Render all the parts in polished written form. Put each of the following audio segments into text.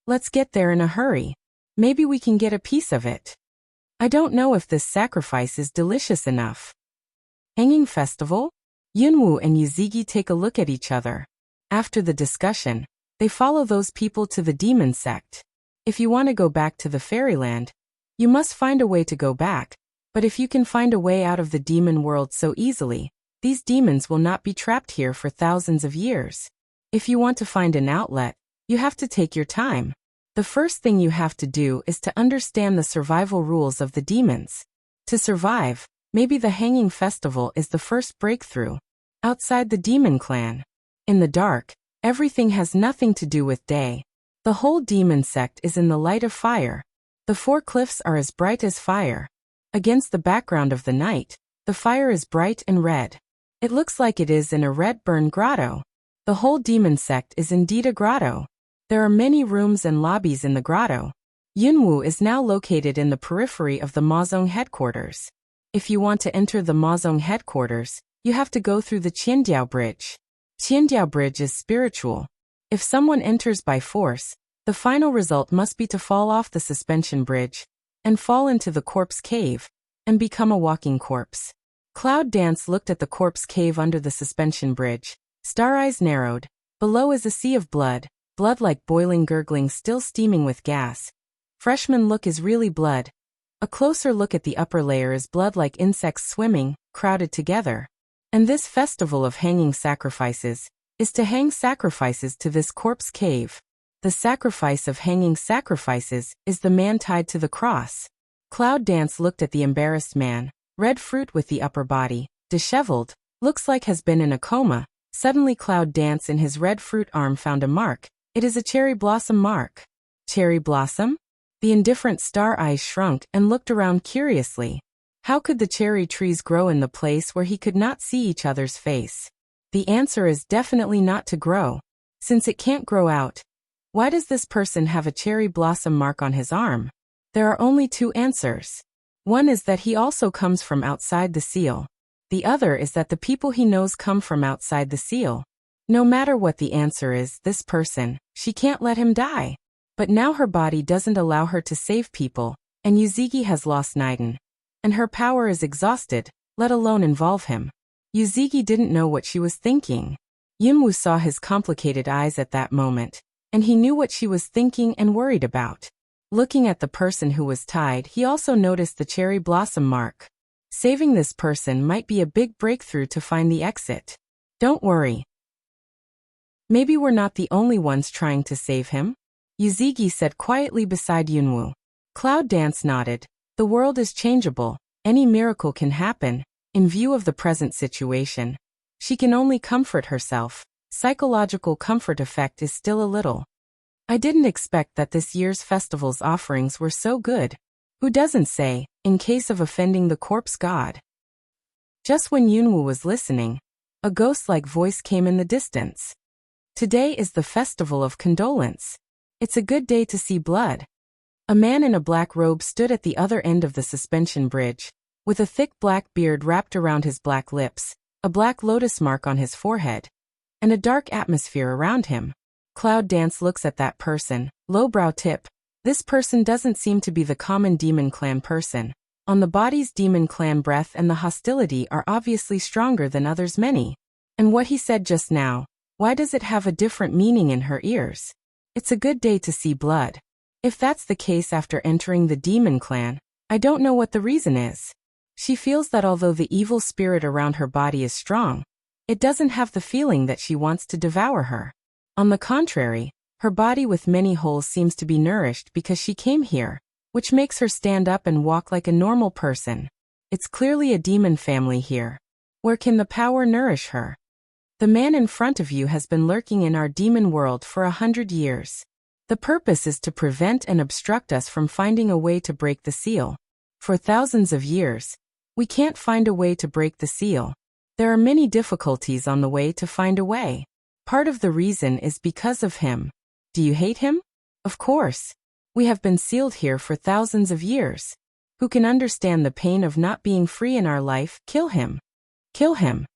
Let's get there in a hurry. Maybe we can get a piece of it. I don't know if this sacrifice is delicious enough. Hanging festival? Yunwoo and Yuzigi take a look at each other. After the discussion, they follow those people to the demon sect. If you want to go back to the fairyland, you must find a way to go back, but if you can find a way out of the demon world so easily, these demons will not be trapped here for thousands of years. If you want to find an outlet, you have to take your time. The first thing you have to do is to understand the survival rules of the demons. To survive, maybe the hanging festival is the first breakthrough. Outside the demon clan. In the dark, everything has nothing to do with day. The whole demon sect is in the light of fire. The four cliffs are as bright as fire. Against the background of the night, the fire is bright and red. It looks like it is in a red-burned grotto. The whole demon sect is indeed a grotto. There are many rooms and lobbies in the grotto. Yunwoo is now located in the periphery of the Mazong headquarters. If you want to enter the Mazong headquarters, you have to go through the Qiandiao Bridge. Qiandiao Bridge is spiritual. If someone enters by force, the final result must be to fall off the suspension bridge and fall into the corpse cave and become a walking corpse. Cloud Dance looked at the corpse cave under the suspension bridge. Star eyes narrowed. Below is a sea of blood like boiling gurgling still steaming with gas. Freshman look is really blood. A closer look at the upper layer is blood like insects swimming, crowded together. And this festival of hanging sacrifices is to hang sacrifices to this corpse cave. The sacrifice of hanging sacrifices is the man tied to the cross. Cloud Dance looked at the embarrassed man, red fruit with the upper body, disheveled, looks like has been in a coma. Suddenly Cloud Dance in his red fruit arm found a mark. It is a cherry blossom mark. Cherry blossom? The indifferent star eyes shrunk and looked around curiously. How could the cherry trees grow in the place where he could not see each other's face? The answer is definitely not to grow. Since it can't grow out, why does this person have a cherry blossom mark on his arm? There are only two answers. One is that he also comes from outside the seal. The other is that the people he knows come from outside the seal. No matter what the answer is, this person, she can't let him die. But now her body doesn't allow her to save people, and Yuzigi has lost Naiden. And her power is exhausted, let alone involve him. Yuzigi didn't know what she was thinking. Yunwoo saw his complicated eyes at that moment, and he knew what she was thinking and worried about. Looking at the person who was tied, he also noticed the cherry blossom mark. Saving this person might be a big breakthrough to find the exit. Don't worry. Maybe we're not the only ones trying to save him? Yuzigi said quietly beside Yunwoo. Cloud Dance nodded. The world is changeable. Any miracle can happen. In view of the present situation, she can only comfort herself. Psychological comfort effect is still a little. I didn't expect that this year's festival's offerings were so good. Who doesn't say, in case of offending the corpse god? Just when Yunwoo was listening, a ghost-like voice came in the distance. Today is the festival of condolence. It's a good day to see blood. A man in a black robe stood at the other end of the suspension bridge, with a thick black beard wrapped around his black lips, a black lotus mark on his forehead, and a dark atmosphere around him. Cloud Dance looks at that person, lowbrow tip. This person doesn't seem to be the common demon clan person. On the body's demon clan breath and the hostility are obviously stronger than others many. And what he said just now, why does it have a different meaning in her ears? It's a good day to see blood. If that's the case after entering the demon clan, I don't know what the reason is. She feels that although the evil spirit around her body is strong, it doesn't have the feeling that she wants to devour her. On the contrary, her body with many holes seems to be nourished because she came here, which makes her stand up and walk like a normal person. It's clearly a demon family here. Where can the power nourish her? The man in front of you has been lurking in our demon world for 100 years. The purpose is to prevent and obstruct us from finding a way to break the seal. For thousands of years, we can't find a way to break the seal. There are many difficulties on the way to find a way. Part of the reason is because of him. Do you hate him? Of course. We have been sealed here for thousands of years. Who can understand the pain of not being free in our life? Kill him. Kill him.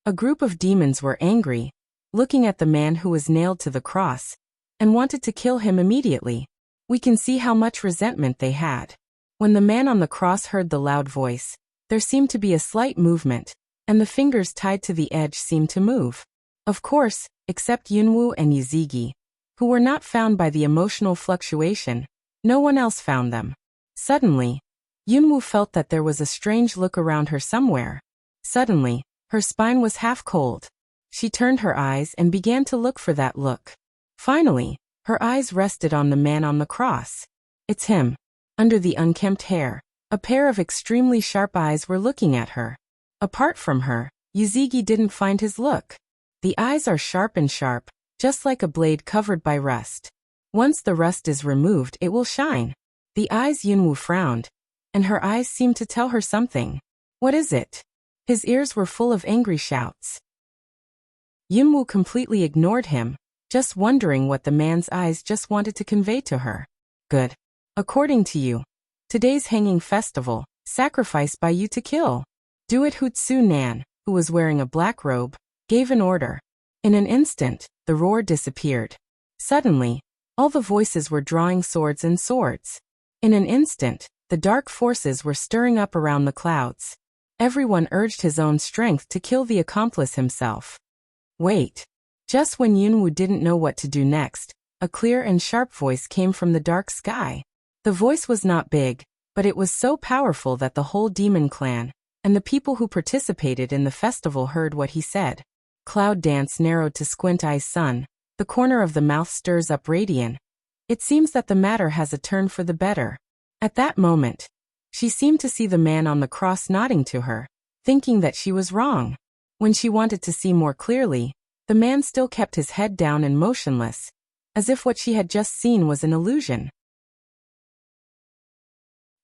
A group of demons were angry, looking at the man who was nailed to the cross. and wanted to kill him immediately. We can see how much resentment they had. When the man on the cross heard the loud voice, there seemed to be a slight movement, and the fingers tied to the edge seemed to move. Of course, except Yunwu and Yuzigi, who were not found by the emotional fluctuation, no one else found them. Suddenly, Yunwu felt that there was a strange look around her somewhere. Suddenly, her spine was half cold. She turned her eyes and began to look for that look. Finally, her eyes rested on the man on the cross. It's him. Under the unkempt hair, a pair of extremely sharp eyes were looking at her. Apart from her, Yuzigi didn't find his look. The eyes are sharp and sharp, just like a blade covered by rust. Once the rust is removed, it will shine. The eyes Yunwu frowned, and her eyes seemed to tell her something. What is it? His ears were full of angry shouts. Yunwu completely ignored him, just wondering what the man's eyes just wanted to convey to her. Good. According to you, today's hanging festival, sacrifice by you to kill. Do it. Hutsu Nan, who was wearing a black robe, gave an order. In an instant, the roar disappeared. Suddenly, all the voices were drawing swords and swords. In an instant, the dark forces were stirring up around the clouds. Everyone urged his own strength to kill the accomplice himself. Wait. Just when Yunwu didn't know what to do next, a clear and sharp voice came from the dark sky. The voice was not big, but it was so powerful that the whole demon clan, and the people who participated in the festival heard what he said. Cloud Dance narrowed to Squint Eye's son. The corner of the mouth stirs up radiant. It seems that the matter has a turn for the better. At that moment, she seemed to see the man on the cross nodding to her, thinking that she was wrong. When she wanted to see more clearly, the man still kept his head down and motionless, as if what she had just seen was an illusion.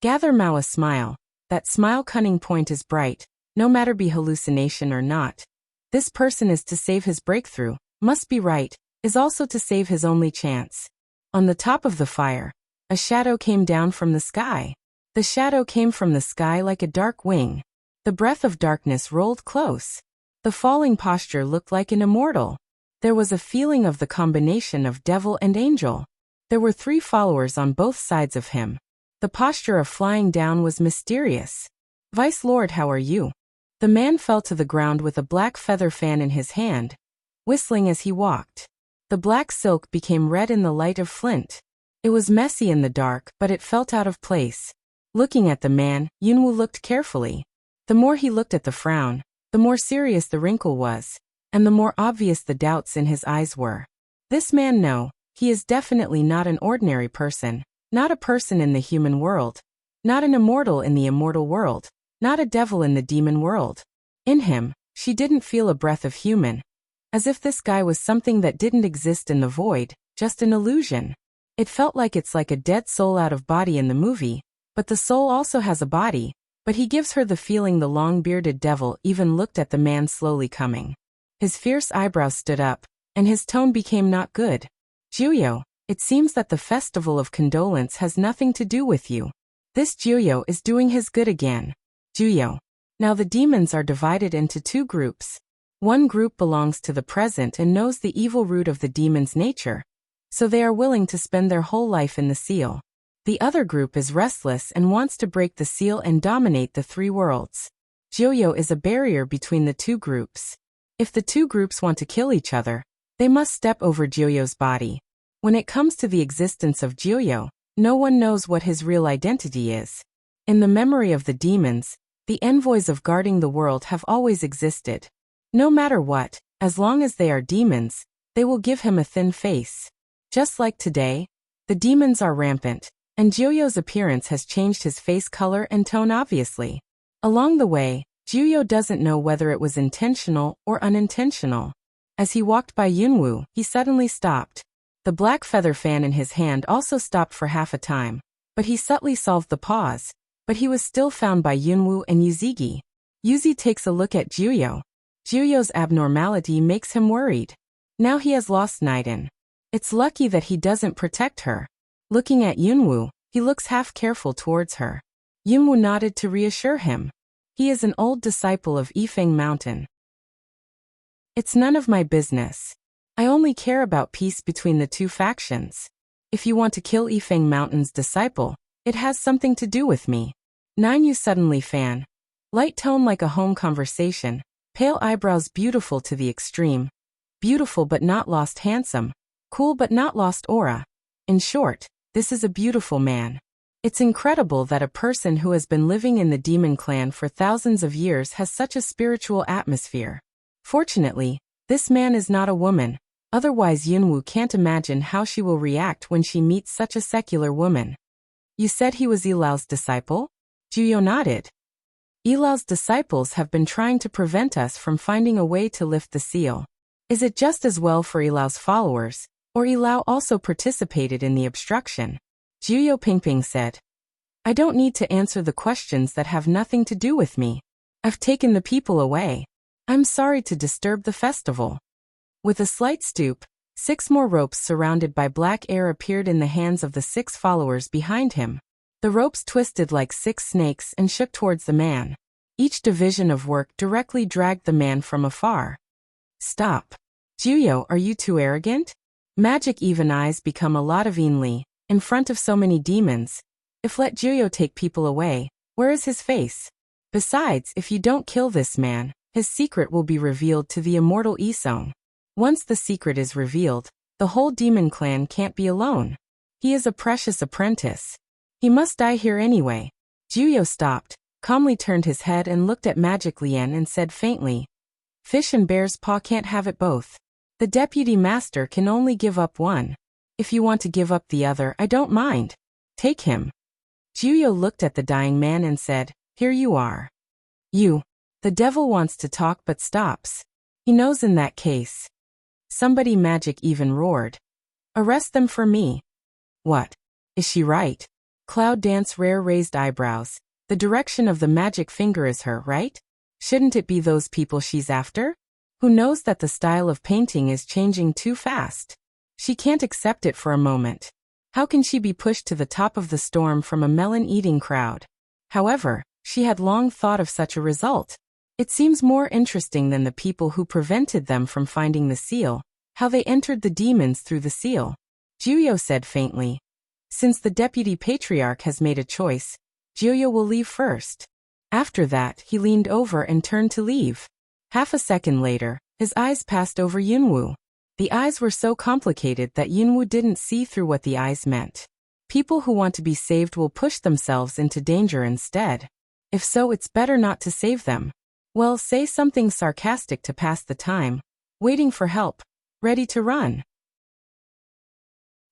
Gather Mao a smile. That smile cunning point is bright, no matter be hallucination or not. This person is to save his breakthrough, must be right, is also to save his only chance. On the top of the fire, a shadow came down from the sky. The shadow came from the sky like a dark wing. The breath of darkness rolled close. The falling posture looked like an immortal. There was a feeling of the combination of devil and angel. There were 3 followers on both sides of him. The posture of flying down was mysterious. Vice Lord, how are you? The man fell to the ground with a black feather fan in his hand, whistling as he walked. The black silk became red in the light of flint. It was messy in the dark, but it felt out of place. Looking at the man, Yunwu looked carefully. The more he looked at the frown, the more serious the wrinkle was, and the more obvious the doubts in his eyes were. This man, no, he is definitely not an ordinary person, not a person in the human world, not an immortal in the immortal world, not a devil in the demon world. In him, she didn't feel a breath of human, as if this guy was something that didn't exist in the void, just an illusion. It felt like it's like a dead soul out of body in the movie, but the soul also has a body, but he gives her the feeling the long-bearded devil even looked at the man slowly coming. His fierce eyebrows stood up, and his tone became not good. Juyo, it seems that the festival of condolence has nothing to do with you. This Juyo is doing his good again. Juyo. Now the demons are divided into 2 groups. One group belongs to the present and knows the evil root of the demon's nature, so they are willing to spend their whole life in the seal. The other group is restless and wants to break the seal and dominate the 3 worlds. Juyo is a barrier between the 2 groups. If the 2 groups want to kill each other, they must step over Juyo's body. When it comes to the existence of Juyo, no one knows what his real identity is. In the memory of the demons, the envoys of guarding the world have always existed. No matter what, as long as they are demons, they will give him a thin face. Just like today, the demons are rampant, and Juyo's appearance has changed his face color and tone obviously. Along the way, Juyo doesn't know whether it was intentional or unintentional. As he walked by Yunwu, he suddenly stopped. The black feather fan in his hand also stopped for half a time, but he subtly solved the pause. But he was still found by Yunwu and Yuzigi. Yuzi takes a look at Juyo. Juyo's abnormality makes him worried. Now he has lost Naiden. It's lucky that he doesn't protect her. Looking at Yunwu, he looks half careful towards her. Yunwu nodded to reassure him. He is an old disciple of Yifeng Mountain. It's none of my business. I only care about peace between the two factions. If you want to kill Yifeng Mountain's disciple, it has something to do with me. 9 You suddenly fan. Light tone like a home conversation, pale eyebrows beautiful to the extreme. Beautiful but not lost handsome, cool but not lost aura. In short, this is a beautiful man. It's incredible that a person who has been living in the demon clan for thousands of years has such a spiritual atmosphere. Fortunately, this man is not a woman, otherwise Yunwu can't imagine how she will react when she meets such a secular woman. You said he was Yilao's disciple? Juyo nodded. Yilao's disciples have been trying to prevent us from finding a way to lift the seal. Is it just as well for Yilao's followers, or Yilao also participated in the obstruction? Juyo Pingping said. I don't need to answer the questions that have nothing to do with me. I've taken the people away. I'm sorry to disturb the festival. With a slight stoop, 6 more ropes surrounded by black air appeared in the hands of the 6 followers behind him. The ropes twisted like 6 snakes and shook towards the man. Each division of work directly dragged the man from afar. Stop. Juyo, are you too arrogant? Magic even eyes become a lot of Inli. In front of so many demons, if let Juyo take people away, where is his face? Besides, if you don't kill this man, his secret will be revealed to the immortal Isong. Once the secret is revealed, the whole demon clan can't be alone. He is a precious apprentice. He must die here anyway. Juyo stopped, calmly turned his head and looked at Magic Lien and said faintly, Fish and bear's paw can't have it both. The deputy master can only give up one. If you want to give up the other, I don't mind. Take him. Juyo looked at the dying man and said, Here you are. You. The devil wants to talk but stops. He knows in that case. Somebody Magic even roared. Arrest them for me. What? Is she right? Cloud Dance rare raised eyebrows. The direction of the magic finger is her, right? Shouldn't it be those people she's after? Who knows that the style of painting is changing too fast? She can't accept it for a moment. How can she be pushed to the top of the storm from a melon-eating crowd? However, she had long thought of such a result. It seems more interesting than the people who prevented them from finding the seal, how they entered the demons through the seal. Juyo said faintly. Since the deputy patriarch has made a choice, Juyo will leave first. After that, he leaned over and turned to leave. Half a second later, his eyes passed over Yunwu. The eyes were so complicated that Yunwu didn't see through what the eyes meant. People who want to be saved will push themselves into danger instead. If so, it's better not to save them. Well, say something sarcastic to pass the time. Waiting for help. Ready to run.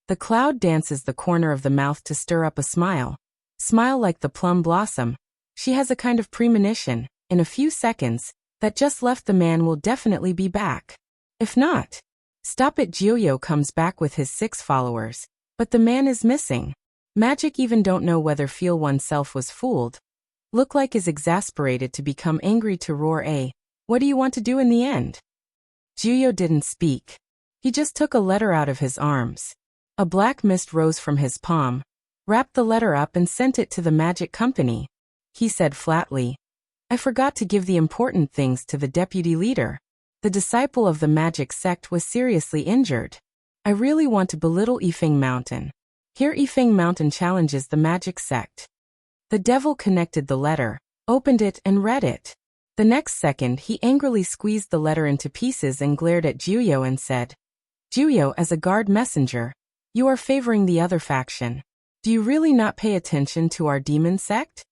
The cloud dances the corner of the mouth to stir up a smile. Smile like the plum blossom. She has a kind of premonition, in a few seconds, that just left the man will definitely be back. If not, stop it. Juyo comes back with his 6 followers, but the man is missing. Magic even don't know whether feel oneself was fooled. Look like is exasperated to become angry to roar what do you want to do in the end? Juyo didn't speak. He just took a letter out of his arms. A black mist rose from his palm, wrapped the letter up and sent it to the magic company. He said flatly, I forgot to give the important things to the deputy leader. The disciple of the magic sect was seriously injured. I really want to belittle Yifeng Mountain. Here Yifeng Mountain challenges the magic sect. The devil connected the letter, opened it and read it. The next second he angrily squeezed the letter into pieces and glared at Juyo and said, Juyo, as a guard messenger, you are favoring the other faction. Do you really not pay attention to our demon sect?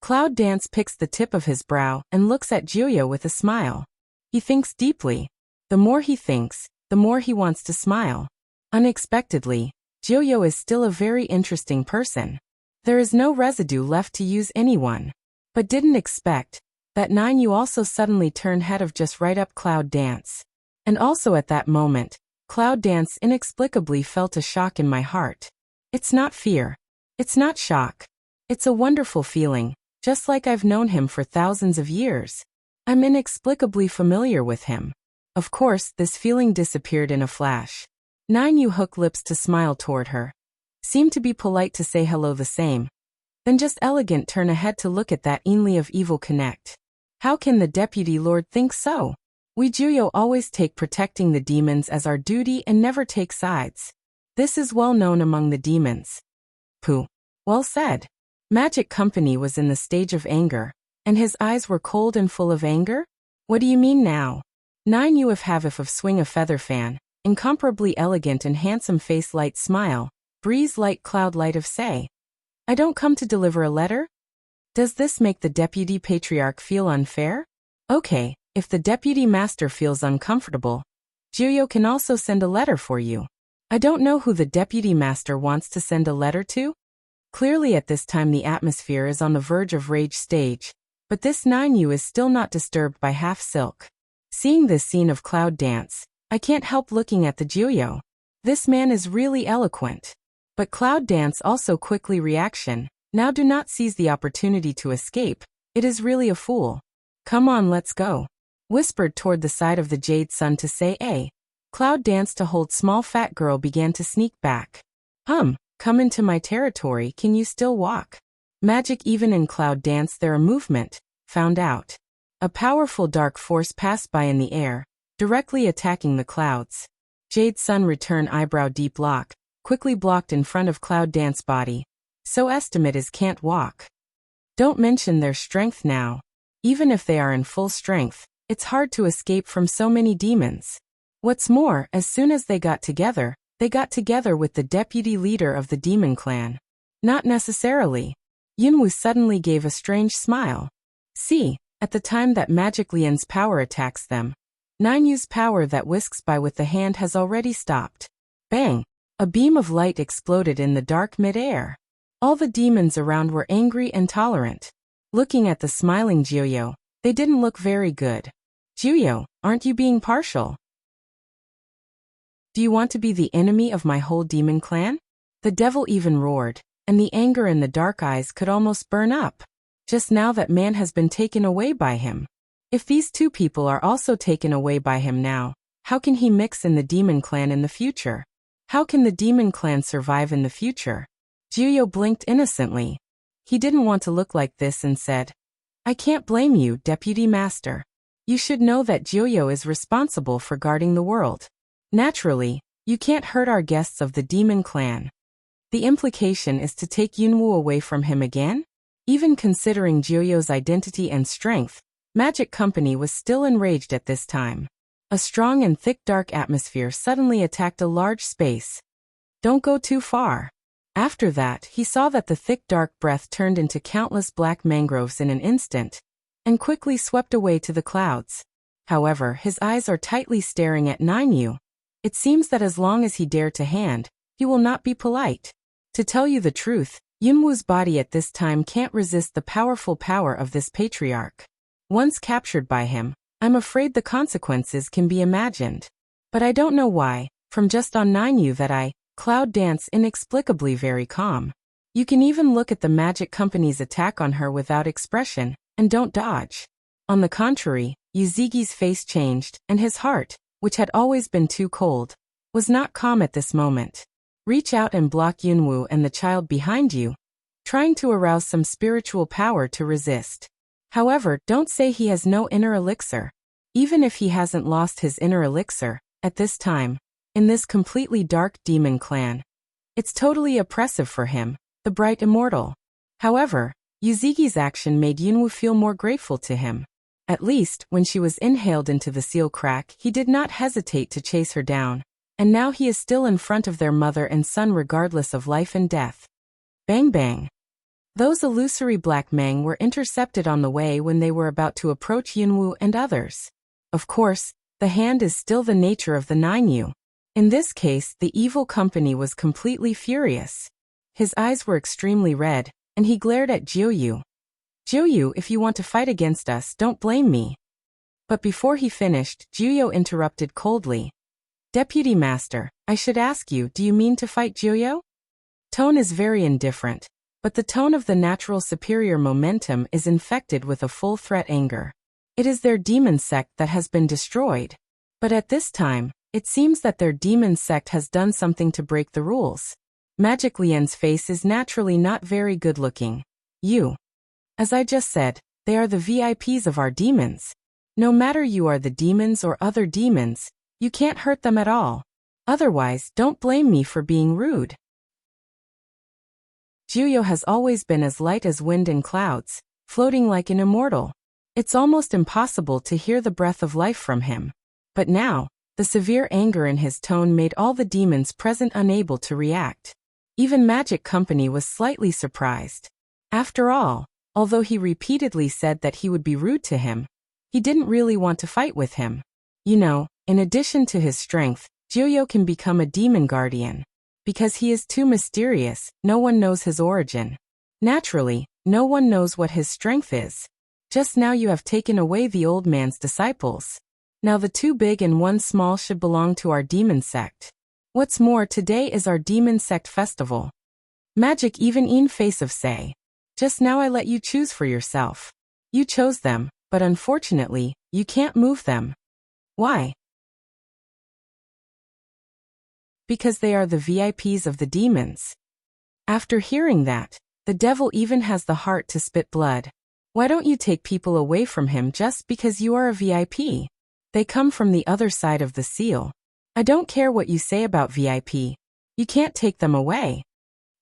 Cloud Dance picks the tip of his brow and looks at Juyo with a smile. He thinks deeply. The more he thinks, the more he wants to smile. Unexpectedly, Juyo is still a very interesting person. There is no residue left to use anyone. But didn't expect that 9 You also suddenly turned head of just right up Cloud Dance. And also at that moment, Cloud Dance inexplicably felt a shock in my heart. It's not fear. It's not shock. It's a wonderful feeling. Just like I've known him for thousands of years. I'm inexplicably familiar with him. Of course, this feeling disappeared in a flash. 9 You hooked lips to smile toward her. Seemed to be polite to say hello the same. Then just elegant turn ahead to look at that Inli of evil connect. How can the deputy lord think so? We Juyo always take protecting the demons as our duty and never take sides. This is well known among the demons. Pooh. Well said. Magic Company was in the stage of anger, and his eyes were cold and full of anger? What do you mean now? 9 you have of swing a feather fan, incomparably elegant and handsome face light smile, breeze light cloud light of say. I don't come to deliver a letter? Does this make the deputy patriarch feel unfair? Okay, if the deputy master feels uncomfortable, Juyo can also send a letter for you. I don't know who the deputy master wants to send a letter to. Clearly at this time the atmosphere is on the verge of rage stage, but this 9 is still not disturbed by half silk. Seeing this scene of cloud dance, I can't help looking at the Juyo. This man is really eloquent. But cloud dance also quickly reaction, now do not seize the opportunity to escape, it is really a fool. Come on let's go. Whispered toward the side of the Jade Sun to say Cloud dance to hold small fat girl began to sneak back. Come into my territory, can you still walk? Magic even in cloud dance there a movement, found out. A powerful dark force passed by in the air, directly attacking the clouds. Jade Sun return eyebrow deep lock, quickly blocked in front of cloud dance body. So estimate is can't walk. Don't mention their strength now. Even if they are in full strength, it's hard to escape from so many demons. What's more, as soon as they got together with the deputy leader of the demon clan. Not necessarily. Yunwu suddenly gave a strange smile. See, at the time that Magic Lian's power attacks them, 9U's power that whisks by with the hand has already stopped. Bang! A beam of light exploded in the dark mid-air. All the demons around were angry and tolerant. Looking at the smiling Juyo, they didn't look very good. Juyo, aren't you being partial? Do you want to be the enemy of my whole demon clan? The devil even roared, and the anger in the dark eyes could almost burn up. Just now that man has been taken away by him. If these two people are also taken away by him now, how can he mix in the demon clan in the future? How can the demon clan survive in the future? Juyo blinked innocently. He didn't want to look like this and said, I can't blame you, Deputy Master. You should know that Juyo is responsible for guarding the world. Naturally, you can't hurt our guests of the demon clan. The implication is to take Yunwu away from him again? Even considering Juyo's identity and strength, Magic Company was still enraged at this time. A strong and thick dark atmosphere suddenly attacked a large space. Don't go too far. After that, he saw that the thick dark breath turned into countless black mangroves in an instant, and quickly swept away to the clouds. However, his eyes are tightly staring at 9U. It seems that as long as he dare to hand, he will not be polite. To tell you the truth, Yunwu's body at this time can't resist the powerful power of this patriarch. Once captured by him, I'm afraid the consequences can be imagined. But I don't know why, from just on 9U that I, cloud dance inexplicably very calm. You can even look at the Magic Company's attack on her without expression, and don't dodge. On the contrary, Yuzigi's face changed, and his heart, which had always been too cold, was not calm at this moment. Reach out and block Yunwu and the child behind you, trying to arouse some spiritual power to resist. However, don't say he has no inner elixir. Even if he hasn't lost his inner elixir, at this time, in this completely dark demon clan, it's totally oppressive for him, the bright immortal. However, Yuzigi's action made Yunwu feel more grateful to him. At least, when she was inhaled into the seal crack, he did not hesitate to chase her down. And now he is still in front of their mother and son regardless of life and death. Bang bang. Those illusory black mang were intercepted on the way when they were about to approach Yunwu and others. Of course, the hand is still the nature of the 9U. In this case, the evil company was completely furious. His eyes were extremely red, and he glared at Jiuyu. Jiuyu, if you want to fight against us, don't blame me. But before he finished, Jiuyu interrupted coldly. Deputy Master, I should ask you, do you mean to fight Jiuyu? Tone is very indifferent, but the tone of the natural superior momentum is infected with a full threat anger. It is their demon sect that has been destroyed. But at this time, it seems that their demon sect has done something to break the rules. Magic Lian's face is naturally not very good looking. As I just said, they are the VIPs of our demons. No matter you are the demons or other demons, you can't hurt them at all. Otherwise, don't blame me for being rude. Juyo has always been as light as wind and clouds, floating like an immortal. It's almost impossible to hear the breath of life from him. But now, the severe anger in his tone made all the demons present unable to react. Even Magic Company was slightly surprised. After all, although he repeatedly said that he would be rude to him, he didn't really want to fight with him. You know, in addition to his strength, Juyo can become a demon guardian. Because he is too mysterious, no one knows his origin. Naturally, no one knows what his strength is. Just now you have taken away the old man's disciples. Now the 2 big and 1 small should belong to our demon sect. What's more, today is our demon sect festival. Magic even in face of say. Just now I let you choose for yourself. You chose them, but unfortunately, you can't move them. Why? Because they are the VIPs of the demons. After hearing that, the devil even has the heart to spit blood. Why don't you take people away from him just because you are a VIP? They come from the other side of the seal. I don't care what you say about VIP. You can't take them away.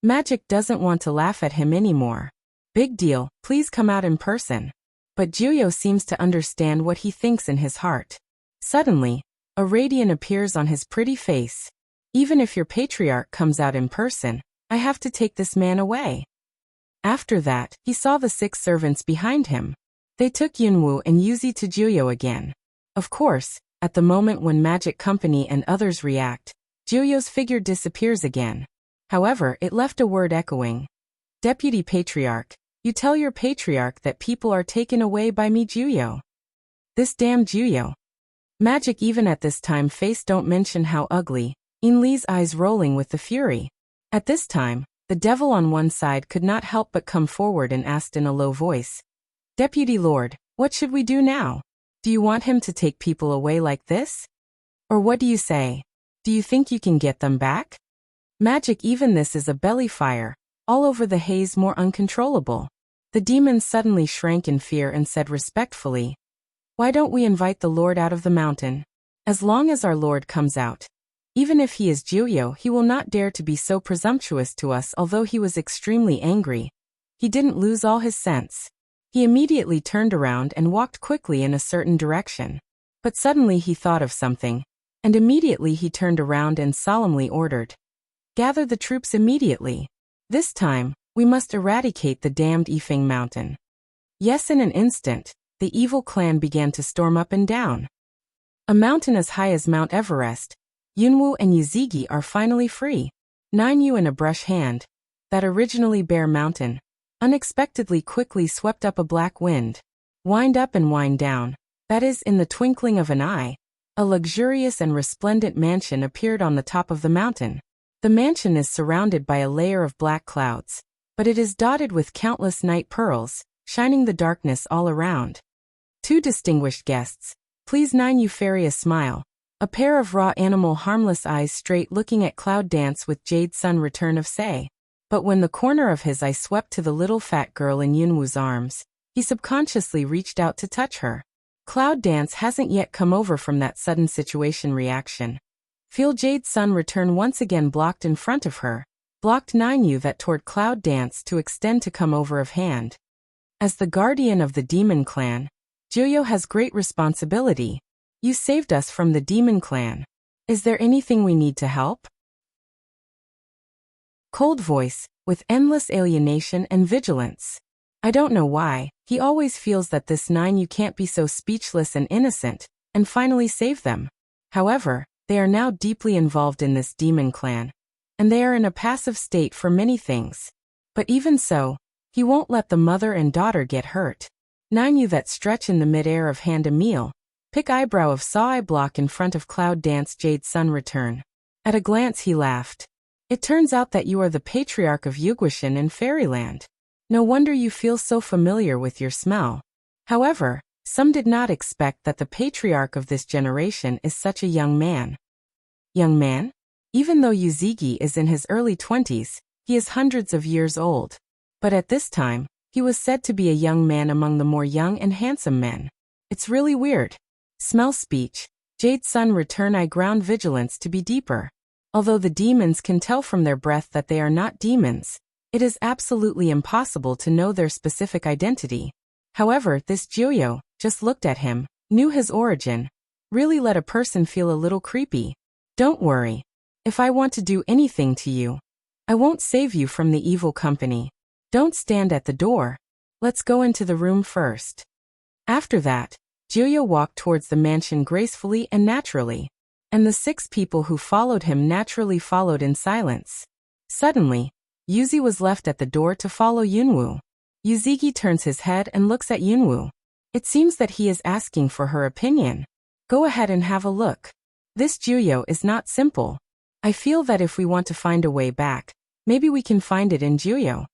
Magic doesn't want to laugh at him anymore. Big deal, please come out in person. But Juyo seems to understand what he thinks in his heart. Suddenly, a radiance appears on his pretty face. Even if your patriarch comes out in person, I have to take this man away. After that, he saw the 6 servants behind him. They took Yunwu and Yuzi to Juyo again. Of course, at the moment when Magic Company and others react, Juyo's figure disappears again. However, it left a word echoing. Deputy Patriarch, you tell your patriarch that people are taken away by me Juyo. This damn Juyo. Magic even at this time face don't mention how ugly, Inli's eyes rolling with the fury. At this time, the devil on one side could not help but come forward and asked in a low voice. Deputy Lord, what should we do now? Do you want him to take people away like this? Or what do you say? Do you think you can get them back? Magic even this is a belly fire, all over the haze more uncontrollable. The demon suddenly shrank in fear and said respectfully, why don't we invite the Lord out of the mountain? As long as our Lord comes out. Even if he is Juyo, he will not dare to be so presumptuous to us. Although he was extremely angry, he didn't lose all his sense. He immediately turned around and walked quickly in a certain direction. But suddenly he thought of something, and immediately he turned around and solemnly ordered, gather the troops immediately. This time, we must eradicate the damned Yifeng mountain. Yes, in an instant, the evil clan began to storm up and down. A mountain as high as Mount Everest, Yunwu and Yuzigi are finally free. 9U in a brush hand, that originally bare mountain, unexpectedly quickly swept up a black wind. Wind up and wind down, that is, in the twinkling of an eye, a luxurious and resplendent mansion appeared on the top of the mountain. The mansion is surrounded by a layer of black clouds, but it is dotted with countless night pearls, shining the darkness all around. 2 distinguished guests, please 9U ferry a smile. A pair of raw animal harmless eyes straight looking at Cloud dance with Jade Sun return of say. But when the corner of his eye swept to the little fat girl in Yunwu's arms, he subconsciously reached out to touch her. Cloud dance hasn't yet come over from that sudden situation reaction. Feel Jade Sun return once again blocked in front of her, blocked 9U that toward Cloud dance to extend to come over of hand. As the guardian of the demon clan, Juyo has great responsibility. You saved us from the demon clan. Is there anything we need to help? Cold voice, with endless alienation and vigilance. I don't know why, he always feels that this 9U can't be so speechless and innocent, and finally save them. However, they are now deeply involved in this demon clan, and they are in a passive state for many things. But even so, he won't let the mother and daughter get hurt. 9U that stretch in the mid-air of hand a meal. Pick eyebrow of saw eye block in front of Cloud dance Jade Sun return. At a glance he laughed. It turns out that you are the patriarch of Yuguishan in Fairyland. No wonder you feel so familiar with your smell. However, some did not expect that the patriarch of this generation is such a young man. Young man? Even though Yuzigi is in his early 20s, he is hundreds of years old. But at this time, he was said to be a young man among the more young and handsome men. It's really weird. Smell speech. Jade Sun return I ground vigilance to be deeper. Although the demons can tell from their breath that they are not demons, it is absolutely impossible to know their specific identity. However, this Jiuyo just looked at him, knew his origin. Really let a person feel a little creepy. Don't worry. If I want to do anything to you, I won't save you from the evil company. Don't stand at the door. Let's go into the room first. After that, Jiuyo walked towards the mansion gracefully and naturally, and the 6 people who followed him naturally followed in silence. Suddenly, Yuzi was left at the door to follow Yunwoo. Yuzigi turns his head and looks at Yunwoo. It seems that he is asking for her opinion. Go ahead and have a look. This Jiuyo is not simple. I feel that if we want to find a way back, maybe we can find it in Jiuyo.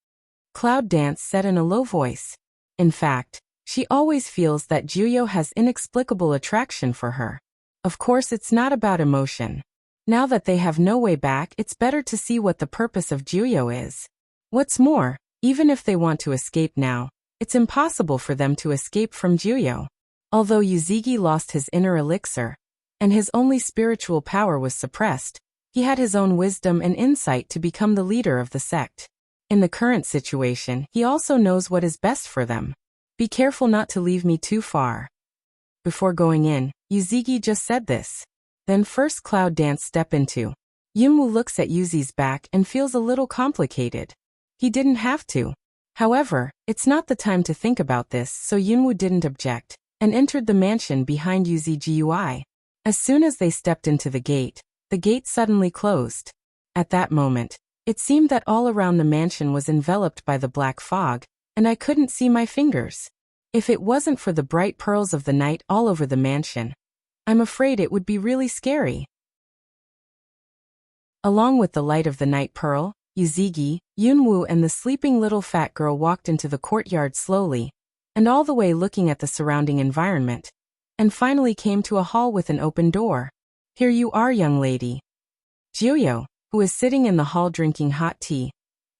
Cloud Dance said in a low voice. In fact, she always feels that Jiuyo has inexplicable attraction for her. Of course, it's not about emotion. Now that they have no way back, it's better to see what the purpose of Jiuyo is. What's more, even if they want to escape now, it's impossible for them to escape from Jiuyo. Although Yuzigi lost his inner elixir, and his only spiritual power was suppressed, he had his own wisdom and insight to become the leader of the sect. In the current situation, he also knows what is best for them. Be careful not to leave me too far. Before going in, Yuzigi just said this. Then first Cloud Dance step into. Yunwoo looks at Yuzi's back and feels a little complicated. He didn't have to. However, it's not the time to think about this, so Yunwoo didn't object, and entered the mansion behind Yuzigi. As soon as they stepped into the gate suddenly closed. At that moment, it seemed that all around the mansion was enveloped by the black fog, and I couldn't see my fingers. If it wasn't for the bright pearls of the night all over the mansion, I'm afraid it would be really scary. Along with the light of the night pearl, Yuzigi, Yunwoo and the sleeping little fat girl walked into the courtyard slowly, and all the way looking at the surrounding environment, and finally came to a hall with an open door. Here you are, young lady. Jiuyo, who is sitting in the hall drinking hot tea,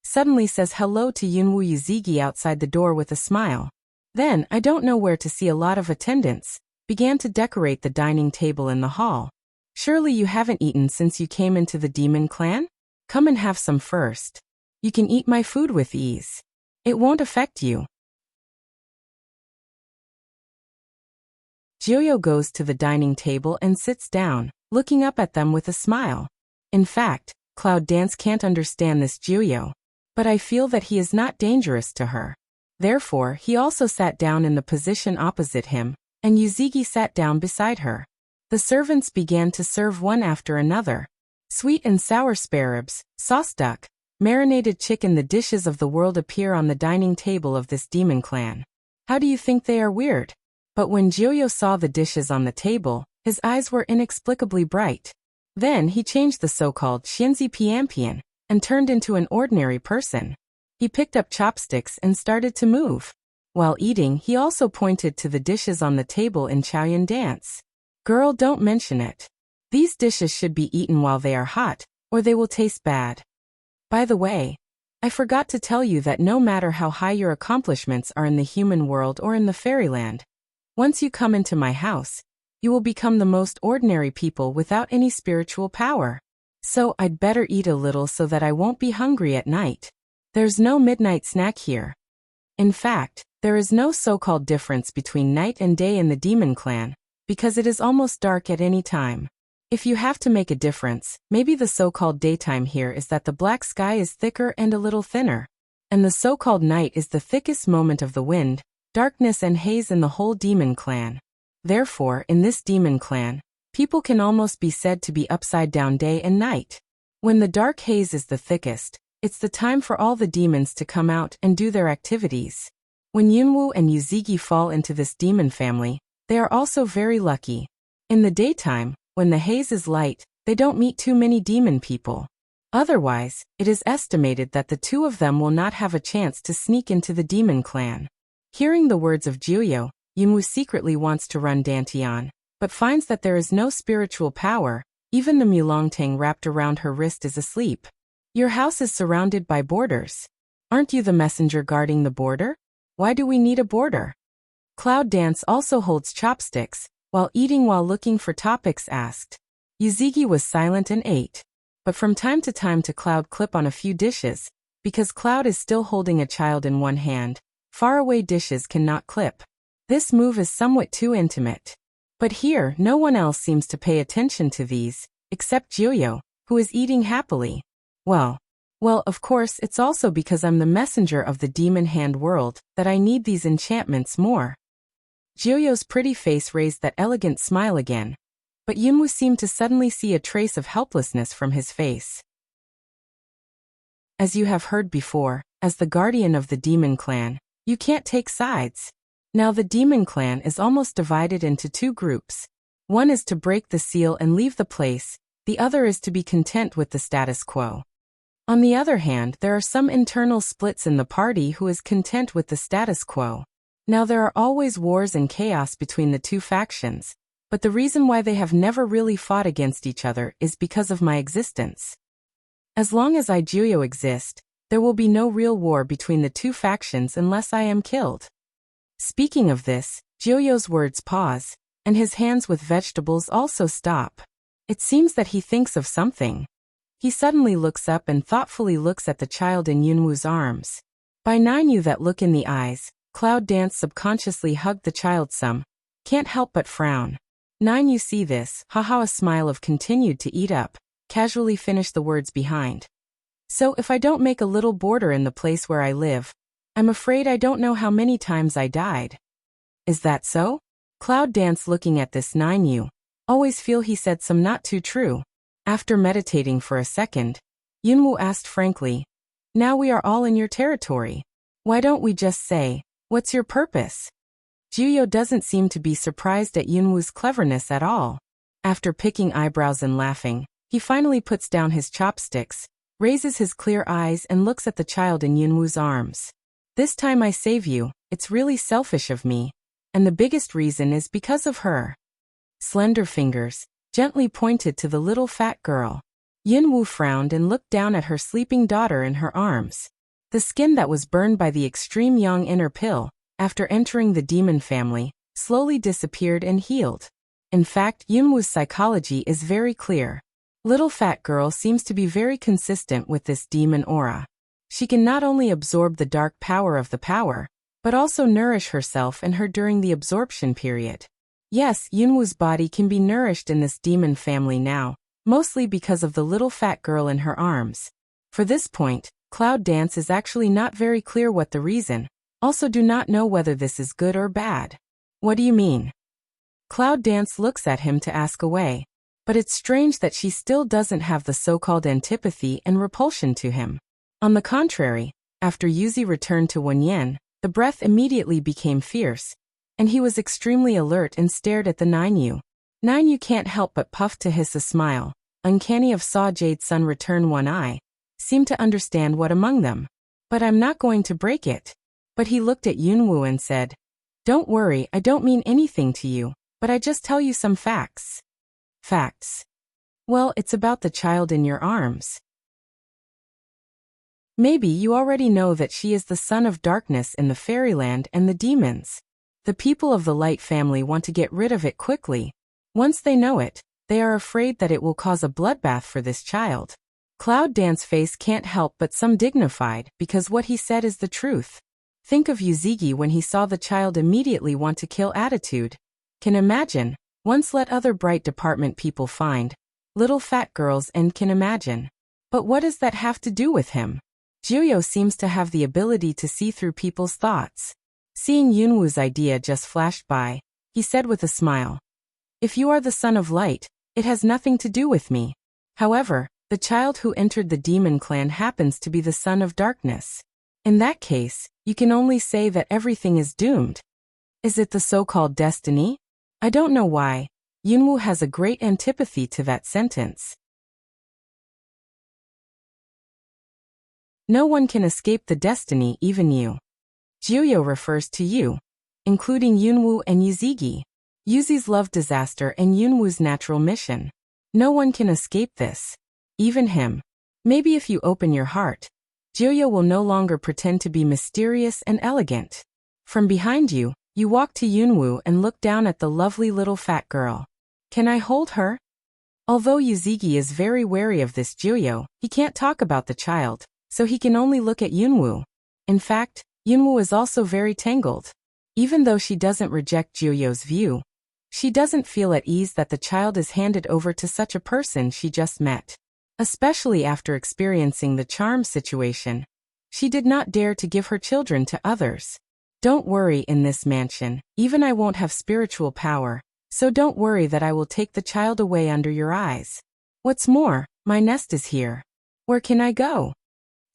suddenly says hello to Yunwoo. Yuzigi outside the door with a smile. Then, I don't know where to see a lot of attendants, began to decorate the dining table in the hall. Surely you haven't eaten since you came into the demon clan? Come and have some first. You can eat my food with ease. It won't affect you. Jiuyo goes to the dining table and sits down, looking up at them with a smile. In fact, Cloud Dance can't understand this Jiuyo, but I feel that he is not dangerous to her. Therefore, he also sat down in the position opposite him, and Yuzigi sat down beside her. The servants began to serve one after another. Sweet and sour spare ribs, sauce duck, marinated chicken. The dishes of the world appear on the dining table of this demon clan. How do you think they are weird? But when Jiuyo saw the dishes on the table, his eyes were inexplicably bright. Then he changed the so-called Xianzi Piampian and turned into an ordinary person. He picked up chopsticks and started to move. While eating, he also pointed to the dishes on the table in Chaoyan dance. Girl, don't mention it. These dishes should be eaten while they are hot, or they will taste bad. By the way, I forgot to tell you that no matter how high your accomplishments are in the human world or in the fairyland, once you come into my house, you will become the most ordinary people without any spiritual power. So I'd better eat a little so that I won't be hungry at night. There's no midnight snack here. In fact, there is no so-called difference between night and day in the demon clan, because it is almost dark at any time. If you have to make a difference, maybe the so-called daytime here is that the black sky is thicker and a little thinner, and the so-called night is the thickest moment of the wind, darkness and haze in the whole demon clan. Therefore, in this demon clan, people can almost be said to be upside down day and night. When the dark haze is the thickest, it's the time for all the demons to come out and do their activities. When Yunwoo and Yuzigi fall into this demon family, they are also very lucky. In the daytime, when the haze is light, they don't meet too many demon people. Otherwise, it is estimated that the two of them will not have a chance to sneak into the demon clan. Hearing the words of Jiuyo, Yunwoo secretly wants to run Dantian, but finds that there is no spiritual power. Even the mulongtang wrapped around her wrist is asleep. Your house is surrounded by borders. Aren't you the messenger guarding the border? Why do we need a border? Cloud Dance also holds chopsticks, while eating while looking for topics asked. Yuzigi was silent and ate. But from time to Cloud clip on a few dishes, because Cloud is still holding a child in one hand, faraway dishes cannot clip. This move is somewhat too intimate. But here, no one else seems to pay attention to these, except Jiuyo, who is eating happily. Well, of course it's also because I'm the messenger of the demon hand world that I need these enchantments more. Jiuyo's pretty face raised that elegant smile again, but Yunwoo seemed to suddenly see a trace of helplessness from his face. As you have heard before, as the guardian of the demon clan, you can't take sides. Now the demon clan is almost divided into two groups. One is to break the seal and leave the place, the other is to be content with the status quo. On the other hand, there are some internal splits in the party who is content with the status quo. Now there are always wars and chaos between the two factions, but the reason why they have never really fought against each other is because of my existence. As long as I Jiuyo exist, there will be no real war between the two factions unless I am killed. Speaking of this, Jiuyo's words pause, and his hands with vegetables also stop. It seems that he thinks of something. He suddenly looks up and thoughtfully looks at the child in Yunwoo's arms. By Nainu that look in the eyes, Cloud Dance subconsciously hugged the child some. Can't help but frown. Nainu see this, haha, a smile of continued to eat up, casually finish the words behind. So if I don't make a little border in the place where I live, I'm afraid I don't know how many times I died. Is that so? Cloud Dance looking at this Nainu. Always feel he said some not too true. After meditating for a second, Yunwoo asked frankly, now we are all in your territory. Why don't we just say, what's your purpose? Jiuyo doesn't seem to be surprised at Yunwoo's cleverness at all. After picking eyebrows and laughing, he finally puts down his chopsticks, raises his clear eyes and looks at the child in Yunwoo's arms. This time I save you, it's really selfish of me. And the biggest reason is because of her. Slender fingers gently pointed to the little fat girl. Yunwoo frowned and looked down at her sleeping daughter in her arms. The skin that was burned by the extreme young inner pill, after entering the demon family, slowly disappeared and healed. In fact, Yunwoo's psychology is very clear. Little fat girl seems to be very consistent with this demon aura. She can not only absorb the dark power of the power, but also nourish herself and her during the absorption period. Yes, Yunwoo's body can be nourished in this demon family now, mostly because of the little fat girl in her arms. For this point, Cloud Dance is actually not very clear what the reason, also do not know whether this is good or bad. What do you mean? Cloud Dance looks at him to ask away, but it's strange that she still doesn't have the so-called antipathy and repulsion to him. On the contrary, after Yuzi returned to Wenyan, the breath immediately became fierce, and he was extremely alert and stared at the Nainu. Nainu can't help but puff to hiss a smile, uncanny of saw Jade Sun return one eye, seemed to understand what among them. But I'm not going to break it. But he looked at Yunwoo and said, don't worry, I don't mean anything to you, but I just tell you some facts. Facts. Well, it's about the child in your arms. Maybe you already know that she is the son of darkness in the fairyland and the demons. The people of the light family want to get rid of it quickly. Once they know it, they are afraid that it will cause a bloodbath for this child. Cloud Dance face can't help but some dignified because what he said is the truth. Think of Yuzigi when he saw the child immediately want to kill attitude. Can imagine, once let other bright department people find little fat girls and can imagine. But what does that have to do with him? Jiuyo seems to have the ability to see through people's thoughts. Seeing Yunwoo's idea just flashed by, he said with a smile, if you are the son of light, it has nothing to do with me. However, the child who entered the demon clan happens to be the son of darkness. In that case, you can only say that everything is doomed. Is it the so-called destiny? I don't know why. Yunwoo has a great antipathy to that sentence. No one can escape the destiny, even you. Jiuyo refers to you, including Yunwoo and Yuzigi. Yuzi's love disaster and Yunwoo's natural mission. No one can escape this. Even him. Maybe if you open your heart, Jiuyo will no longer pretend to be mysterious and elegant. From behind you, You walk to Yunwoo and look down at the lovely little fat girl. Can I hold her? Although Yuzigi is very wary of this Juyo, he can't talk about the child, so he can only look at Yunwoo. In fact, Yunwoo is also very tangled. Even though she doesn't reject Juyo's view, she doesn't feel at ease that the child is handed over to such a person she just met. Especially after experiencing the charm situation. She did not dare to give her children to others. Don't worry in this mansion, even I won't have spiritual power, so don't worry that I will take the child away under your eyes. What's more, my nest is here. Where can I go?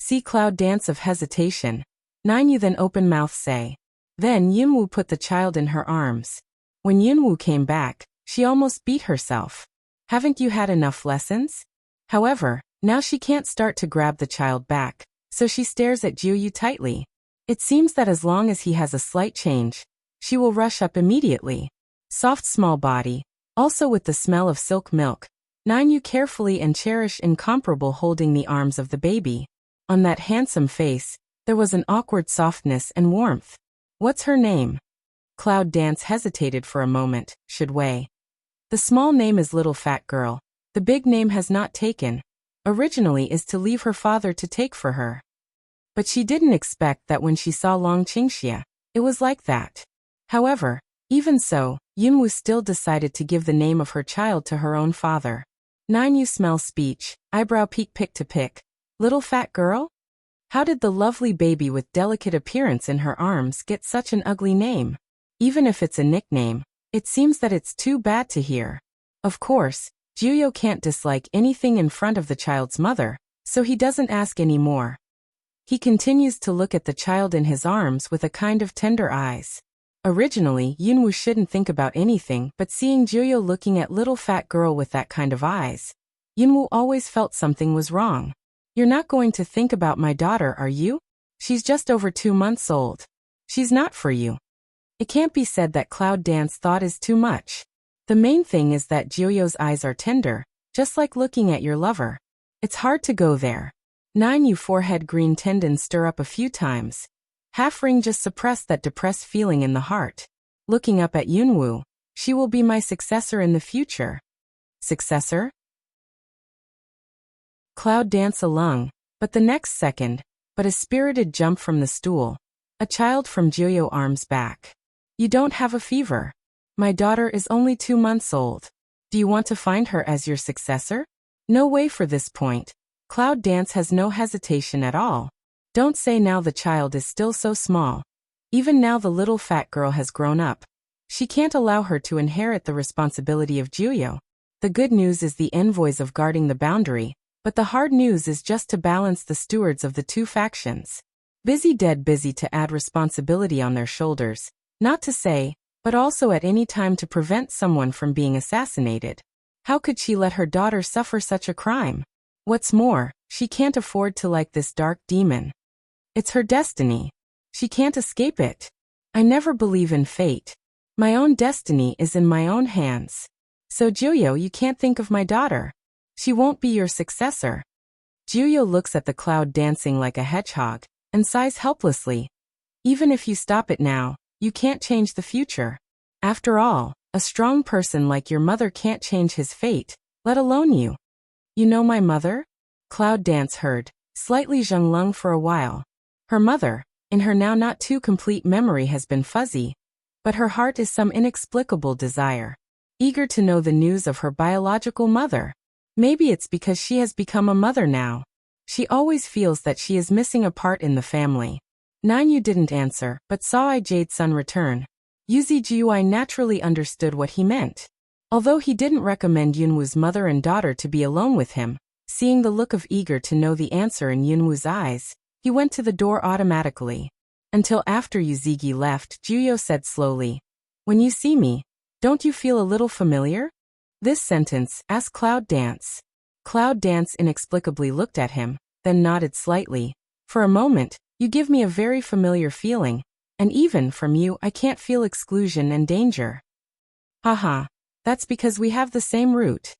See Cloud dance of hesitation. Nainu then open mouth say. Then Yunwoo put the child in her arms. When Yunwoo came back, she almost beat herself. Haven't you had enough lessons? However, now she can't start to grab the child back, so she stares at Juyu tightly. It seems that as long as he has a slight change, she will rush up immediately. Soft small body, also with the smell of silk milk. Nainu carefully and cherish incomparable holding the arms of the baby. On that handsome face, there was an awkward softness and warmth. What's her name? Cloud dance hesitated for a moment, should weigh. The small name is Little Fat Girl. The big name has not taken. Originally is to leave her father to take for her. But she didn't expect that when she saw Long Qingxia, it was like that. However, even so, Yunwoo still decided to give the name of her child to her own father. Nainu smell speech, eyebrow pick to pick. Little Fat Girl? How did the lovely baby with delicate appearance in her arms get such an ugly name? Even if it's a nickname, it seems that it's too bad to hear. Of course, Juyo can't dislike anything in front of the child's mother, so he doesn't ask any more. He continues to look at the child in his arms with a kind of tender eyes. Originally, Yunwoo shouldn't think about anything but seeing Juyo looking at Little Fat Girl with that kind of eyes. Yunwoo always felt something was wrong. You're not going to think about my daughter, are you? She's just over 2 months old. She's not for you. It can't be said that Cloud Dance thought is too much. The main thing is that Juyo's eyes are tender, just like looking at your lover. It's hard to go there. Nainu forehead green tendon stir up a few times. Half ring just suppress that depressed feeling in the heart. Looking up at Yunwoo, she will be my successor in the future. Successor? Cloud dance along, but the next second, but a spirited jump from the stool. A child from Juyo arms back. You don't have a fever. My daughter is only 2 months old. Do you want to find her as your successor? No way for this point. Cloud dance has no hesitation at all. Don't say now the child is still so small. Even now the little fat girl has grown up. She can't allow her to inherit the responsibility of Juyo. The good news is the envoys of guarding the boundary, but the hard news is just to balance the stewards of the two factions. Busy to add responsibility on their shoulders, not to say, but also at any time to prevent someone from being assassinated. How could she let her daughter suffer such a crime? What's more, she can't afford to like this dark demon. It's her destiny. She can't escape it. I never believe in fate. My own destiny is in my own hands. So Juyo, you can't think of my daughter. She won't be your successor. Juyo looks at the cloud dancing like a hedgehog, and sighs helplessly. Even if you stop it now, you can't change the future. After all, a strong person like your mother can't change his fate, let alone you. You know my mother? Cloud dance heard, slightly zhonglung for a while. Her mother, in her now not too complete memory has been fuzzy, but her heart is some inexplicable desire. Eager to know the news of her biological mother. Maybe it's because she has become a mother now. She always feels that she is missing a part in the family. Nainu didn't answer, but saw Jade's son return. Yuzi naturally understood what he meant. Although he didn't recommend Yunwoo's mother and daughter to be alone with him, seeing the look of eager to know the answer in Yunwoo's eyes, he went to the door automatically. Until after Yuzigi left, Juyo said slowly, "When you see me, don't you feel a little familiar?" This sentence asked Cloud Dance. Cloud Dance inexplicably looked at him, then nodded slightly. For a moment, you give me a very familiar feeling, and even from you I can't feel exclusion and danger. Haha, that's because we have the same root.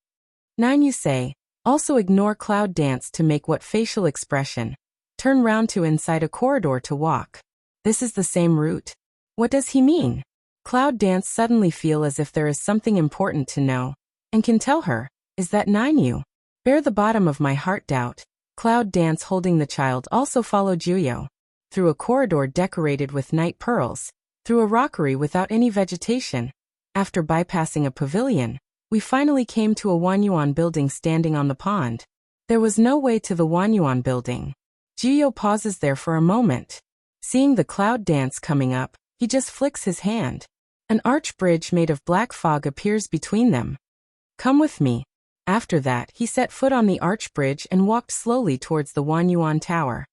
Nainu say, also ignore Cloud Dance to make what facial expression. Turn round to inside a corridor to walk. This is the same route. What does he mean? Cloud Dance suddenly feel as if there is something important to know, and can tell her, is that Nainyu? Bear the bottom of my heart doubt. Cloud Dance holding the child also followed Juyo. Through a corridor decorated with night pearls, through a rockery without any vegetation. After bypassing a pavilion, we finally came to a Wanyuan building standing on the pond. There was no way to the Wanyuan building. Juyo pauses there for a moment. Seeing the Cloud Dance coming up, he just flicks his hand. An arch bridge made of black fog appears between them. Come with me. After that, he set foot on the arch bridge and walked slowly towards the Wanyuan Tower.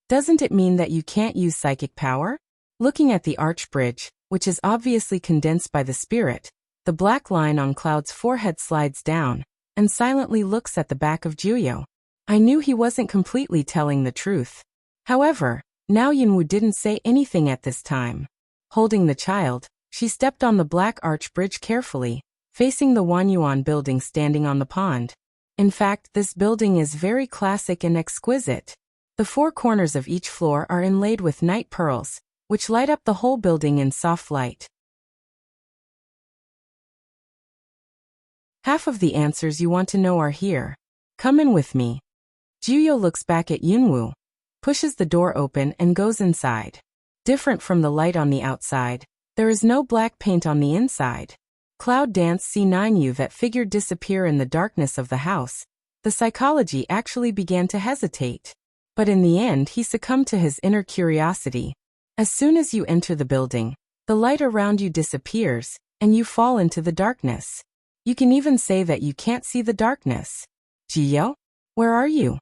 Doesn't it mean that you can't use psychic power? Looking at the arch bridge, which is obviously condensed by the spirit, the black line on Cloud's forehead slides down, and silently looks at the back of Juyo. I knew he wasn't completely telling the truth. However, now Yunwoo didn't say anything at this time. Holding the child, she stepped on the black arch bridge carefully, facing the Wanyuan building standing on the pond. In fact, this building is very classic and exquisite. The four corners of each floor are inlaid with night pearls, which light up the whole building in soft light. Half of the answers you want to know are here. Come in with me. Juyo looks back at Yunwoo, pushes the door open and goes inside. Different from the light on the outside, there is no black paint on the inside. Cloud Dance see Nainyu that figure disappear in the darkness of the house. The psychology actually began to hesitate. But in the end he succumbed to his inner curiosity. As soon as you enter the building, the light around you disappears, and you fall into the darkness. You can even say that you can't see the darkness. Jiyo? Where are you?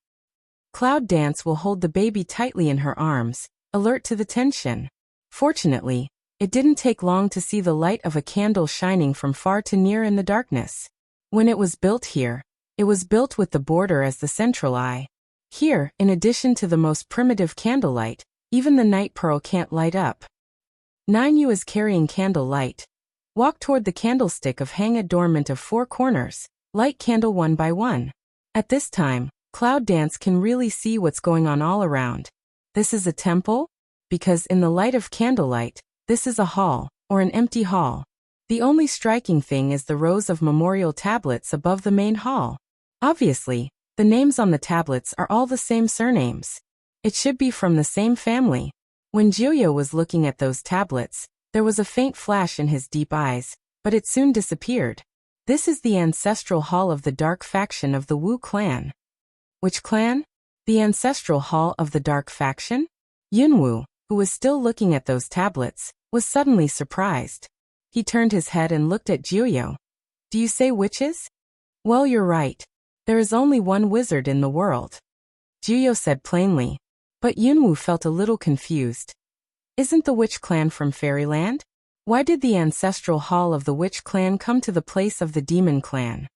Cloud Dance will hold the baby tightly in her arms, alert to the tension. Fortunately, it didn't take long to see the light of a candle shining from far to near in the darkness. When it was built here, it was built with the border as the central eye. Here, in addition to the most primitive candlelight, even the night pearl can't light up. Nainyu is carrying candle light. Walk toward the candlestick of hang adornment of four corners, light candle one by one. At this time, Cloud Dance can really see what's going on all around. This is a temple? Because in the light of candlelight, this is a hall, or an empty hall. The only striking thing is the rows of memorial tablets above the main hall. Obviously, the names on the tablets are all the same surnames. It should be from the same family. When Juyo was looking at those tablets, there was a faint flash in his deep eyes, but it soon disappeared. This is the ancestral hall of the dark faction of the Wu clan. Which clan? The ancestral hall of the dark faction? Yunwoo, who was still looking at those tablets, was suddenly surprised. He turned his head and looked at Juyo. Do you say witches? Well, you're right. There is only one wizard in the world. Juyo said plainly. But Yunwoo felt a little confused. Isn't the witch clan from fairyland? Why did the ancestral hall of the witch clan come to the place of the demon clan?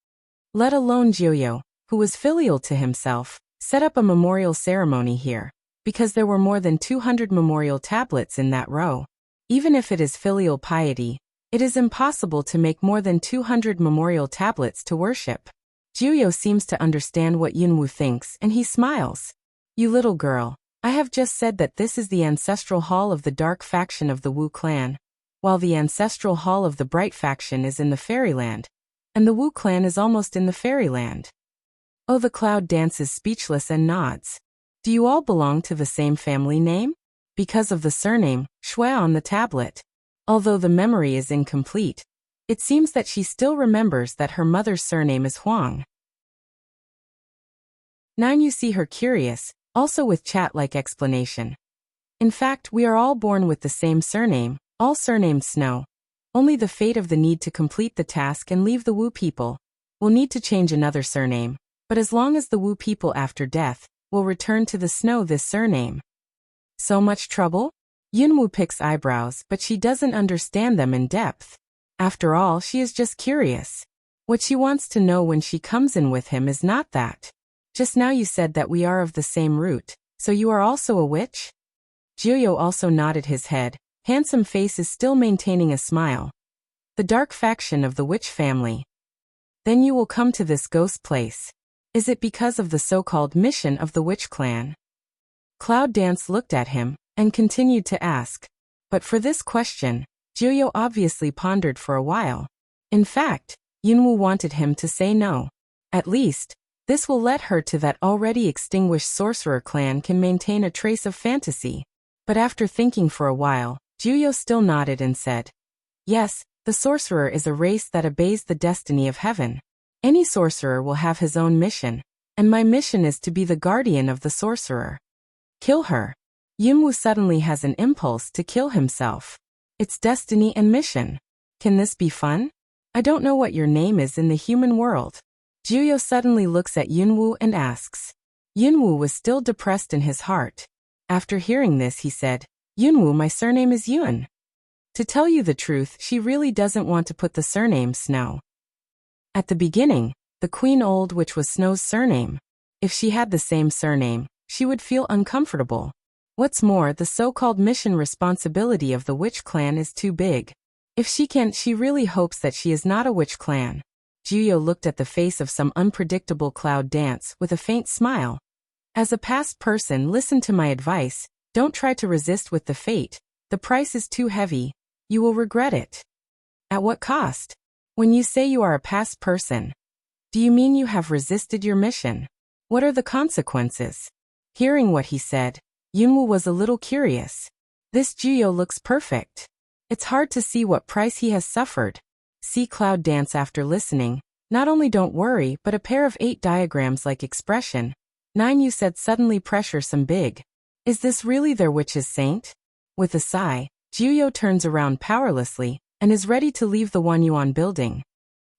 Let alone Juyo, who was filial to himself, set up a memorial ceremony here, because there were more than 200 memorial tablets in that row. Even if it is filial piety, it is impossible to make more than 200 memorial tablets to worship. Juyo seems to understand what Yunwoo thinks and he smiles. You little girl, I have just said that this is the ancestral hall of the dark faction of the Wu clan, while the ancestral hall of the bright faction is in the fairyland, and the Wu clan is almost in the fairyland. Oh, the Cloud Dances speechless and nods. Do you all belong to the same family name? Because of the surname, Shui on the tablet. Although the memory is incomplete, it seems that she still remembers that her mother's surname is Huang. Nainyu see her curious, also with chat-like explanation. In fact, we are all born with the same surname, all surnamed Snow. Only the fate of the need to complete the task and leave the Wu people will need to change another surname, but as long as the Wu people after death will return to the Snow this surname. So much trouble? Yunwoo picks eyebrows, but she doesn't understand them in depth. After all, she is just curious. What she wants to know when she comes in with him is not that. Just now you said that we are of the same root, so you are also a witch? Juyo also nodded his head. Handsome face is still maintaining a smile. The dark faction of the witch family. Then you will come to this ghost place. Is it because of the so-called mission of the witch clan? Cloud Dance looked at him, and continued to ask. But for this question, Jiuyo obviously pondered for a while. In fact, Yunwu wanted him to say no. At least, this will let her to that already extinguished sorcerer clan can maintain a trace of fantasy. But after thinking for a while, Jiuyo still nodded and said, "Yes, the sorcerer is a race that obeys the destiny of heaven. Any sorcerer will have his own mission, and my mission is to be the guardian of the sorcerer. Kill her." Yunwu suddenly has an impulse to kill himself. It's destiny and mission. Can this be fun? I don't know what your name is in the human world. Jiuyo suddenly looks at Yunwu and asks. Yunwu was still depressed in his heart. After hearing this, he said, "Yunwu, my surname is Yun." To tell you the truth, she really doesn't want to put the surname Snow. At the beginning, the Queen Old Witch was Snow's surname. If she had the same surname, she would feel uncomfortable. What's more, the so-called mission responsibility of the witch clan is too big. If she can't, she really hopes that she is not a witch clan. Jiuyo looked at the face of some unpredictable cloud dance with a faint smile. As a past person, listen to my advice. Don't try to resist with the fate. The price is too heavy. You will regret it. At what cost? When you say you are a past person, do you mean you have resisted your mission? What are the consequences? Hearing what he said, Yunwu was a little curious. This Jiuyo looks perfect. It's hard to see what price he has suffered. See cloud dance after listening. Not only don't worry, but a pair of 8 diagrams like expression. 9 you said suddenly pressure some big. Is this really their witch's saint? With a sigh, Jiuyo turns around powerlessly and is ready to leave the Wanyuan building.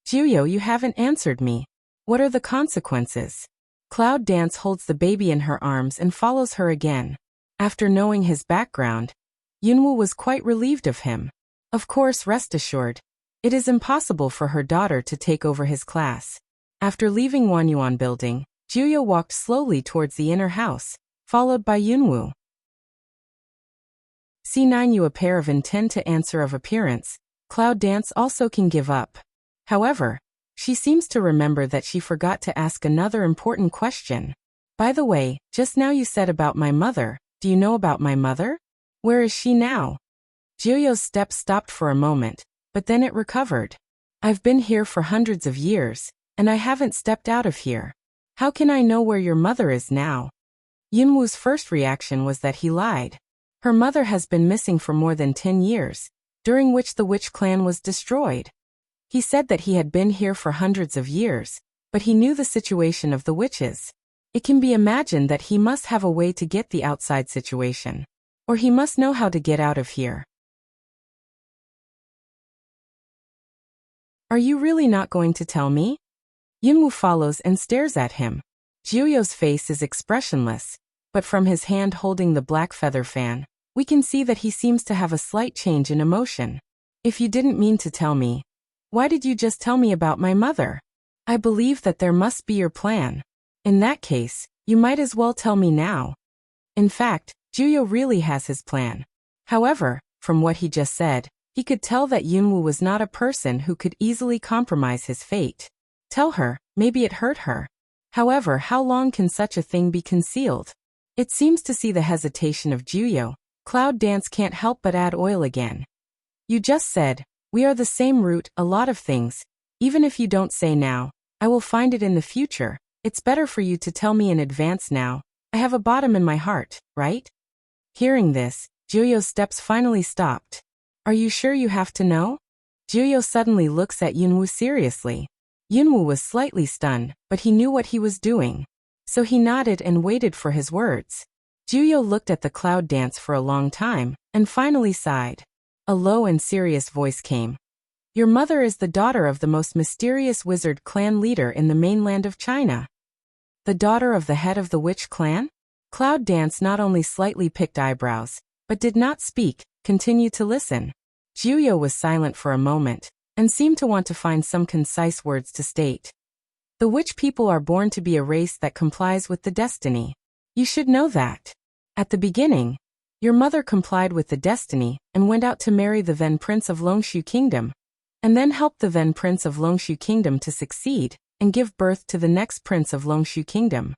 Jiuyo, you haven't answered me. What are the consequences? Cloud Dance holds the baby in her arms and follows her again. After knowing his background, Yunwu was quite relieved of him. Of course, rest assured, it is impossible for her daughter to take over his class. After leaving Wanyuan building, Jiuyo walked slowly towards the inner house, followed by Yunwu. C9 you a pair of intend to answer of appearance. Cloud Dance also can give up. However, she seems to remember that she forgot to ask another important question. By the way, just now you said about my mother. Do you know about my mother? Where is she now? Jiuyo's step stopped for a moment, but then it recovered. I've been here for hundreds of years, and I haven't stepped out of here. How can I know where your mother is now? Yunwu's first reaction was that he lied. Her mother has been missing for more than 10 years, during which the witch clan was destroyed. He said that he had been here for hundreds of years, but he knew the situation of the witches. It can be imagined that he must have a way to get the outside situation. Or he must know how to get out of here. Are you really not going to tell me? Yunwu follows and stares at him. Jiuyo's face is expressionless, but from his hand holding the black feather fan, we can see that he seems to have a slight change in emotion. If you didn't mean to tell me, why did you just tell me about my mother? I believe that there must be your plan. In that case, you might as well tell me now. In fact, Jiuyo really has his plan. However, from what he just said, he could tell that Yunwu was not a person who could easily compromise his fate. Tell her, maybe it hurt her. However, how long can such a thing be concealed? It seems to see the hesitation of Jiuyo. Cloud Dance can't help but add oil again. You just said, we are the same root, a lot of things. Even if you don't say now, I will find it in the future. It's better for you to tell me in advance now. I have a bottom in my heart, right? Hearing this, Jiuyo's steps finally stopped. Are you sure you have to know? Jiuyo suddenly looks at Yunwu seriously. Yunwu was slightly stunned, but he knew what he was doing. So he nodded and waited for his words. Jiuyo looked at the cloud dance for a long time, and finally sighed. A low and serious voice came. Your mother is the daughter of the most mysterious wizard clan leader in the mainland of China. The daughter of the head of the witch clan? Cloud Dance not only slightly picked eyebrows, but did not speak, continued to listen. Jiuyo was silent for a moment, and seemed to want to find some concise words to state. The witch people are born to be a race that complies with the destiny. You should know that. At the beginning, your mother complied with the destiny and went out to marry the then Prince of Longshu Kingdom, and then helped the then Prince of Longshu Kingdom to succeed and give birth to the next Prince of Longshu Kingdom.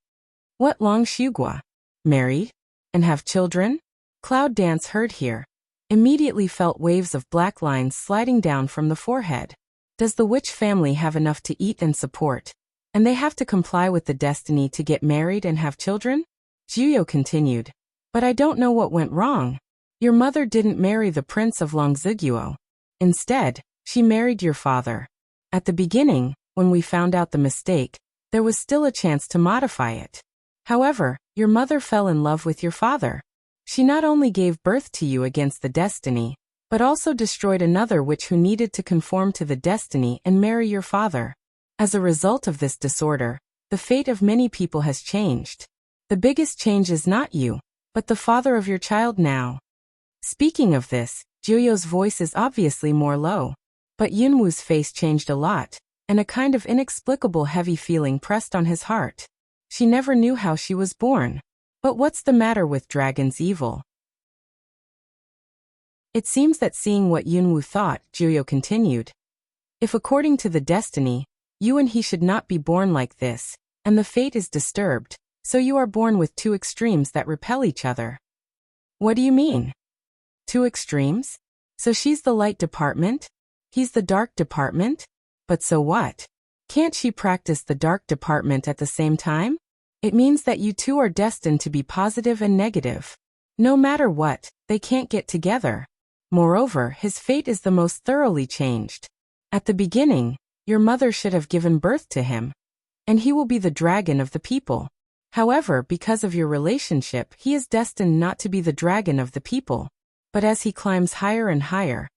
What Longshugua? Married? And have children? Cloud Dance heard here. immediately felt waves of black lines sliding down from the forehead. Does the witch family have enough to eat and support, and they have to comply with the destiny to get married and have children? Jiuyo continued. But I don't know what went wrong. Your mother didn't marry the prince of Longziguo. Instead, she married your father. At the beginning, when we found out the mistake, there was still a chance to modify it. However, your mother fell in love with your father. She not only gave birth to you against the destiny, but also destroyed another witch who needed to conform to the destiny and marry your father. As a result of this disorder, the fate of many people has changed. The biggest change is not you, but the father of your child now. Speaking of this, Jiuyo's voice is obviously more low. But Yunwu's face changed a lot, and a kind of inexplicable heavy feeling pressed on his heart. She never knew how she was born. But what's the matter with Dragon's evil? It seems that seeing what Yunwu thought, Jiuyo continued. If according to the destiny, you and he should not be born like this, and the fate is disturbed, so you are born with two extremes that repel each other. What do you mean? Two extremes? So she's the light department? He's the dark department? But so what? Can't she practice the dark department at the same time? It means that you two are destined to be positive and negative. No matter what, they can't get together. Moreover, his fate is the most thoroughly changed. At the beginning, your mother should have given birth to him, and he will be the dragon of the people. However, because of your relationship, he is destined not to be the dragon of the people. But as he climbs higher and higher,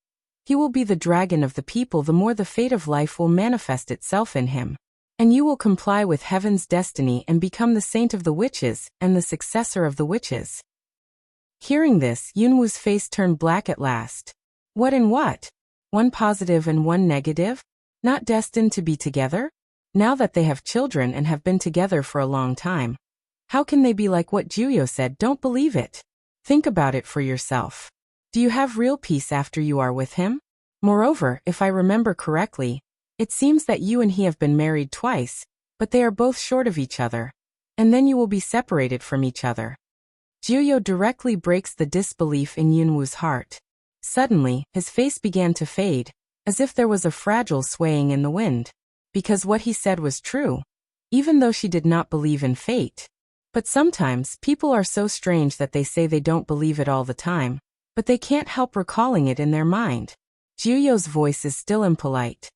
he will be the dragon of the people. The more the fate of life will manifest itself in him, and you will comply with heaven's destiny and become the saint of the witches and the successor of the witches. Hearing this, Yunwu's face turned black at last. What and what? One positive and one negative? Not destined to be together? Now that they have children and have been together for a long time, how can they be like what Jiuyo said? Don't believe it. Think about it for yourself. Do you have real peace after you are with him? Moreover, if I remember correctly, it seems that you and he have been married twice, but they are both short of each other, and then you will be separated from each other. Jiuyo directly breaks the disbelief in Yunwu's heart. Suddenly, his face began to fade, as if there was a fragile swaying in the wind. Because what he said was true, even though she did not believe in fate. But sometimes, people are so strange that they say they don't believe it all the time, but they can't help recalling it in their mind. Jiuyo's voice is still impolite.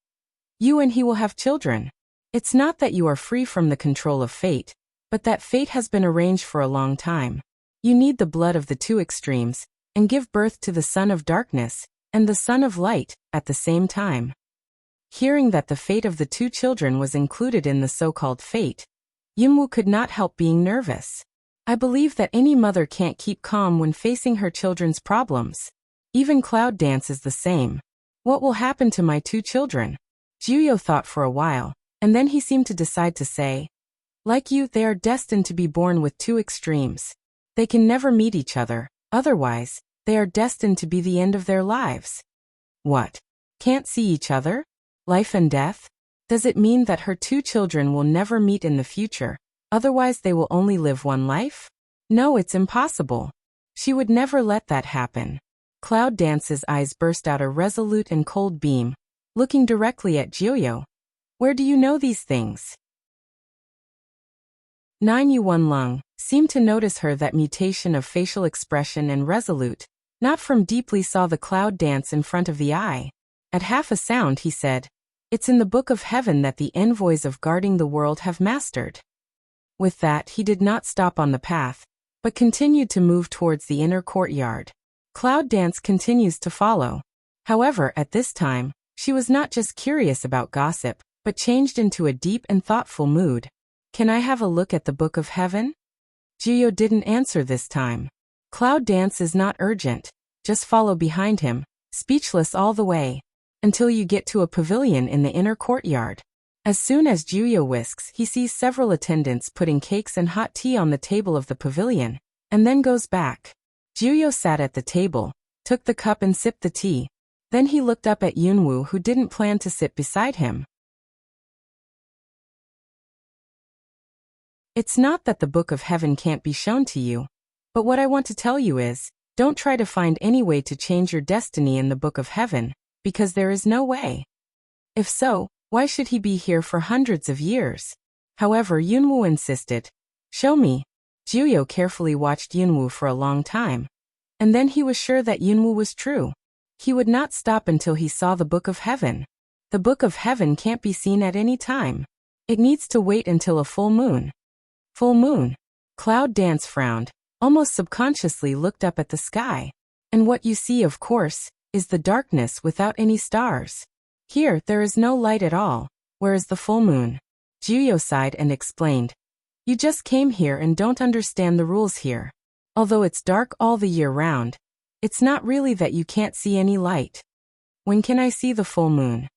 You and he will have children. It's not that you are free from the control of fate, but that fate has been arranged for a long time. You need the blood of the two extremes, and give birth to the son of darkness, and the son of light, at the same time. Hearing that the fate of the two children was included in the so-called fate, Yunwu could not help being nervous. I believe that any mother can't keep calm when facing her children's problems. Even Cloud Dance is the same. What will happen to my two children? Jiuyo thought for a while, and then he seemed to decide to say, like you, they are destined to be born with two extremes. They can never meet each other, otherwise, they are destined to be the end of their lives. What? Can't see each other? Life and death? Does it mean that her two children will never meet in the future, otherwise they will only live one life? No, it's impossible. She would never let that happen. Cloud Dance's eyes burst out a resolute and cold beam, looking directly at Jiuyo. Where do you know these things? 9 Yuan Lung seemed to notice her that mutation of facial expression and resolute, not from deeply saw the Cloud Dance in front of the eye. At half a sound he said, it's in the book of heaven that the envoys of guarding the world have mastered. With that he did not stop on the path, but continued to move towards the inner courtyard. Cloud Dance continues to follow. However, at this time, she was not just curious about gossip, but changed into a deep and thoughtful mood. Can I have a look at the book of heaven? Jiuyo didn't answer this time. Cloud Dance is not urgent, just follow behind him, speechless all the way, until you get to a pavilion in the inner courtyard. As soon as Jiuyo whisks, he sees several attendants putting cakes and hot tea on the table of the pavilion, and then goes back. Jiuyo sat at the table, took the cup and sipped the tea. Then he looked up at Yunwu, who didn't plan to sit beside him. It's not that the book of heaven can't be shown to you, but what I want to tell you is, Don't try to find any way to change your destiny in the Book of Heaven, because there is no way. If so, why should he be here for hundreds of years? However, Yunwu insisted. Show me. Jiuyo carefully watched Yunwu for a long time. And then he was sure that Yunwu was true. He would not stop until he saw the Book of Heaven. The Book of Heaven can't be seen at any time. It needs to wait until a full moon. Full moon. Cloud Dance frowned, almost subconsciously looked up at the sky. And what you see, of course, is the darkness without any stars. Here, there is no light at all. Where is the full moon? Jiuyo sighed and explained. You just came here and don't understand the rules here. Although it's dark all the year round, it's not really that you can't see any light. When can I see the full moon?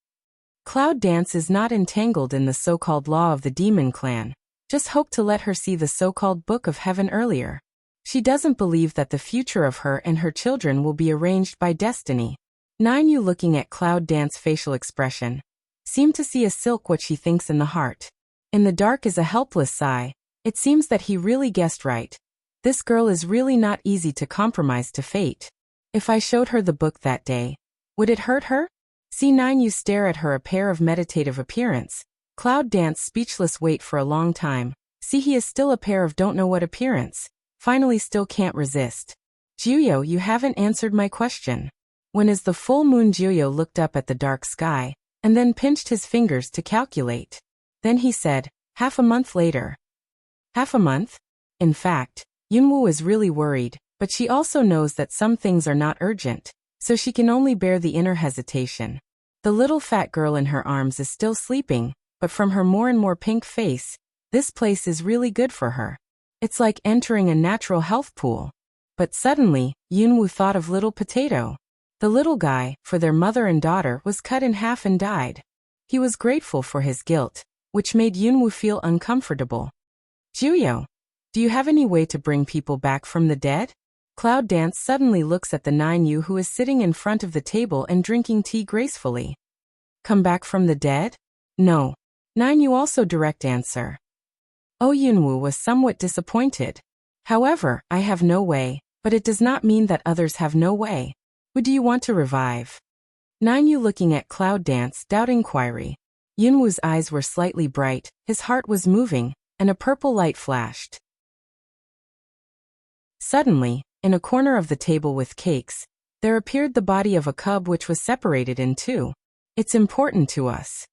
Cloud Dance is not entangled in the so-called law of the demon clan. Just hope to let her see the so-called Book of Heaven earlier. She doesn't believe that the future of her and her children will be arranged by destiny. Yu, looking at Cloud Dance's facial expression, seemed to see a silk what she thinks in the heart. In the dark is a helpless sigh. It seems that he really guessed right. This girl is really not easy to compromise to fate. If I showed her the book that day, would it hurt her? See Yu stare at her, a pair of meditative appearance. Cloud Dance speechless wait for a long time. See, he is still a pair of don't know what appearance. Finally still can't resist. Jiuyo, you haven't answered my question. When is the full moon? Jiuyo looked up at the dark sky, and then pinched his fingers to calculate. Then he said, half a month later. Half a month? In fact, Yunwu is really worried, but she also knows that some things are not urgent, so she can only bear the inner hesitation. The little fat girl in her arms is still sleeping, but from her more and more pink face, this place is really good for her. It's like entering a natural health pool. But suddenly, Yunwu thought of little Potato. The little guy, for their mother and daughter, was cut in half and died. He was grateful for his guilt, which made Yunwu feel uncomfortable. Jiuyo, do you have any way to bring people back from the dead? Cloud Dance suddenly looks at the Yu, who is sitting in front of the table and drinking tea gracefully. Come back from the dead? No. Yu also direct answer. Oh, Yunwu was somewhat disappointed. However, I have no way, but it does not mean that others have no way. Who do you want to revive? Yu, looking at Cloud Dance, doubt inquiry. Yunwu's eyes were slightly bright, his heart was moving, and a purple light flashed. Suddenly, in a corner of the table with cakes, there appeared the body of a cub which was separated in two. It's important to us.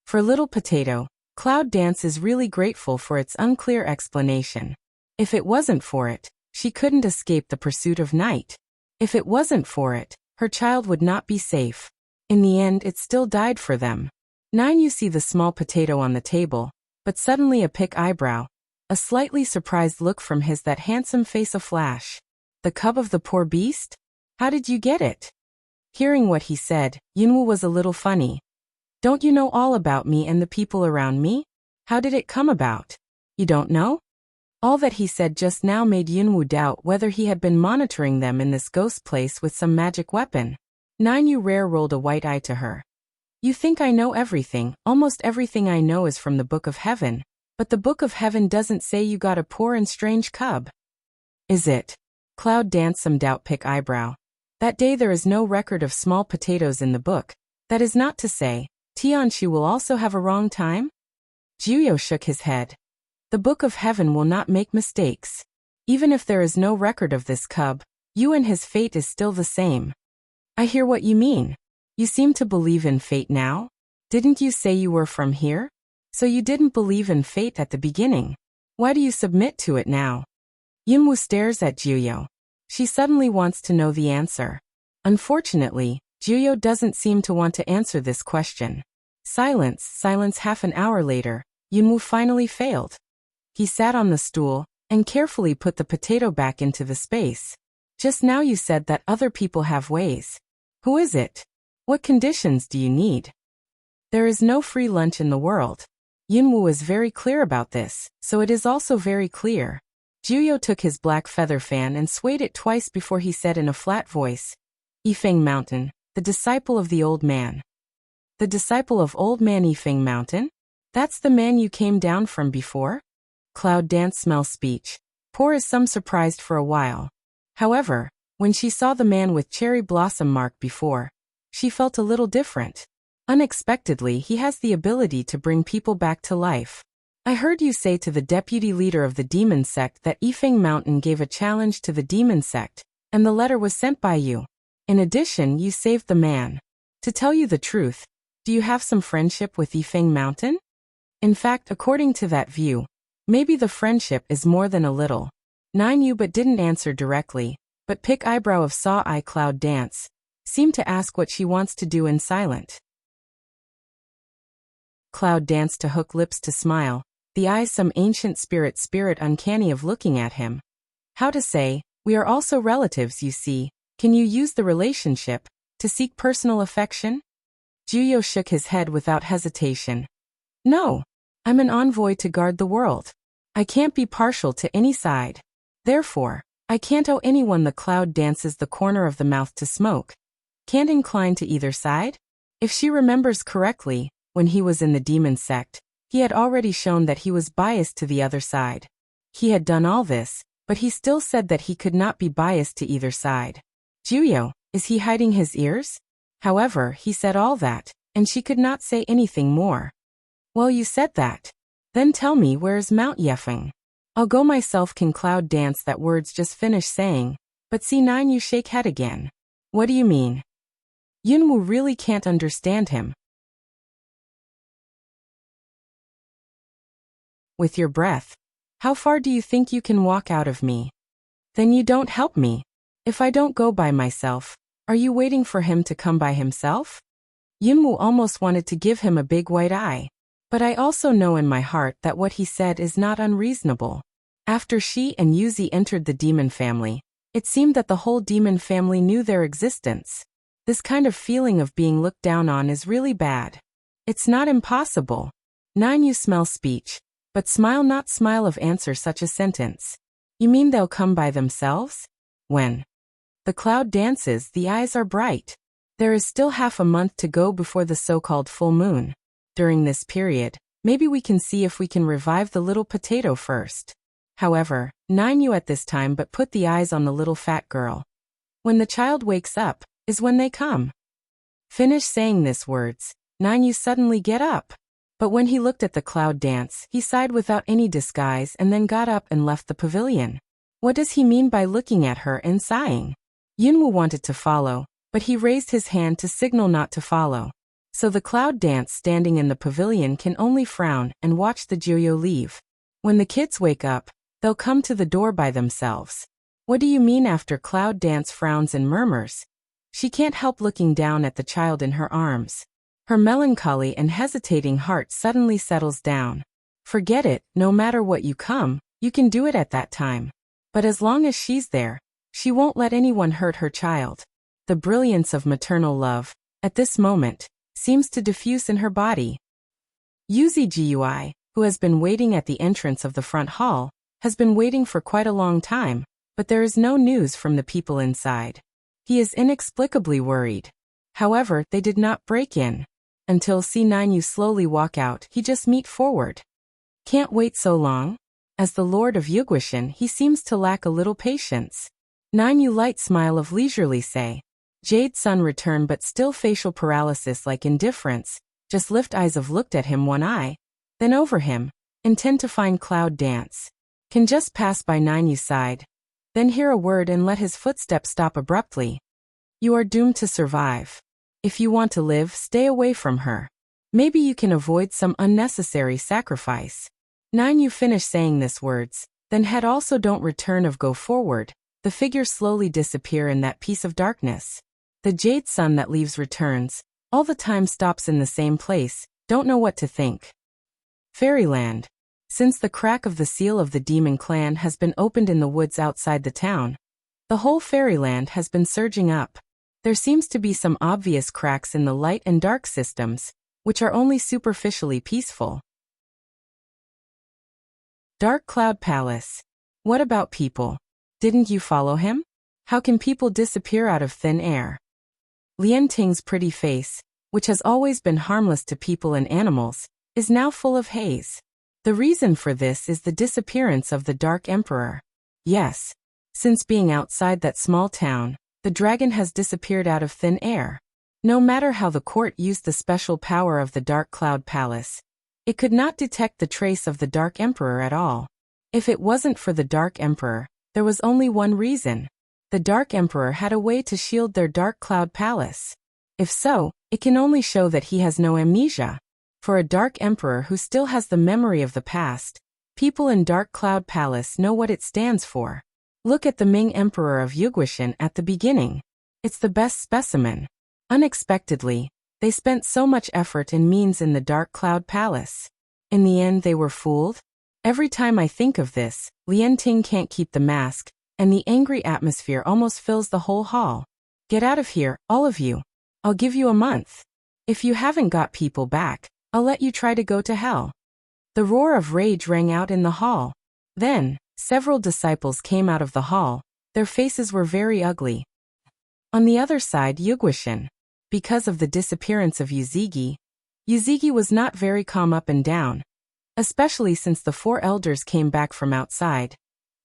For little Potato, Cloud Dance is really grateful for its unclear explanation. If it wasn't for it, she couldn't escape the pursuit of night. If it wasn't for it, her child would not be safe. In the end, it still died for them. You see the small potato on the table, but suddenly a pick eyebrow, a slightly surprised look from that handsome face, a flash. The cub of the poor beast? How did you get it? Hearing what he said, Yunwu was a little funny. Don't you know all about me and the people around me? How did it come about? You don't know? All that he said just now made Yunwu doubt whether he had been monitoring them in this ghost place with some magic weapon. Yu Rare rolled a white eye to her. You think I know everything. Almost everything I know is from the Book of Heaven, but the Book of Heaven doesn't say you got a poor and strange cub. Is it? Cloud Dance some doubt pick eyebrow. That day there is no record of small potatoes in the book. That is not to say, Tianxu will also have a wrong time? Jiuyo shook his head. The Book of Heaven will not make mistakes. Even if there is no record of this cub, you and his fate is still the same. I hear what you mean. You seem to believe in fate now? Didn't you say you were from here? So you didn't believe in fate at the beginning. Why do you submit to it now? Yunwu stares at Jiuyo. She suddenly wants to know the answer. Unfortunately, Jiuyo doesn't seem to want to answer this question. Silence. Half an hour later, Yunwu finally failed. He sat on the stool and carefully put the potato back into the space. Just now you said that other people have ways. Who is it? What conditions do you need? There is no free lunch in the world. Yunwu is very clear about this, so it is also very clear. Jiuyo took his black feather fan and swayed it twice before he said in a flat voice, Yifeng Mountain, the disciple of the old man. The disciple of old man Yifeng Mountain? That's the man you came down from before? Cloud Dance smells speech. Poor is some surprised for a while. However, When she saw the man with cherry blossom mark before, she felt a little different. Unexpectedly, he has the ability to bring people back to life. I heard you say to the deputy leader of the demon sect that Yifeng Mountain gave a challenge to the demon sect, and the letter was sent by you. In addition, you saved the man. To tell you the truth, do you have some friendship with Yifeng Mountain? In fact, according to that view, maybe the friendship is more than a little. 9U but didn't answer directly, but pick eyebrow of saw eye cloud dance, seemed to ask what she wants to do in silent. Cloud danced to hook lips to smile, the eyes some ancient spirit uncanny of looking at him. How to say, we are also relatives, you see. Can you use the relationship to seek personal affection? Juyo shook his head without hesitation. No. I'm an envoy to guard the world. I can't be partial to any side. Therefore, I can't owe anyone. The cloud dances the corner of the mouth to smoke. Can't incline to either side? If she remembers correctly, when he was in the demon sect, he had already shown that he was biased to the other side. He had done all this, but he still said that he could not be biased to either side. Juyo, is he hiding his ears? However, he said all that, and she could not say anything more. Well, you said that. Then tell me, where is Mount Yifeng? I'll go myself. Can cloud dance that words just finish saying, but C9 you shake head again. What do you mean? Yunwu really can't understand him. With your breath. How far do you think you can walk out of me? Then you don't help me. If I don't go by myself, are you waiting for him to come by himself? Yunwu almost wanted to give him a big white eye. But I also know in my heart that what he said is not unreasonable. After she and Yuzi entered the demon family, it seemed that the whole demon family knew their existence. This kind of feeling of being looked down on is really bad. It's not impossible. 9 You smell speech, but smile not smile of answer such a sentence. You mean they'll come by themselves? When? The cloud dances, the eyes are bright. There is still half a month to go before the so-called full moon. During this period, maybe we can see if we can revive the little potato first. However, 9 You at this time but put the eyes on the little fat girl. When the child wakes up, is when they come. Finish saying these words, 9 You suddenly get up. But when he looked at the cloud dance, he sighed without any disguise and then got up and left the pavilion. What does he mean by looking at her and sighing? Yunwu wanted to follow, but he raised his hand to signal not to follow. So the cloud dance standing in the pavilion can only frown and watch the Juyo leave. When the kids wake up, they'll come to the door by themselves. What do you mean? After cloud dance frowns and murmurs. She can't help looking down at the child in her arms. Her melancholy and hesitating heart suddenly settles down. Forget it, no matter what you come, you can do it at that time. But as long as she's there, she won't let anyone hurt her child. The brilliance of maternal love, at this moment, seems to diffuse in her body. Yuzi Gui, who has been waiting at the entrance of the front hall, has been waiting for quite a long time, but there is no news from the people inside. He is inexplicably worried. However, they did not break in. Until C9 You slowly walk out, he just meet forward. Can't wait so long? As the Lord of Yuguishan, he seems to lack a little patience. 9 You light smile of leisurely say. Jade Sun return but still facial paralysis like indifference, just lift eyes of looked at him one eye, then over him, intend to find cloud dance. Can just pass by 9 You side. Then hear a word and let his footsteps stop abruptly. You are doomed to survive. If you want to live, stay away from her. Maybe you can avoid some unnecessary sacrifice. 9 You finish saying these words, then head also don't return of go forward. The figure slowly disappear in that piece of darkness. The jade sun that leaves returns, all the time stops in the same place, don't know what to think. Fairyland. Since the crack of the seal of the demon clan has been opened in the woods outside the town, the whole fairyland has been surging up. There seems to be some obvious cracks in the light and dark systems, which are only superficially peaceful. Dark Cloud Palace. What about people? Didn't you follow him? How can people disappear out of thin air? Lian Ting's pretty face, which has always been harmless to people and animals, is now full of haze. The reason for this is the disappearance of the Dark Emperor. Yes. Since being outside that small town, the dragon has disappeared out of thin air. No matter how the court used the special power of the Dark Cloud Palace, it could not detect the trace of the Dark Emperor at all. If it wasn't for the Dark Emperor, there was only one reason. The Dark Emperor had a way to shield their Dark Cloud Palace. If so, it can only show that he has no amnesia. For a Dark Emperor who still has the memory of the past, people in Dark Cloud Palace know what it stands for. Look at the Ming Emperor of Yuguishan at the beginning. It's the best specimen. Unexpectedly, they spent so much effort and means in the Dark Cloud Palace. In the end they were fooled? Every time I think of this, Lian Ting can't keep the mask, and the angry atmosphere almost fills the whole hall. Get out of here, all of you. I'll give you a month. If you haven't got people back, I'll let you try to go to hell. The roar of rage rang out in the hall. Then, several disciples came out of the hall. Their faces were very ugly. On the other side, Yuguishan. Because of the disappearance of Yuzigi was not very calm up and down. Especially since the four elders came back from outside.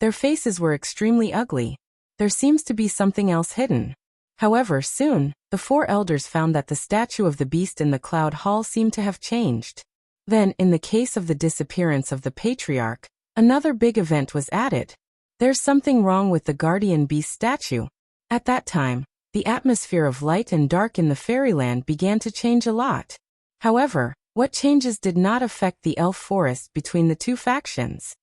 Their faces were extremely ugly. There seems to be something else hidden. However, soon, the four elders found that the statue of the beast in the Cloud Hall seemed to have changed. Then, in the case of the disappearance of the patriarch, another big event was added. There's something wrong with the guardian beast statue. At that time, the atmosphere of light and dark in the fairyland began to change a lot. However, what changes did not affect the elf forest between the two factions?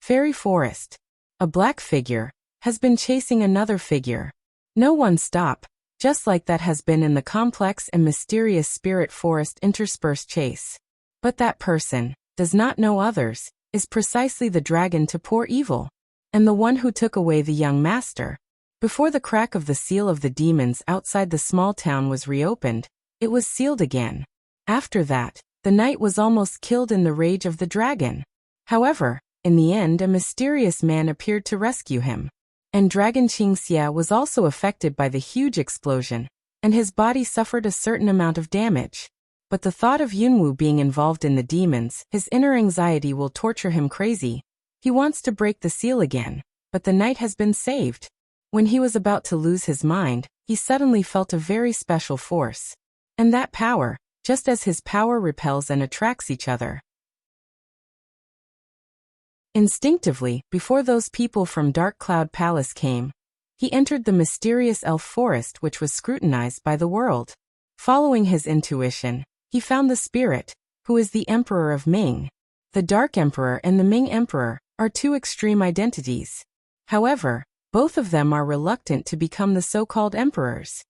Fairy forest. A black figure has been chasing another figure. No one stop, just like that has been in the complex and mysterious spirit forest interspersed chase. But that person does not know others, is precisely the dragon to pour evil, and the one who took away the young master. Before the crack of the seal of the demons outside the small town was reopened, it was sealed again. After that, the knight was almost killed in the rage of the dragon. However, in the end a mysterious man appeared to rescue him. And Dragon Qingxia was also affected by the huge explosion, and his body suffered a certain amount of damage. But the thought of Yunwu being involved in the demons, his inner anxiety will torture him crazy. He wants to break the seal again, but the knight has been saved. When he was about to lose his mind, he suddenly felt a very special force. And that power, just as his power repels and attracts each other. Instinctively, before those people from Dark Cloud Palace came, he entered the mysterious elf forest which was scrutinized by the world. Following his intuition, he found the spirit, who is the Emperor of Ming. The Dark Emperor and the Ming Emperor are two extreme identities. However, both of them are reluctant to become the so-called emperors.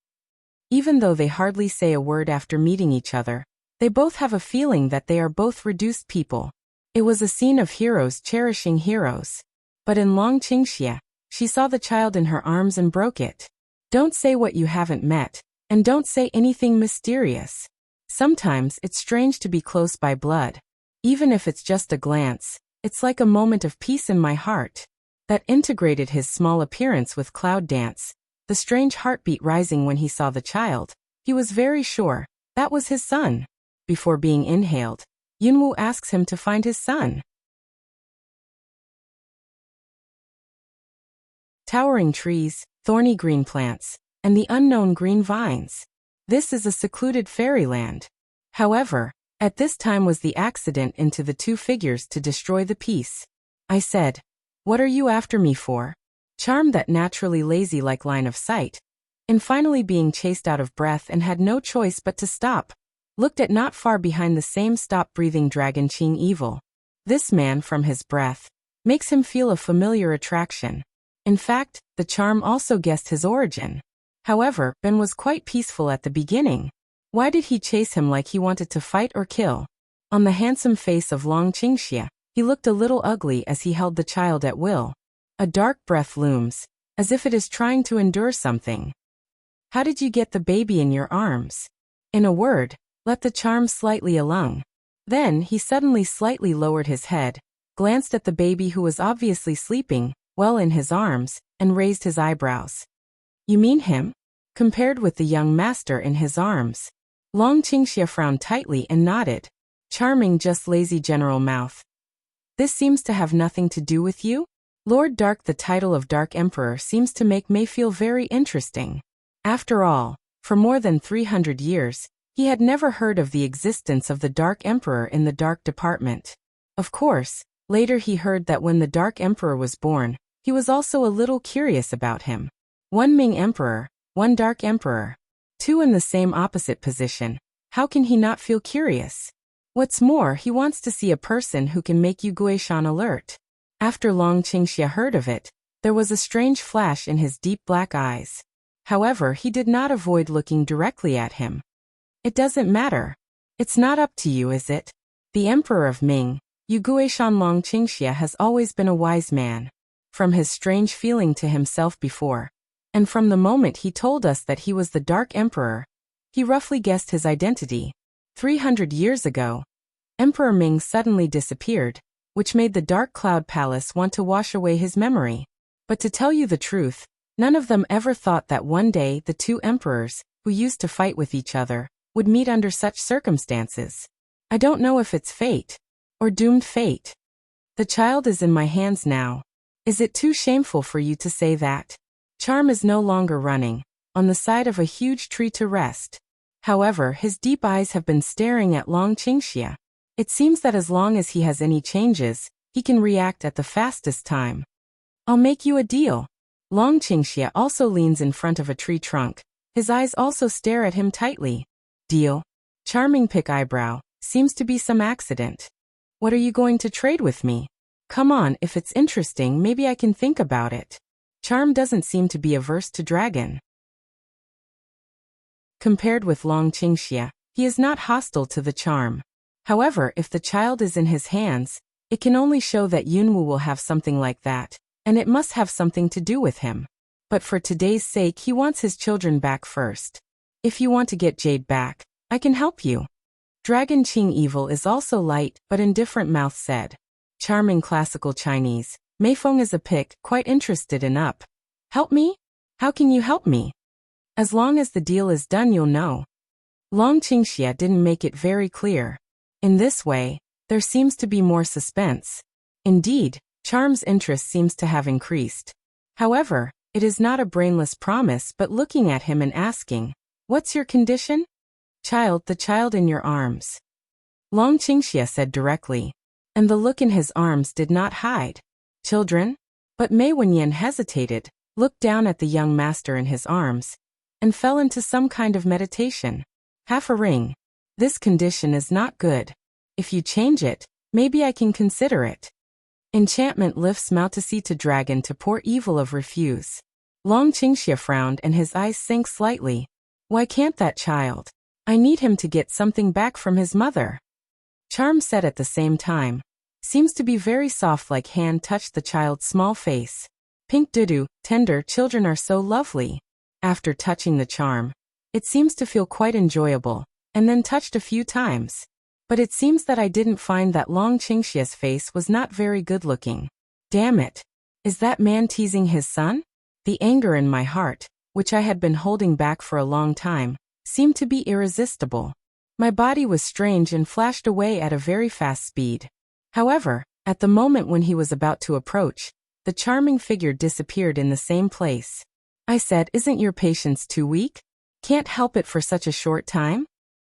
Even though they hardly say a word after meeting each other, they both have a feeling that they are both reduced people. It was a scene of heroes cherishing heroes. But in Long Qingxia, she saw the child in her arms and broke it. Don't say what you haven't met, and don't say anything mysterious. Sometimes it's strange to be close by blood. Even if it's just a glance, it's like a moment of peace in my heart. That integrated his small appearance with Cloud Dance, the strange heartbeat rising when he saw the child. He was very sure that was his son. Before being inhaled, Yunwu asks him to find his son. Towering trees, thorny green plants, and the unknown green vines. This is a secluded fairyland. However, at this time was the accident into the two figures to destroy the peace. I said, "What are you after me for?" Charmed that naturally lazy-like line of sight, and finally being chased out of breath and had no choice but to stop. Looked at not far behind the same stop-breathing dragon Qing Evil. This man, from his breath, makes him feel a familiar attraction. In fact, the charm also guessed his origin. However, Ben was quite peaceful at the beginning. Why did he chase him like he wanted to fight or kill? On the handsome face of Long Qingxia, he looked a little ugly as he held the child at will. A dark breath looms, as if it is trying to endure something. How did you get the baby in your arms? In a word, let the charm slightly alone. Then he suddenly slightly lowered his head, glanced at the baby who was obviously sleeping, well in his arms, and raised his eyebrows. You mean him? Compared with the young master in his arms. Long Qingxia frowned tightly and nodded. Charming, just lazy general mouth. This seems to have nothing to do with you? Lord Dark. The title of Dark Emperor seems to make Mei feel very interesting. After all, for more than 300 years, he had never heard of the existence of the Dark Emperor in the Dark Department. Of course, later he heard that when the Dark Emperor was born, he was also a little curious about him. One Ming Emperor, one Dark Emperor. Two in the same opposite position. How can he not feel curious? What's more, he wants to see a person who can make Yu Guishan alert. After Long Qingxia heard of it, there was a strange flash in his deep black eyes. However, he did not avoid looking directly at him. It doesn't matter. It's not up to you, is it? The Emperor of Ming, Yu Guishan Long Qingxia, has always been a wise man. From his strange feeling to himself before, and from the moment he told us that he was the Dark Emperor, he roughly guessed his identity. 300 years ago, Emperor Ming suddenly disappeared, which made the Dark Cloud Palace want to wash away his memory. But to tell you the truth, none of them ever thought that one day the two emperors, who used to fight with each other, would meet under such circumstances. I don't know if it's fate, or doomed fate. The child is in my hands now. Is it too shameful for you to say that? Charm is no longer running, on the side of a huge tree to rest. However, his deep eyes have been staring at Long Qingxia. It seems that as long as he has any changes, he can react at the fastest time. I'll make you a deal. Long Qingxia also leans in front of a tree trunk. His eyes also stare at him tightly. Deal? Charming pick eyebrow. Seems to be some accident. What are you going to trade with me? Come on, if it's interesting, maybe I can think about it. Charm doesn't seem to be averse to dragon. Compared with Long Qingxia, he is not hostile to the charm. However, if the child is in his hands, it can only show that Yunwu will have something like that, and it must have something to do with him. But for today's sake, he wants his children back first. If you want to get Jade back, I can help you. Dragon Qing Evil is also light but indifferent mouth said. Charming classical Chinese. Meifeng is a pick, quite interested in up. Help me? How can you help me? As long as the deal is done, you'll know. Long Qingxia didn't make it very clear. In this way, there seems to be more suspense. Indeed, Charm's interest seems to have increased. However, it is not a brainless promise but looking at him and asking, "What's your condition?" "Child, the child in your arms." Long Qingxia said directly, and the look in his arms did not hide. "Children?" But Mei Wenyan hesitated, looked down at the young master in his arms, and fell into some kind of meditation. Half a ring. This condition is not good. If you change it, maybe I can consider it. Enchantment lifts Mautasi to dragon to pour evil of refuse. Long Qingxia frowned and his eyes sank slightly. Why can't that child? I need him to get something back from his mother. Charm said at the same time. Seems to be very soft, like hand touched the child's small face. Pink dudu, tender children are so lovely. After touching the charm, it seems to feel quite enjoyable, and then touched a few times. But it seems that I didn't find that Long Qingxia's face was not very good looking. Damn it. Is that man teasing his son? The anger in my heart, which I had been holding back for a long time, seemed to be irresistible. My body was strange and flashed away at a very fast speed. However, at the moment when he was about to approach, the charming figure disappeared in the same place. I said, "Isn't your patience too weak? Can't help it for such a short time?"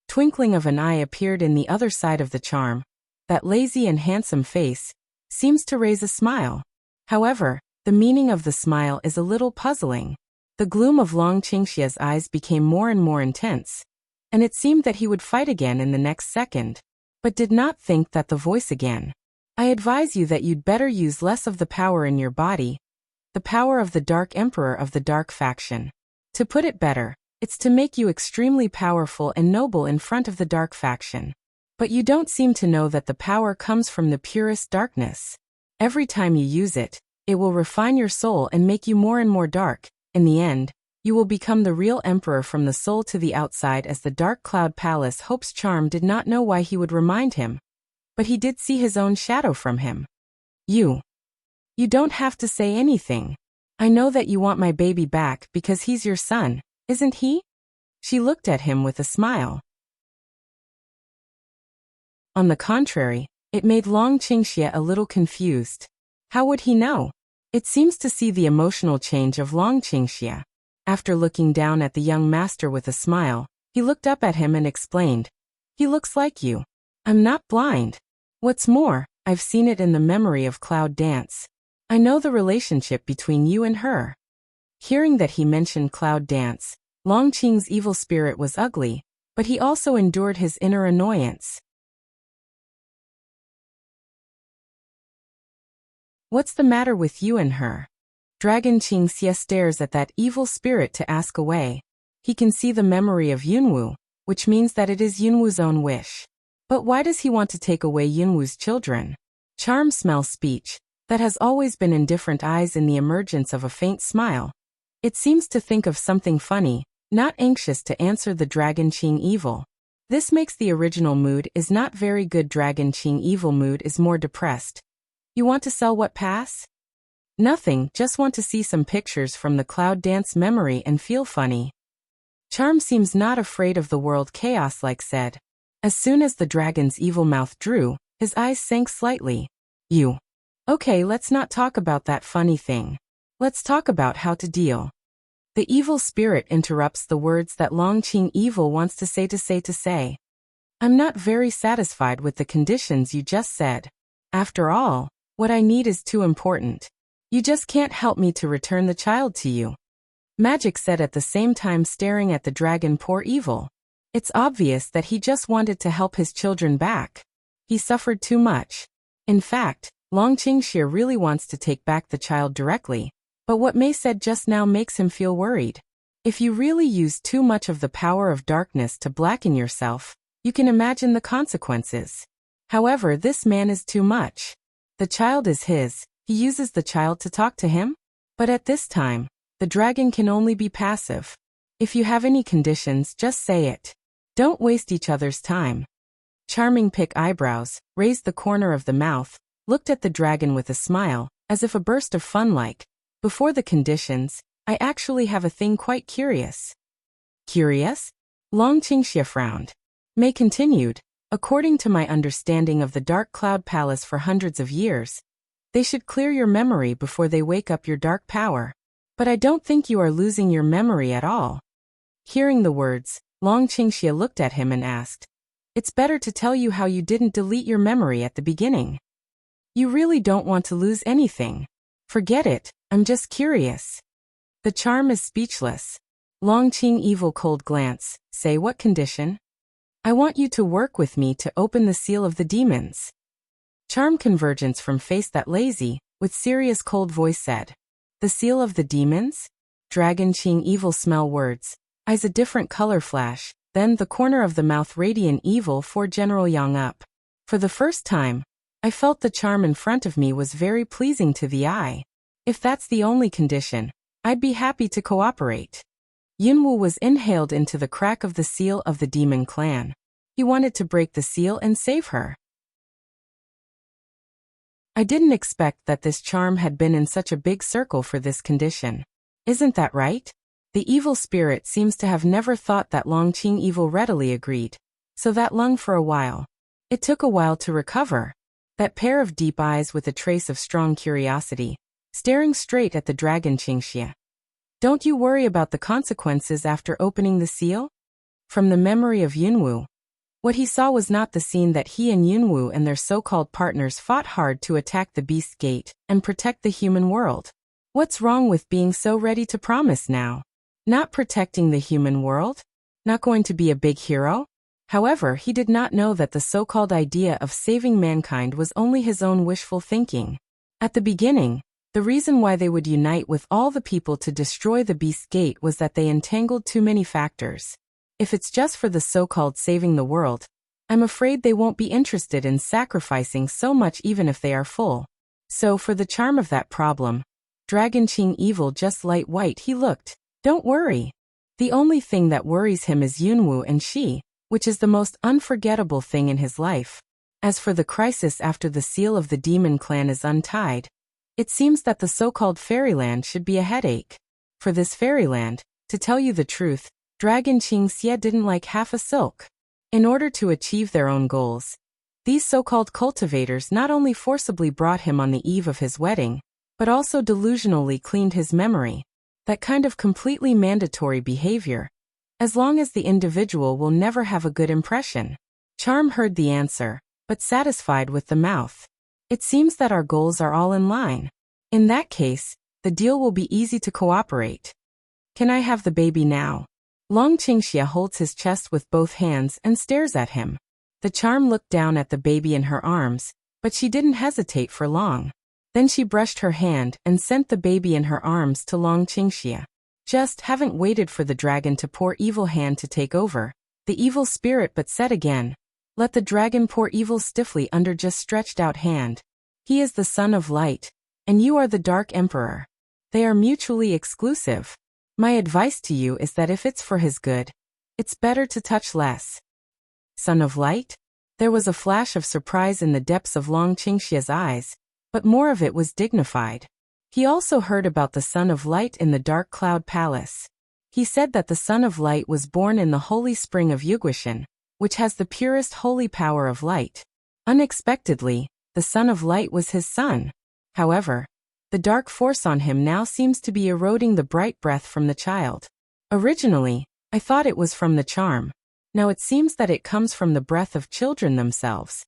Twinkling of an eye appeared in the other side of the charm. That lazy and handsome face seems to raise a smile. However, the meaning of the smile is a little puzzling. The gloom of Long Qingxia's eyes became more and more intense, and it seemed that he would fight again in the next second, but did not think that the voice again. I advise you that you'd better use less of the power in your body, the power of the Dark Emperor of the Dark Faction. To put it better, it's to make you extremely powerful and noble in front of the Dark Faction. But you don't seem to know that the power comes from the purest darkness. Every time you use it, it will refine your soul and make you more and more dark. In the end, you will become the real emperor from the soul to the outside. As the Dark Cloud Palace Hope's charm did not know why he would remind him, but he did see his own shadow from him. You don't have to say anything. I know that you want my baby back because he's your son, isn't he? She looked at him with a smile. On the contrary, it made Long Qingxia a little confused. How would he know? It seems to see the emotional change of Long Qingxia. After looking down at the young master with a smile, he looked up at him and explained, "He looks like you. I'm not blind. What's more, I've seen it in the memory of Cloud Dance. I know the relationship between you and her." Hearing that he mentioned Cloud Dance, Long Qing's evil spirit was ugly, but he also endured his inner annoyance. "What's the matter with you and her?" Dragon Qingxia stares at that evil spirit to ask away. He can see the memory of Yunwu, which means that it is Yunwu's own wish. But why does he want to take away Yunwu's children? Charm smells speech, that has always been in different eyes in the emergence of a faint smile. It seems to think of something funny, not anxious to answer the Dragon Qing evil. This makes the original mood is not very good. Dragon Qing evil mood is more depressed. "You want to sell what pass?" "Nothing, just want to see some pictures from the Cloud Dance memory and feel funny." Charm seems not afraid of the world chaos like said. As soon as the dragon's evil mouth drew, his eyes sank slightly. "You. Okay, let's not talk about that funny thing. Let's talk about how to deal." The evil spirit interrupts the words that Long Qing evil wants to say. "I'm not very satisfied with the conditions you just said. After all, what I need is too important. You just can't help me to return the child to you." Magic said at the same time staring at the dragon. Poor evil. It's obvious that he just wanted to help his children back. He suffered too much. In fact, Long Qingxia really wants to take back the child directly, but what Mei said just now makes him feel worried. If you really use too much of the power of darkness to blacken yourself, you can imagine the consequences. However, this man is too much. The child is his, he uses the child to talk to him? But at this time, the dragon can only be passive. If you have any conditions, just say it. Don't waste each other's time. Charming pick eyebrows, raised the corner of the mouth, looked at the dragon with a smile, as if a burst of fun like, "Before the conditions, I actually have a thing quite curious." "Curious?" Long Qingxia frowned. Mei continued, "According to my understanding of the Dark Cloud Palace for hundreds of years, they should clear your memory before they wake up your dark power. But I don't think you are losing your memory at all." Hearing the words, Long Qingxia looked at him and asked, "It's better to tell you how you didn't delete your memory at the beginning. You really don't want to lose anything. Forget it, I'm just curious." The charm is speechless. Long Qing evil cold glance, "Say what condition?" "I want you to work with me to open the seal of the demons." Charm convergence from face that lazy, with serious cold voice said, "The seal of the demons?" Dragon Qing evil smell words, eyes a different color flash, then the corner of the mouth radiant evil for General Yang up. For the first time, I felt the charm in front of me was very pleasing to the eye. If that's the only condition, I'd be happy to cooperate. Yunwu was inhaled into the crack of the seal of the demon clan. He wanted to break the seal and save her. I didn't expect that this charm had been in such a big circle for this condition. Isn't that right? The evil spirit seems to have never thought that Long Qing evil readily agreed. So that lung for a while. It took a while to recover. That pair of deep eyes with a trace of strong curiosity, staring straight at the dragon Qingxia. "Don't you worry about the consequences after opening the seal?" From the memory of Yunwu, what he saw was not the scene that he and Yunwu and their so-called partners fought hard to attack the Beast Gate and protect the human world. What's wrong with being so ready to promise now? Not protecting the human world? Not going to be a big hero? However, he did not know that the so-called idea of saving mankind was only his own wishful thinking. At the beginning, the reason why they would unite with all the people to destroy the Beast Gate was that they entangled too many factors. If it's just for the so-called saving the world, I'm afraid they won't be interested in sacrificing so much even if they are full. So for the charm of that problem, Dragon Qing evil just light white he looked. Don't worry. The only thing that worries him is Yunwu and she, which is the most unforgettable thing in his life. As for the crisis after the seal of the demon clan is untied, it seems that the so-called fairyland should be a headache. For this fairyland, to tell you the truth, Dragon Qingxia didn't like half a silk. In order to achieve their own goals, these so-called cultivators not only forcibly brought him on the eve of his wedding, but also delusionally cleaned his memory. That kind of completely mandatory behavior. As long as the individual will never have a good impression. Charm heard the answer, but satisfied with the mouth. It seems that our goals are all in line. In that case, the deal will be easy to cooperate. Can I have the baby now? Long Qingxia holds his chest with both hands and stares at him. The charm looked down at the baby in her arms, but she didn't hesitate for long. Then she brushed her hand and sent the baby in her arms to Long Qingxia. Just haven't waited for the dragon to pour evil hand to take over, the evil spirit but said again, let the dragon pour evil stiffly under just stretched out hand. He is the son of light, and you are the dark emperor. They are mutually exclusive. My advice to you is that if it's for his good, it's better to touch less. Son of light? There was a flash of surprise in the depths of Long Qingxia's eyes, but more of it was dignified. He also heard about the Son of Light in the Dark Cloud Palace. He said that the Son of Light was born in the holy spring of Yuguishan, which has the purest holy power of light. Unexpectedly, the Son of Light was his son. However, the dark force on him now seems to be eroding the bright breath from the child. Originally, I thought it was from the charm. Now it seems that it comes from the breath of children themselves.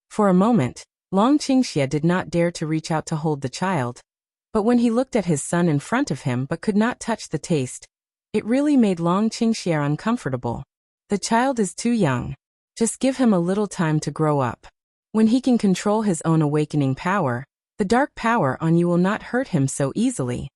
For a moment, Long Qingxia did not dare to reach out to hold the child, but when he looked at his son in front of him but could not touch the taste, it really made Long Qingxia uncomfortable. The child is too young. Just give him a little time to grow up. When he can control his own awakening power, the dark power on you will not hurt him so easily.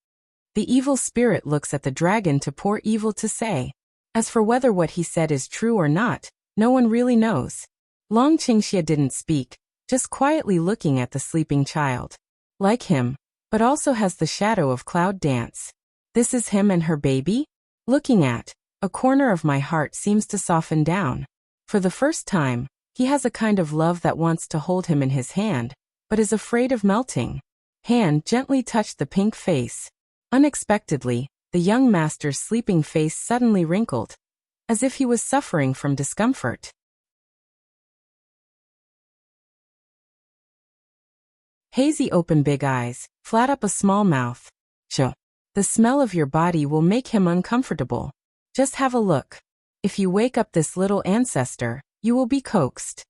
The evil spirit looks at the dragon to pour evil to say. As for whether what he said is true or not, no one really knows. Long Qingxia didn't speak, just quietly looking at the sleeping child. Like him, but also has the shadow of Cloud Dance. This is him and her baby? Looking at, a corner of my heart seems to soften down. For the first time, he has a kind of love that wants to hold him in his hand, but is afraid of melting. Hand gently touched the pink face. Unexpectedly, the young master's sleeping face suddenly wrinkled, as if he was suffering from discomfort. Hazy open big eyes, flat up a small mouth. Sure. The smell of your body will make him uncomfortable. Just have a look. If you wake up this little ancestor, you will be coaxed.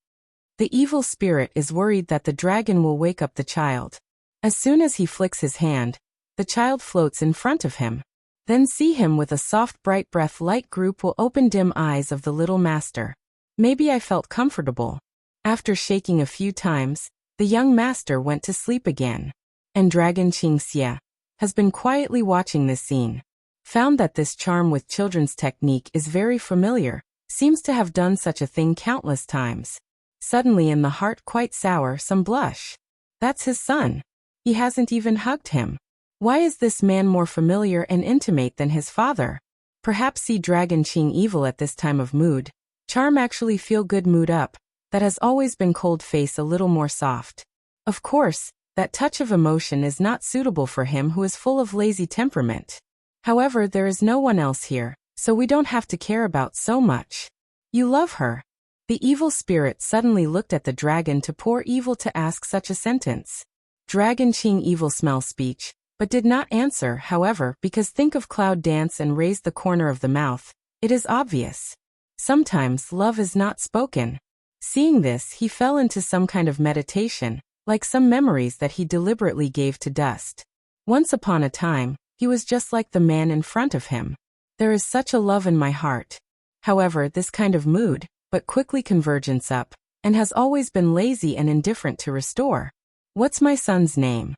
The evil spirit is worried that the dragon will wake up the child. As soon as he flicks his hand, the child floats in front of him. Then see him with a soft bright breath light group will open dim eyes of the little master. Maybe I felt comfortable. After shaking a few times, the young master went to sleep again. And Dragon Qingxia has been quietly watching this scene. Found that this charm with children's technique is very familiar, seems to have done such a thing countless times. Suddenly in the heart quite sour some blush. That's his son. He hasn't even hugged him. Why is this man more familiar and intimate than his father? Perhaps see Dragon Qing evil at this time of mood. Charm actually feel good mood up, that has always been cold face a little more soft. Of course, that touch of emotion is not suitable for him who is full of lazy temperament. However, there is no one else here, so we don't have to care about so much. You love her. The evil spirit suddenly looked at the dragon to pour evil to ask such a sentence. Dragon Qing evil smell speech, but did not answer, however, because think of Cloud Dance and raise the corner of the mouth. It is obvious. Sometimes love is not spoken. Seeing this, he fell into some kind of meditation, like some memories that he deliberately gave to dust. Once upon a time, he was just like the man in front of him. There is such a love in my heart. However, this kind of mood, but quickly convergence up, and has always been lazy and indifferent to restore. What's my son's name?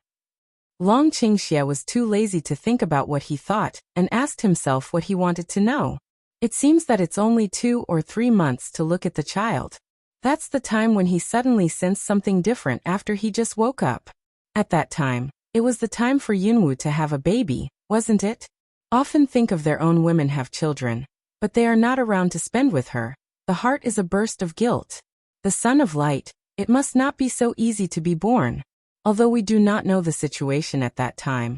Long Qingxia was too lazy to think about what he thought, and asked himself what he wanted to know. It seems that it's only 2 or 3 months to look at the child. That's the time when he suddenly sensed something different after he just woke up. At that time, it was the time for Yunwu to have a baby, wasn't it? Often think of their own women have children, but they are not around to spend with her. The heart is a burst of guilt. The son of light, it must not be so easy to be born. Although we do not know the situation at that time,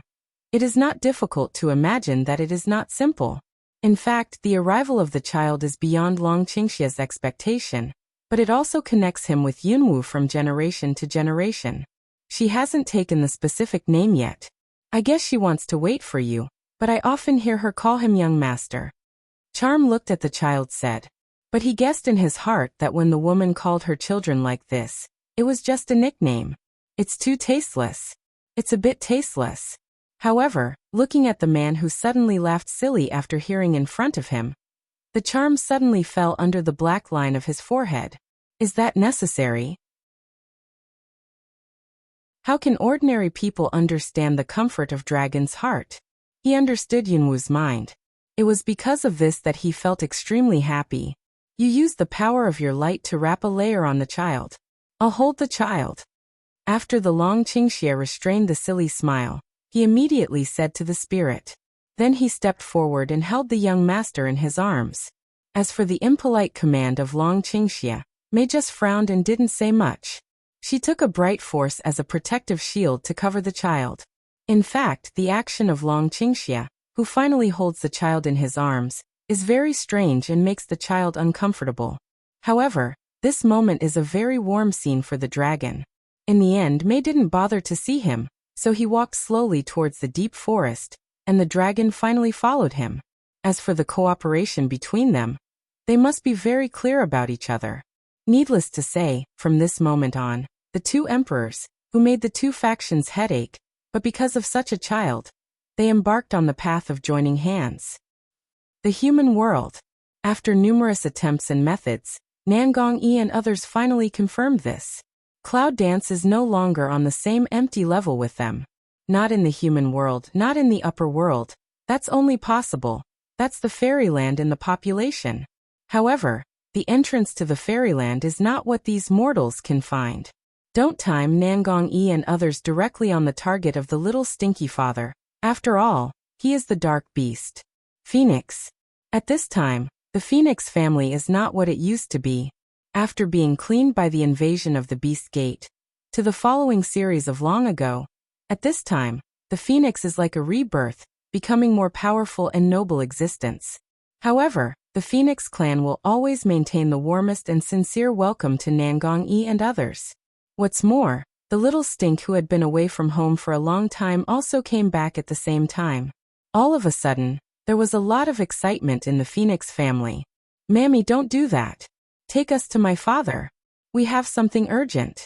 it is not difficult to imagine that it is not simple. In fact, the arrival of the child is beyond Long Qingxia's expectation, but it also connects him with Yunwu from generation to generation. She hasn't taken the specific name yet. I guess she wants to wait for you, but I often hear her call him young master. Charm looked at the child said. But he guessed in his heart that when the woman called her children like this, it was just a nickname. It's too tasteless. It's a bit tasteless. However, looking at the man who suddenly laughed silly after hearing in front of him, the charm suddenly fell under the black line of his forehead. Is that necessary? How can ordinary people understand the comfort of Dragon's heart? He understood Yunwu's mind. It was because of this that he felt extremely happy. You use the power of your light to wrap a layer on the child. I'll hold the child. After the Long Qingxie restrained the silly smile, he immediately said to the spirit. Then he stepped forward and held the young master in his arms. As for the impolite command of Long Qingxie, Mei just frowned and didn't say much. She took a bright force as a protective shield to cover the child. In fact, the action of Long Qingxie, who finally holds the child in his arms, is very strange and makes the child uncomfortable. However, this moment is a very warm scene for the dragon. In the end, Mei didn't bother to see him, so he walked slowly towards the deep forest, and the dragon finally followed him. As for the cooperation between them, they must be very clear about each other. Needless to say, from this moment on, the two emperors, who made the two factions headache, but because of such a child, they embarked on the path of joining hands. The human world. After numerous attempts and methods, Nangong Yi and others finally confirmed this. Cloud Dance is no longer on the same empty level with them. Not in the human world, not in the upper world. That's only possible. That's the fairyland in the population. However, the entrance to the fairyland is not what these mortals can find. Don't time Nangong Yi and others directly on the target of the little stinky father. After all, he is the dark beast. Phoenix. At this time, the Phoenix family is not what it used to be. After being cleaned by the invasion of the Beast Gate, to the following series of long ago, at this time, the Phoenix is like a rebirth, becoming more powerful and noble existence. However, the Phoenix clan will always maintain the warmest and sincere welcome to Nangong Yi and others. What's more, the little stink who had been away from home for a long time also came back at the same time. All of a sudden, there was a lot of excitement in the Phoenix family. Mammy, don't do that. Take us to my father. We have something urgent.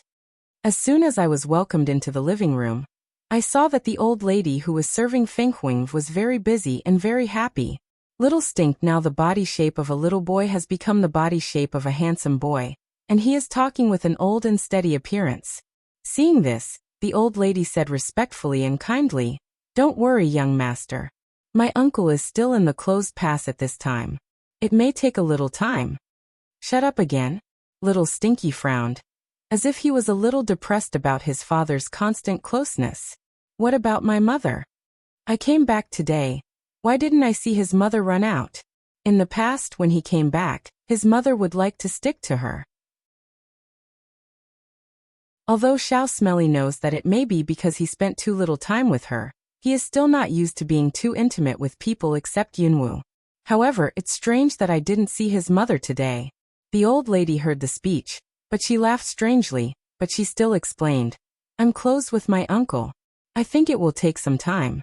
As soon as I was welcomed into the living room, I saw that the old lady who was serving Fenghuang was very busy and very happy. Little Stink, now the body shape of a little boy, has become the body shape of a handsome boy, and he is talking with an old and steady appearance. Seeing this, the old lady said respectfully and kindly, "Don't worry, young master. My uncle is still in the closed pass at this time. It may take a little time." Shut up again? Little Stinky frowned, as if he was a little depressed about his father's constant closeness. What about my mother? I came back today. Why didn't I see his mother run out? In the past, when he came back, his mother would like to stick to her. Although Xiao Smelly knows that it may be because he spent too little time with her, he is still not used to being too intimate with people except Yunwu. However, it's strange that I didn't see his mother today. The old lady heard the speech, but she laughed strangely, but she still explained, "I'm closed with my uncle. I think it will take some time."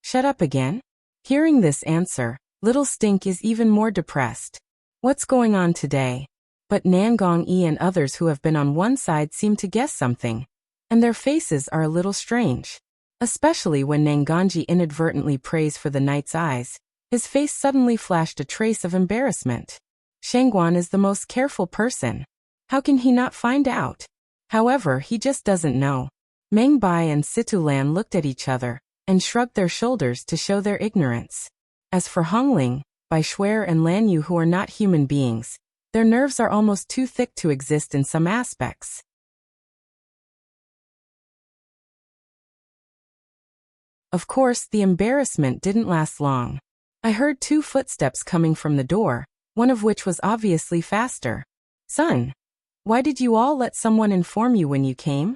Shut up again? Hearing this answer, Little Stink is even more depressed. What's going on today? But Nangong Yi and others who have been on one side seem to guess something, and their faces are a little strange. Especially when Nangongji inadvertently prays for the knight's eyes, his face suddenly flashed a trace of embarrassment. Shangguan is the most careful person. How can he not find out? However, he just doesn't know. Meng Bai and Situlan looked at each other and shrugged their shoulders to show their ignorance. As for Hongling, Bai Shuer and Lan Yu, who are not human beings, their nerves are almost too thick to exist in some aspects. Of course, the embarrassment didn't last long. I heard 2 footsteps coming from the door, one of which was obviously faster. "Son, why did you all let someone inform you when you came?"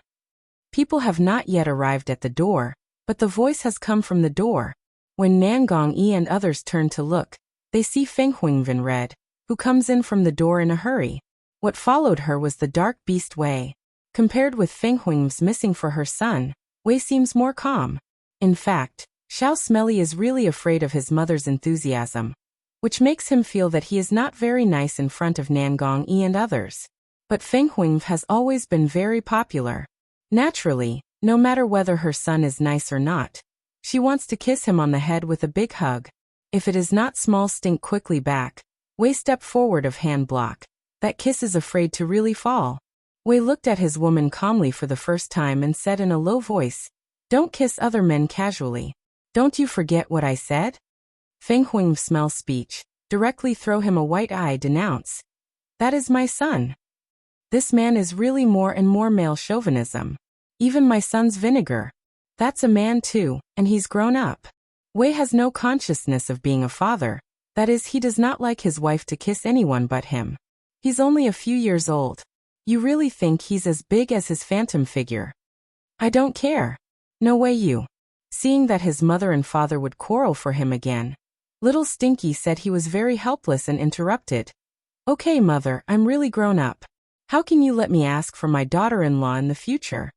People have not yet arrived at the door, but the voice has come from the door. When Nangong Yi and others turn to look, they see Fenghuang Red, who comes in from the door in a hurry. What followed her was the dark beast Wei. Compared with Feng Huang's missing for her son, Wei seems more calm. In fact, Xiao Smelly is really afraid of his mother's enthusiasm, which makes him feel that he is not very nice in front of Nan Gongyi and others. But Feng Huang has always been very popular. Naturally, no matter whether her son is nice or not, she wants to kiss him on the head with a big hug. If it is not small, stink quickly back. Wei step forward of hand block. That kiss is afraid to really fall. Wei looked at his woman calmly for the first time and said in a low voice, "Don't kiss other men casually. Don't you forget what I said?" Feng Huang smells speech, directly throw him a white eye denounce. That is my son. This man is really more and more male chauvinism. Even my son's vinegar. That's a man too, and he's grown up. Wei has no consciousness of being a father. That is, he does not like his wife to kiss anyone but him. He's only a few years old. You really think he's as big as his phantom figure? I don't care. No way you. Seeing that his mother and father would quarrel for him again, Little Stinky said he was very helpless and interrupted. Okay, mother, I'm really grown up. How can you let me ask for my daughter-in-law in the future?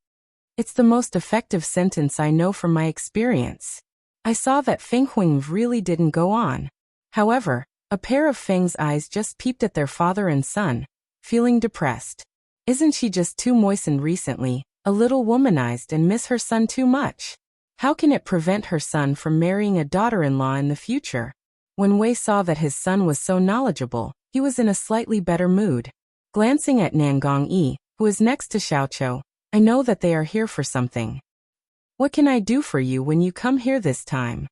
It's the most effective sentence I know from my experience. I saw that Feng Huang really didn't go on. However, a pair of Feng's eyes just peeped at their father and son, feeling depressed. Isn't she just too moistened recently, a little womanized, and miss her son too much? How can it prevent her son from marrying a daughter-in-law in the future? When Wei saw that his son was so knowledgeable, he was in a slightly better mood. Glancing at Nan Gongyi, who is next to Xiaoqiu, I know that they are here for something. What can I do for you when you come here this time?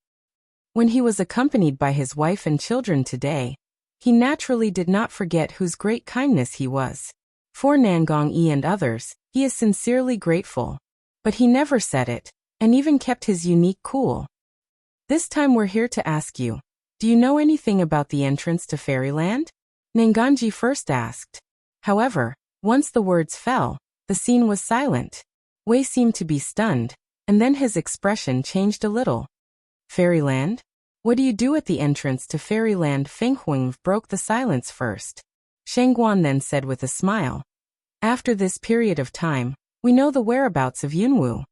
When he was accompanied by his wife and children today, he naturally did not forget whose great kindness he was. For Nan Gongyi and others, he is sincerely grateful. But he never said it, and even kept his unique cool. This time we're here to ask you, do you know anything about the entrance to Fairyland? Nanganji first asked. However, once the words fell, the scene was silent. Wei seemed to be stunned, and then his expression changed a little. Fairyland? What do you do at the entrance to Fairyland? Feng Huang broke the silence first. Shangguan then said with a smile. After this period of time, we know the whereabouts of Yunwu.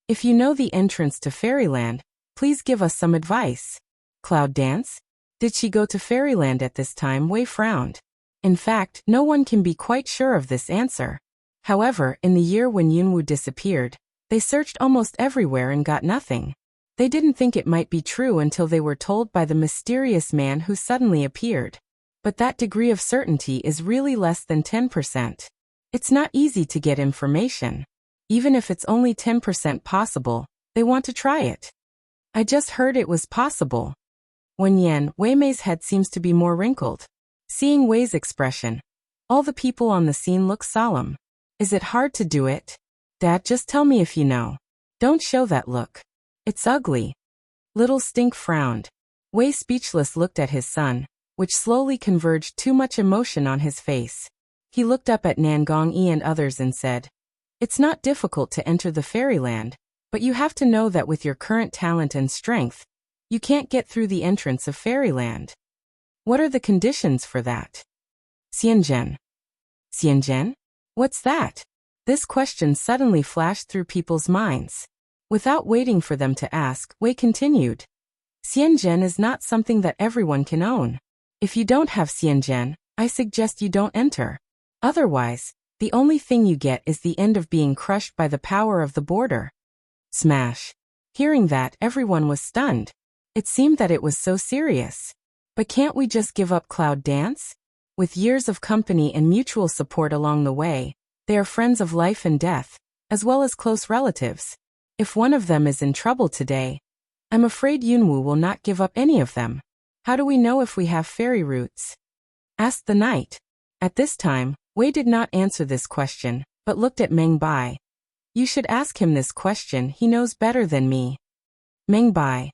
If you know the entrance to Fairyland, please give us some advice. Cloud Dance? Did she go to Fairyland at this time? Wei frowned. In fact, no one can be quite sure of this answer. However, in the year when Yunwu disappeared, they searched almost everywhere and got nothing. They didn't think it might be true until they were told by the mysterious man who suddenly appeared. But that degree of certainty is really less than 10%. It's not easy to get information. Even if it's only 10% possible, they want to try it. I just heard it was possible. Wen Yan, Wei Mei's head seems to be more wrinkled. Seeing Wei's expression, all the people on the scene look solemn. Is it hard to do it? Dad, just tell me if you know. Don't show that look. It's ugly. Little Stink frowned. Wei speechless looked at his son, which slowly converged too much emotion on his face. He looked up at Nan Gongyi and others and said, it's not difficult to enter the Fairyland, but you have to know that with your current talent and strength, you can't get through the entrance of Fairyland. What are the conditions for that? Xianzhen. Xianzhen? What's that? This question suddenly flashed through people's minds. Without waiting for them to ask, Wei continued. Xianzhen is not something that everyone can own. If you don't have Xianzhen, I suggest you don't enter. Otherwise, the only thing you get is the end of being crushed by the power of the border. Smash. Hearing that, everyone was stunned. It seemed that it was so serious. But can't we just give up Cloud Dance? With years of company and mutual support along the way, they are friends of life and death, as well as close relatives. If one of them is in trouble today, I'm afraid Yunwu will not give up any of them. How do we know if we have fairy roots? Asked the knight. At this time, Wei did not answer this question, but looked at Meng Bai. You should ask him this question, he knows better than me. Meng Bai.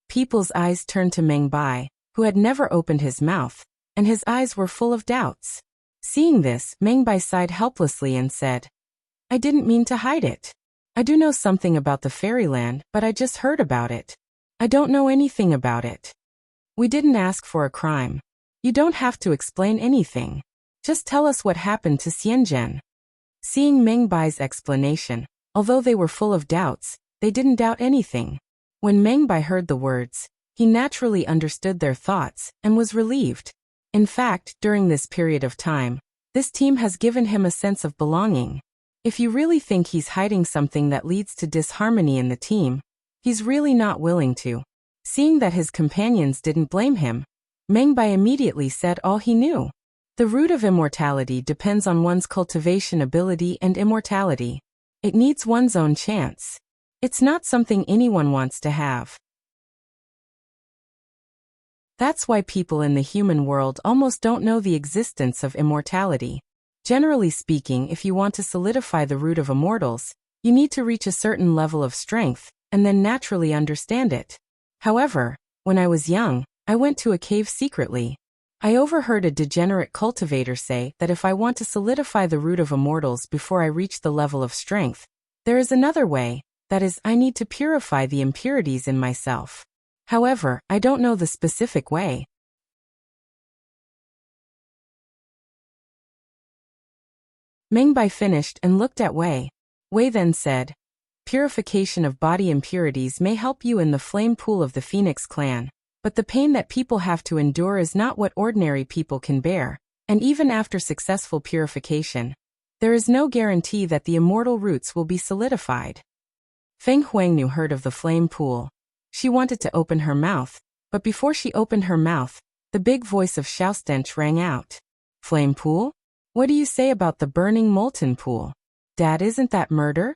People's eyes turned to Meng Bai, who had never opened his mouth, and his eyes were full of doubts. Seeing this, Meng Bai sighed helplessly and said, I didn't mean to hide it. I do know something about the Fairyland, but I just heard about it. I don't know anything about it. We didn't ask for a crime. You don't have to explain anything. Just tell us what happened to Xianzhen. Seeing Meng Bai's explanation, although they were full of doubts, they didn't doubt anything. When Meng Bai heard the words, he naturally understood their thoughts and was relieved. In fact, during this period of time, this team has given him a sense of belonging. If you really think he's hiding something that leads to disharmony in the team, he's really not willing to. Seeing that his companions didn't blame him, Meng Bai immediately said all he knew. The root of immortality depends on one's cultivation ability and immortality. It needs one's own chance. It's not something anyone wants to have. That's why people in the human world almost don't know the existence of immortality. Generally speaking, if you want to solidify the root of immortals, you need to reach a certain level of strength, and then naturally understand it. However, when I was young, I went to a cave secretly. I overheard a degenerate cultivator say that if I want to solidify the root of immortals before I reach the level of strength, there is another way, that is, I need to purify the impurities in myself. However, I don't know the specific way. Meng Bai finished and looked at Wei. Wei then said, "Purification of body impurities may help you in the flame pool of the Phoenix clan. But the pain that people have to endure is not what ordinary people can bear, and even after successful purification, there is no guarantee that the immortal roots will be solidified." Feng Huangnu heard of the flame pool. She wanted to open her mouth, but before she opened her mouth, the big voice of Xiaostench rang out. "Flame pool? What do you say about the burning molten pool? Dad, isn't that murder?"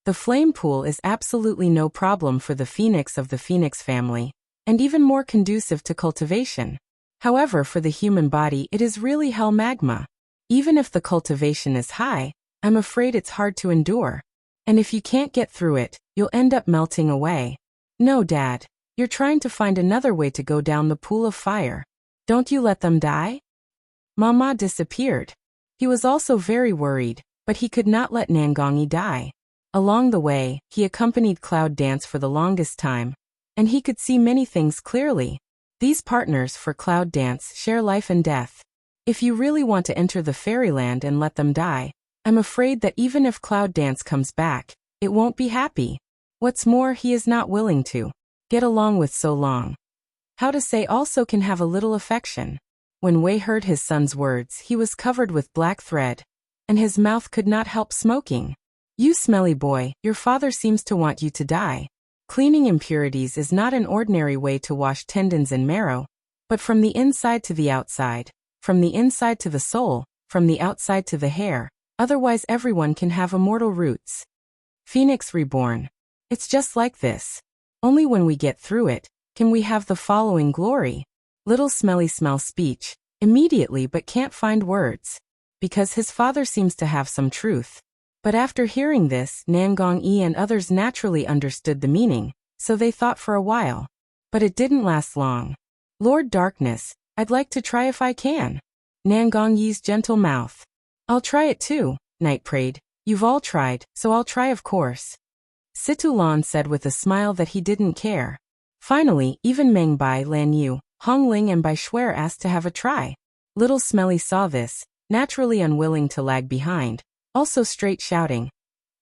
The flame pool is absolutely no problem for the phoenix of the Phoenix family, and even more conducive to cultivation. However, for the human body it is really hell magma. Even if the cultivation is high, I'm afraid it's hard to endure. And if you can't get through it, you'll end up melting away. No, Dad, you're trying to find another way to go down the pool of fire. Don't you let them die? Mama disappeared. He was also very worried, but he could not let Nangongyi die. Along the way, he accompanied Cloud Dance for the longest time, and he could see many things clearly. These partners for Cloud Dance share life and death. If you really want to enter the fairyland and let them die, I'm afraid that even if Cloud Dance comes back, it won't be happy. What's more, he is not willing to get along with so long. How to say also can have a little affection. When Wei heard his son's words, he was covered with black thread, and his mouth could not help smoking. "You smelly boy, your father seems to want you to die." Cleaning impurities is not an ordinary way to wash tendons and marrow, but from the inside to the outside, from the inside to the soul, from the outside to the hair, otherwise everyone can have immortal roots. Phoenix reborn. It's just like this. Only when we get through it, can we have the following glory. Little Smelly smells speech, immediately but can't find words, because his father seems to have some truth. But after hearing this, Nangongyi and others naturally understood the meaning, so they thought for a while. But it didn't last long. "Lord Darkness, I'd like to try if I can." Nangongyi's gentle mouth. "I'll try it too," Night prayed. "You've all tried, so I'll try of course." Situlan said with a smile that he didn't care. Finally, even Meng Bai, Lan Yu, Hong Ling and Bai Shuer asked to have a try. Little Smelly saw this, naturally unwilling to lag behind, also straight shouting,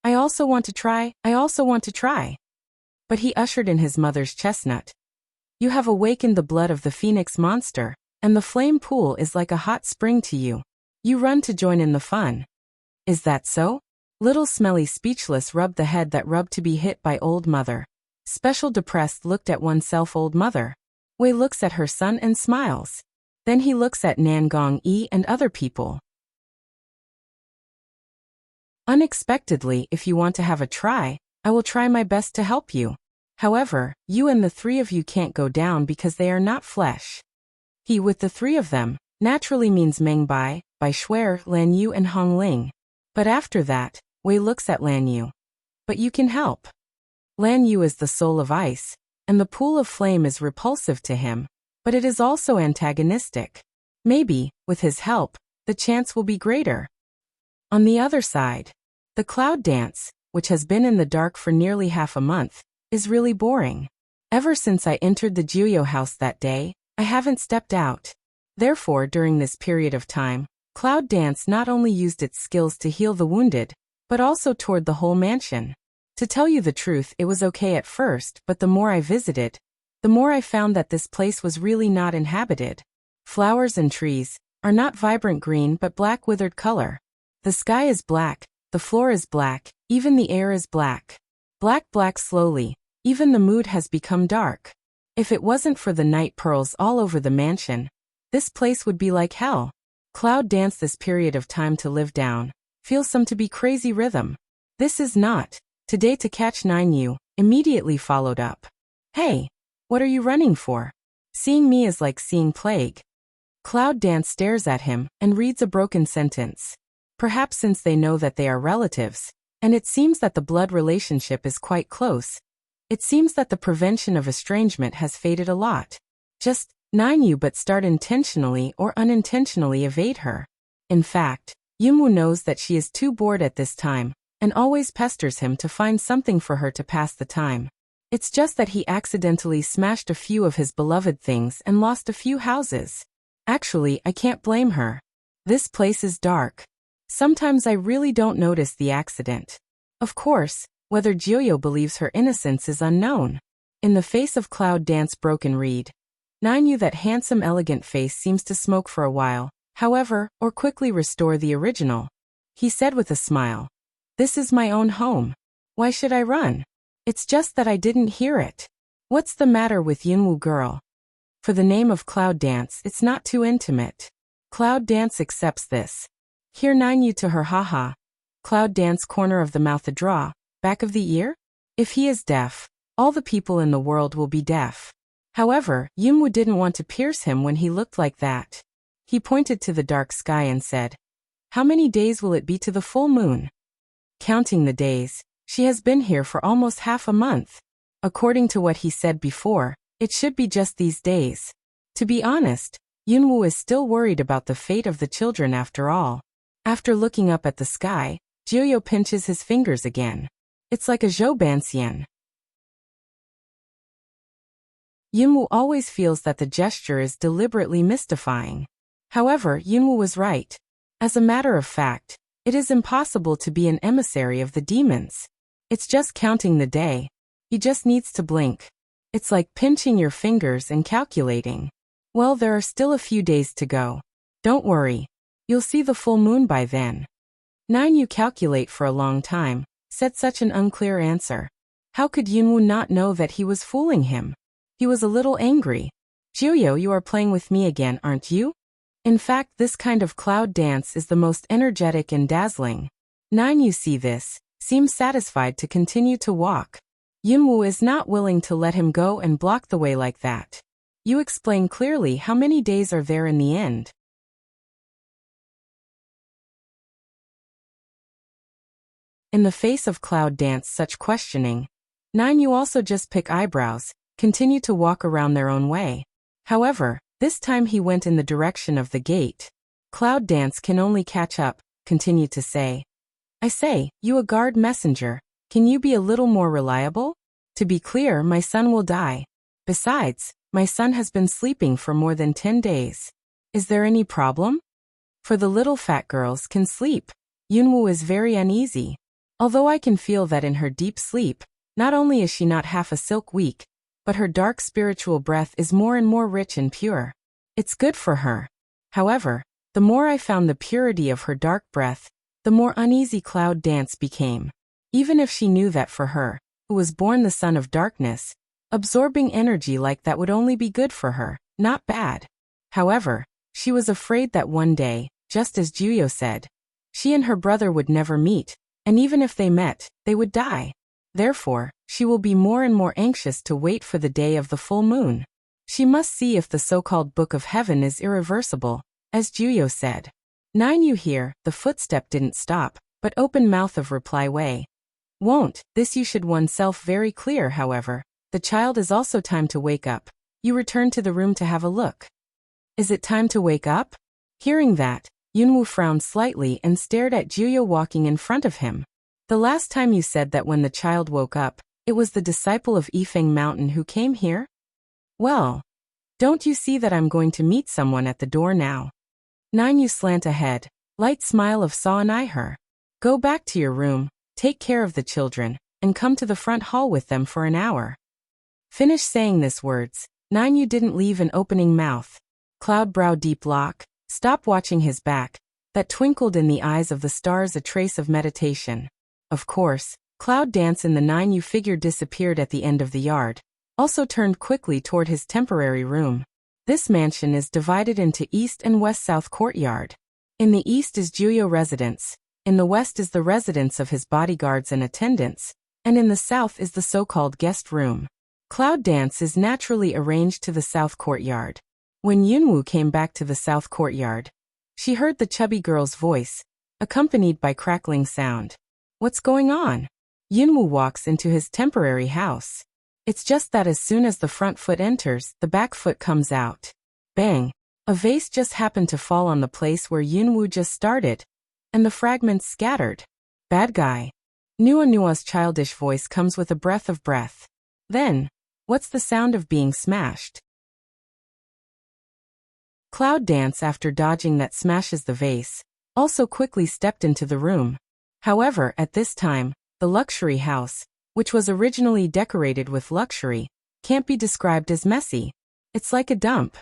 "I also want to try, I also want to try." But he ushered in his mother's chestnut. "You have awakened the blood of the Phoenix monster, and the flame pool is like a hot spring to you. You run to join in the fun." "Is that so?" Little Smelly speechless rubbed the head that rubbed to be hit by old mother. Special depressed looked at oneself old mother. Wei looks at her son and smiles. Then he looks at Nangongyi and other people. "Unexpectedly, if you want to have a try, I will try my best to help you. However, you and the three of you can't go down because they are not flesh." He with the three of them naturally means Meng Bai, Bai Shuer, Lan Yu and Hong Ling. But after that, Wei looks at Lan Yu. "But you can help." Lan Yu is the soul of ice, and the pool of flame is repulsive to him, but it is also antagonistic. Maybe, with his help, the chance will be greater. On the other side, the Cloud Dance, which has been in the dark for nearly half a month, is really boring. Ever since I entered the Juyo house that day, I haven't stepped out. Therefore, during this period of time, Cloud Dance not only used its skills to heal the wounded, but also toured the whole mansion. To tell you the truth, it was okay at first, but the more I visited, the more I found that this place was really not inhabited. Flowers and trees are not vibrant green but black withered color. The sky is black, the floor is black, even the air is black. Black slowly, even the mood has become dark. If it wasn't for the night pearls all over the mansion, this place would be like hell. Cloud Dance this period of time to live down, feel some to be crazy rhythm. This is not. Today to catch 9U, immediately followed up. Hey, what are you running for? Seeing me is like seeing plague. Cloud Dance stares at him and reads a broken sentence. Perhaps since they know that they are relatives, and it seems that the blood relationship is quite close. It seems that the prevention of estrangement has faded a lot. Just 9U but start intentionally or unintentionally evade her. In fact, Yunwoo knows that she is too bored at this time, and always pesters him to find something for her to pass the time. It's just that he accidentally smashed a few of his beloved things and lost a few houses. Actually, I can't blame her. This place is dark. Sometimes I really don't notice the accident. Of course, whether Jiuyo believes her innocence is unknown. In the face of Cloud Dance broken reed, 9U that handsome elegant face seems to smoke for a while, however, or quickly restore the original. He said with a smile, "This is my own home. Why should I run? It's just that I didn't hear it. What's the matter with Yunwoo girl?" For the name of Cloud Dance, it's not too intimate. Cloud Dance accepts this. Hear 9U to her haha. Cloud Dance corner of the mouth a draw, back of the ear? If he is deaf, all the people in the world will be deaf. However, Yunwoo didn't want to pierce him when he looked like that. He pointed to the dark sky and said, "How many days will it be to the full moon?" Counting the days, she has been here for almost half a month. According to what he said before, it should be just these days. To be honest, Yunwoo is still worried about the fate of the children after all. After looking up at the sky, Jiuyo pinches his fingers again. It's like a zhoubanxian. Yunwoo always feels that the gesture is deliberately mystifying. However, Yunwoo was right. As a matter of fact, it is impossible to be an emissary of the demons. It's just counting the day. He just needs to blink. It's like pinching your fingers and calculating. Well, there are still a few days to go. Don't worry. You'll see the full moon by then. 9U calculate for a long time, said such an unclear answer. How could Yunwoo not know that he was fooling him? He was a little angry. Jiuyo, you are playing with me again, aren't you? In fact, this kind of Cloud Dance is the most energetic and dazzling. 9U see this, seems satisfied to continue to walk. Yunwoo is not willing to let him go and block the way like that. You explain clearly how many days are there in the end. In the face of Cloud Dance such questioning, 9U also just pick eyebrows, continue to walk around their own way. However, this time he went in the direction of the gate. Cloud Dance can only catch up, continue to say, "I say, you a guard messenger, can you be a little more reliable? To be clear, my son will die. Besides, my son has been sleeping for more than 10 days. Is there any problem?" For the little fat girls can sleep. Yunwoo is very uneasy. Although I can feel that in her deep sleep, not only is she not half a silk weak, but her dark spiritual breath is more and more rich and pure. It's good for her. However, the more I found the purity of her dark breath, the more uneasy Cloud Dance became. Even if she knew that for her, who was born the son of darkness, absorbing energy like that would only be good for her, not bad. However, she was afraid that one day, just as Jiuyo said, she and her brother would never meet, and even if they met, they would die. Therefore, she will be more and more anxious to wait for the day of the full moon. She must see if the so-called Book of Heaven is irreversible, as Jiuyo said. 9U here, the footstep didn't stop, but open mouth of reply way. Won't, this you should oneself very clear, however. The child is also time to wake up. You return to the room to have a look. Is it time to wake up? Hearing that, Yunwoo frowned slightly and stared at Jiuyo walking in front of him. The last time you said that when the child woke up, it was the disciple of Yifeng Mountain who came here? Well, don't you see that I'm going to meet someone at the door now? 9 you slant ahead, light smile of saw and eye her. Go back to your room, take care of the children, and come to the front hall with them for an hour. Finish saying this words. 9 you didn't leave an opening mouth. Cloud brow deep lock, stop watching his back, that twinkled in the eyes of the stars a trace of meditation. Of course, Cloud dance in the 9 you figure disappeared at the end of the yard, also turned quickly toward his temporary room. This mansion is divided into east and west-south courtyard. In the east is Juyo residence, in the west is the residence of his bodyguards and attendants, and in the south is the so-called guest room. Cloud dance is naturally arranged to the south courtyard. When Yunwoo came back to the south courtyard, she heard the chubby girl's voice, accompanied by crackling sound. What's going on? Yunwoo walks into his temporary house. It's just that as soon as the front foot enters, the back foot comes out. Bang! A vase just happened to fall on the place where Yunwoo just started, and the fragments scattered. Bad guy. Nua's childish voice comes with a breath of breath. Then, what's the sound of being smashed? Cloud dance, after dodging that smashes the vase, also quickly stepped into the room. However, at this time, the luxury house, which was originally decorated with luxury, can't be described as messy. It's like a dump.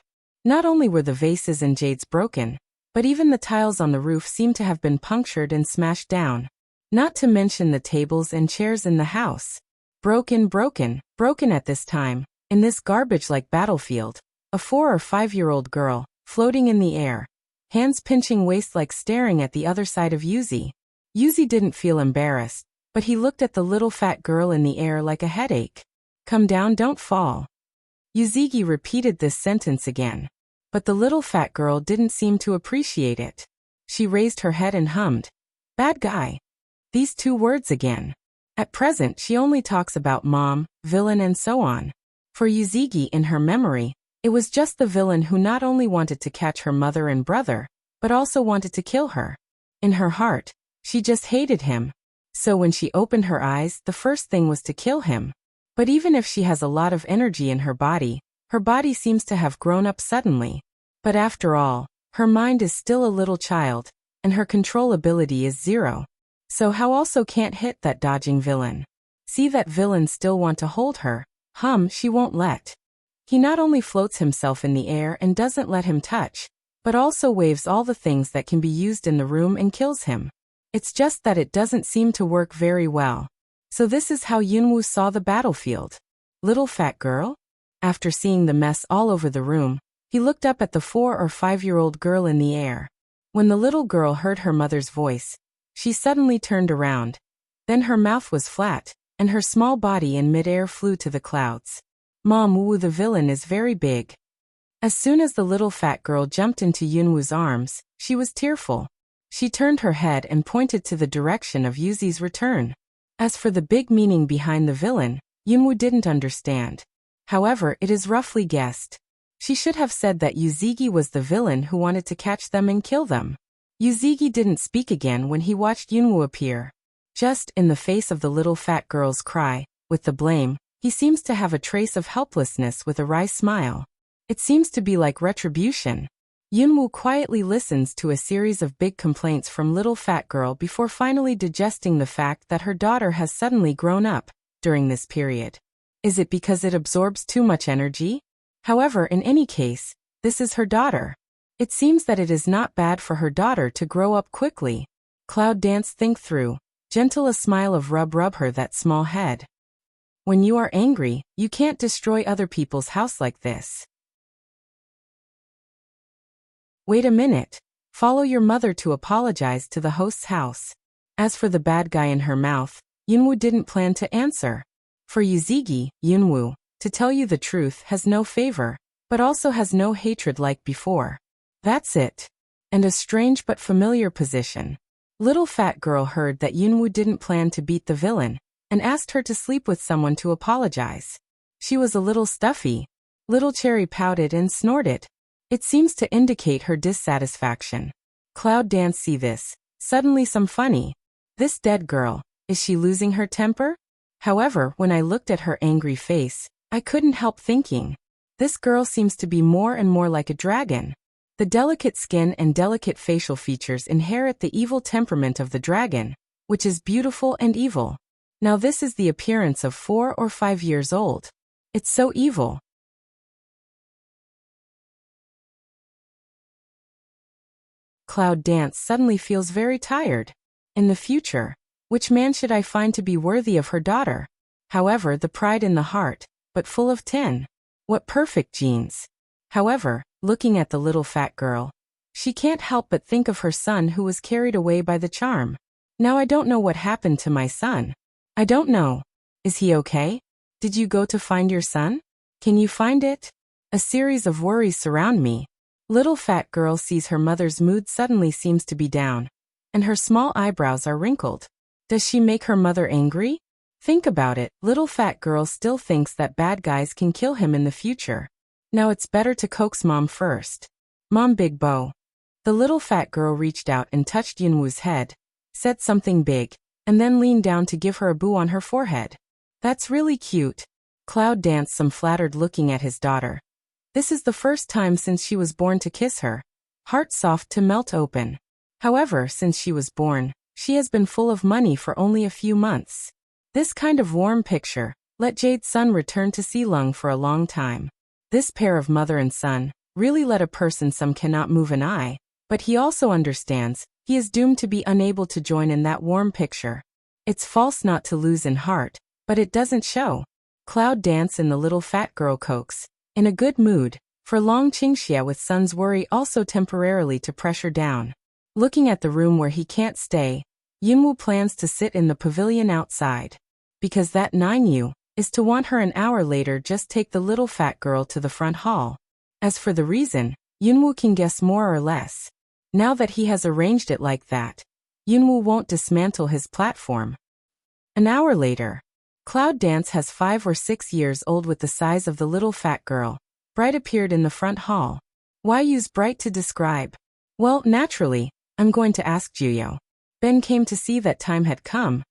Not only were the vases and jades broken, but even the tiles on the roof seem to have been punctured and smashed down. Not to mention the tables and chairs in the house. Broken at this time, in this garbage-like battlefield, a 4 or 5-year-old girl, floating in the air, hands pinching waist-like, staring at the other side of Yuzi. Yuzi didn't feel embarrassed, but he looked at the little fat girl in the air like a headache. Come down, don't fall. Yuzigi repeated this sentence again. But the little fat girl didn't seem to appreciate it. She raised her head and hummed. Bad guy. These 2 words again. At present she only talks about mom, villain and so on. For Yuzigi, in her memory, it was just the villain who not only wanted to catch her mother and brother, but also wanted to kill her. In her heart, she just hated him. So when she opened her eyes, the first thing was to kill him. But even if she has a lot of energy in her body seems to have grown up suddenly. But after all, her mind is still a little child, and her control ability is 0. So how also can't hit that dodging villain? See that villain still want to hold her, she won't let. He not only floats himself in the air and doesn't let him touch, but also waves all the things that can be used in the room and kills him. It's just that it doesn't seem to work very well. So this is how Yunwoo saw the battlefield. Little fat girl? After seeing the mess all over the room, he looked up at the 4 or 5-year-old girl in the air. When the little girl heard her mother's voice, she suddenly turned around. Then her mouth was flat, and her small body in midair flew to the clouds. Mom, Wu the villain is very big. As soon as the little fat girl jumped into Yunwoo's arms, she was tearful. She turned her head and pointed to the direction of Yuzi's return. As for the big meaning behind the villain, Yunwoo didn't understand. However, it is roughly guessed. She should have said that Yuzigi was the villain who wanted to catch them and kill them. Yuzigi didn't speak again when he watched Yunwoo appear. Just in the face of the little fat girl's cry, with the blame, he seems to have a trace of helplessness with a wry smile. It seems to be like retribution. Yunwoo quietly listens to a series of big complaints from little fat girl before finally digesting the fact that her daughter has suddenly grown up during this period. Is it because it absorbs too much energy? However, in any case, this is her daughter. It seems that it is not bad for her daughter to grow up quickly. Cloud dance think through. Gentle a smile of rub her that small head. When you are angry, you can't destroy other people's house like this. Wait a minute. Follow your mother to apologize to the host's house. As for the bad guy in her mouth, Yunwoo didn't plan to answer. For Yuzigi, Yunwoo, to tell you the truth, has no favor, but also has no hatred like before. That's it. And a strange but familiar position. Little fat girl heard that Yunwoo didn't plan to beat the villain, and asked her to sleep with someone to apologize. She was a little stuffy. Little Cherry pouted and snorted. It seems to indicate her dissatisfaction. Cloud dance see this. Suddenly some funny. This dead girl, is she losing her temper? However, when I looked at her angry face, I couldn't help thinking. This girl seems to be more and more like a dragon. The delicate skin and delicate facial features inherit the evil temperament of the dragon, which is beautiful and evil. Now this is the appearance of 4 or 5 years old. It's so evil. Cloud Dance suddenly feels very tired. In the future, which man should I find to be worthy of her daughter? However, the pride in the heart, but full of tin. What perfect genes. However, looking at the little fat girl, she can't help but think of her son who was carried away by the charm. Now I don't know what happened to my son. I don't know. Is he okay? Did you go to find your son? Can you find it? A series of worries surround me. Little fat girl sees her mother's mood suddenly seems to be down, and her small eyebrows are wrinkled. Does she make her mother angry? Think about it, little fat girl still thinks that bad guys can kill him in the future. Now it's better to coax mom first. Mom, big bow. The little fat girl reached out and touched Yunwoo's head, said something big, and then leaned down to give her a boo on her forehead. That's really cute. Cloud Dance some flattered looking at his daughter. This is the first time since she was born to kiss her. Heart soft to melt open. However, since she was born, she has been full of money for only a few months. This kind of warm picture, let Jade's son return to Silung for a long time. This pair of mother and son, really let a person some cannot move an eye, but he also understands, he is doomed to be unable to join in that warm picture. It's false not to lose in heart, but it doesn't show. Cloud Dance in the little fat girl coax, in a good mood, for Long Qingxia with son's worry also temporarily to pressure down. Looking at the room where he can't stay, Yunwoo plans to sit in the pavilion outside. Because that 9U is to want her an hour later just take the little fat girl to the front hall. As for the reason, Yunwoo can guess more or less. Now that he has arranged it like that, Yunwoo won't dismantle his platform. An hour later, Cloud Dance has 5 or 6 years old with the size of the little fat girl. Bright appeared in the front hall. Why use bright to describe? Well, naturally, I'm going to ask Juyo. Ben came to see that time had come,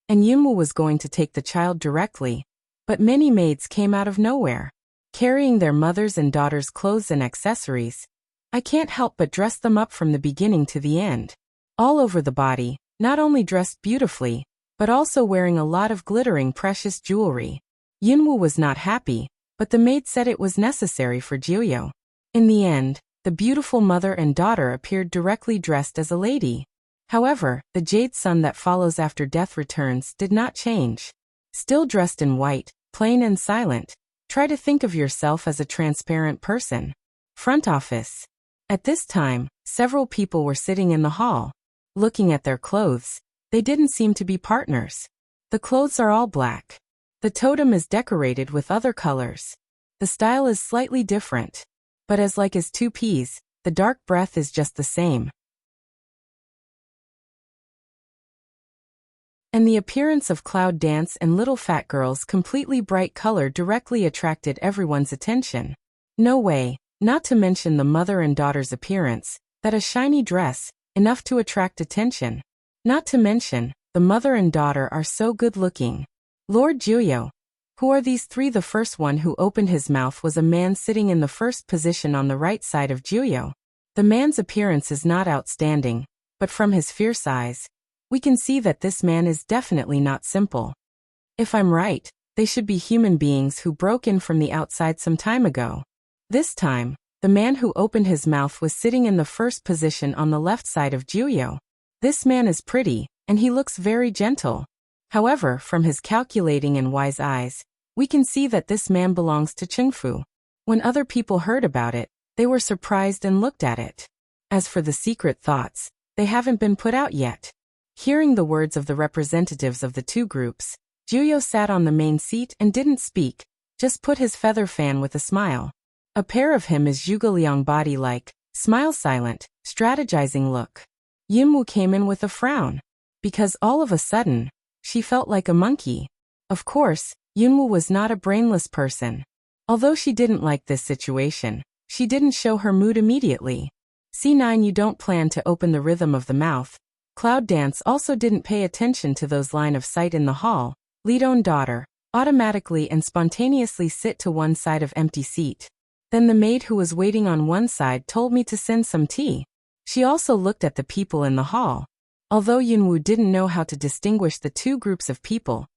and Yunwoo was going to take the child directly, but many maids came out of nowhere, carrying their mothers' and daughters' clothes and accessories. I can't help but dress them up from the beginning to the end. All over the body, not only dressed beautifully, but also wearing a lot of glittering precious jewelry. Yunwoo was not happy, but the maid said it was necessary for Juyo. In the end, the beautiful mother and daughter appeared directly dressed as a lady. However, the jade sun that follows after death returns did not change. Still dressed in white, plain and silent. Try to think of yourself as a transparent person. Front office. At this time, several people were sitting in the hall. Looking at their clothes, they didn't seem to be partners. The clothes are all black. The totem is decorated with other colors. The style is slightly different. But as like as 2 peas, the dark breath is just the same. And the appearance of Cloud Dance and little fat girl's completely bright color directly attracted everyone's attention. No way, not to mention the mother and daughter's appearance, that a shiny dress, enough to attract attention. Not to mention, the mother and daughter are so good looking. Lord Juyo. Who are these 3? The first one who opened his mouth was a man sitting in the first position on the right side of Juyo. The man's appearance is not outstanding, but from his fierce eyes, we can see that this man is definitely not simple. If I'm right, they should be human beings who broke in from the outside some time ago. This time, the man who opened his mouth was sitting in the first position on the left side of Juyo. This man is pretty, and he looks very gentle. However, from his calculating and wise eyes, we can see that this man belongs to Chengfu. When other people heard about it, they were surprised and looked at it. As for the secret thoughts, they haven't been put out yet. Hearing the words of the representatives of the 2 groups, Juyo sat on the main seat and didn't speak, just put his feather fan with a smile. A pair of him is Zhuge Liang body-like, smile silent, strategizing look. Yunwoo came in with a frown, because all of a sudden, she felt like a monkey. Of course, Yunwoo was not a brainless person. Although she didn't like this situation, she didn't show her mood immediately. C9 You don't plan to open the rhythm of the mouth. Cloud Dance also didn't pay attention to those line of sight in the hall. Lead own daughter, automatically and spontaneously sit to one side of empty seat. Then the maid who was waiting on one side told me to send some tea. She also looked at the people in the hall. Although Yunwu didn't know how to distinguish the two groups of people,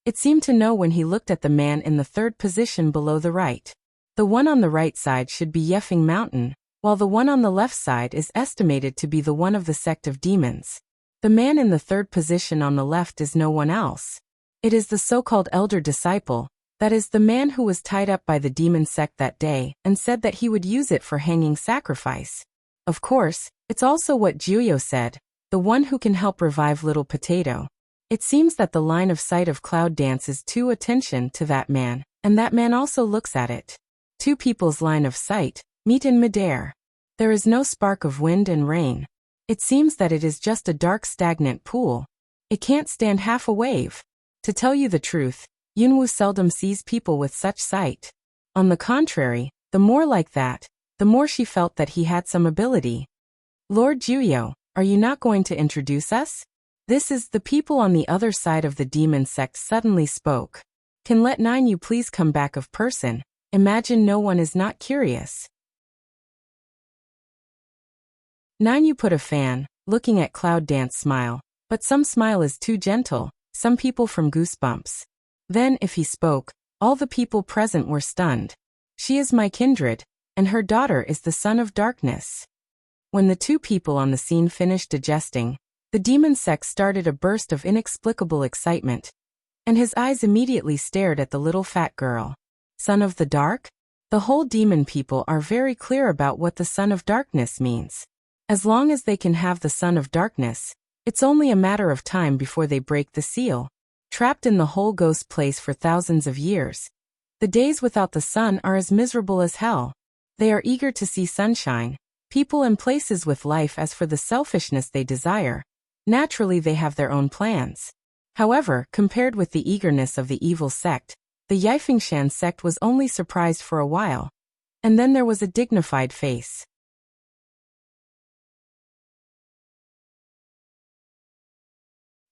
it seemed to know when he looked at the man in the third position below the right. The one on the right side should be Yefeng Mountain, while the one on the left side is estimated to be the one of the sect of demons. The man in the third position on the left is no one else. It is the so-called elder disciple, that is the man who was tied up by the demon sect that day and said that he would use it for hanging sacrifice. Of course, it's also what Jiuyo said, the one who can help revive little potato. It seems that the line of sight of cloud dance is too attention to that man, and that man also looks at it. Two people's line of sight meet in midair. There is no spark of wind and rain. It seems that it is just a dark stagnant pool. It can't stand half a wave. To tell you the truth, Yunwu seldom sees people with such sight. On the contrary, the more like that, the more she felt that he had some ability. Lord Jiuyo, are you not going to introduce us? This is the people on the other side of the demon sect suddenly spoke. Can let you please come back of person? Imagine no one is not curious. You put a fan, looking at Cloud Dance smile, but some smile is too gentle, some people from Goosebumps. Then if he spoke, all the people present were stunned. She is my kindred, and her daughter is the son of darkness. When the two people on the scene finished digesting, the demon sect started a burst of inexplicable excitement, and his eyes immediately stared at the little fat girl. Son of the dark? The whole demon people are very clear about what the son of darkness means. As long as they can have the son of darkness, it's only a matter of time before they break the seal. Trapped in the whole ghost place for thousands of years, the days without the sun are as miserable as hell. They are eager to see sunshine, people and places with life. As for the selfishness they desire, naturally they have their own plans. However, compared with the eagerness of the evil sect, the Yifengshan sect was only surprised for a while. And then there was a dignified face.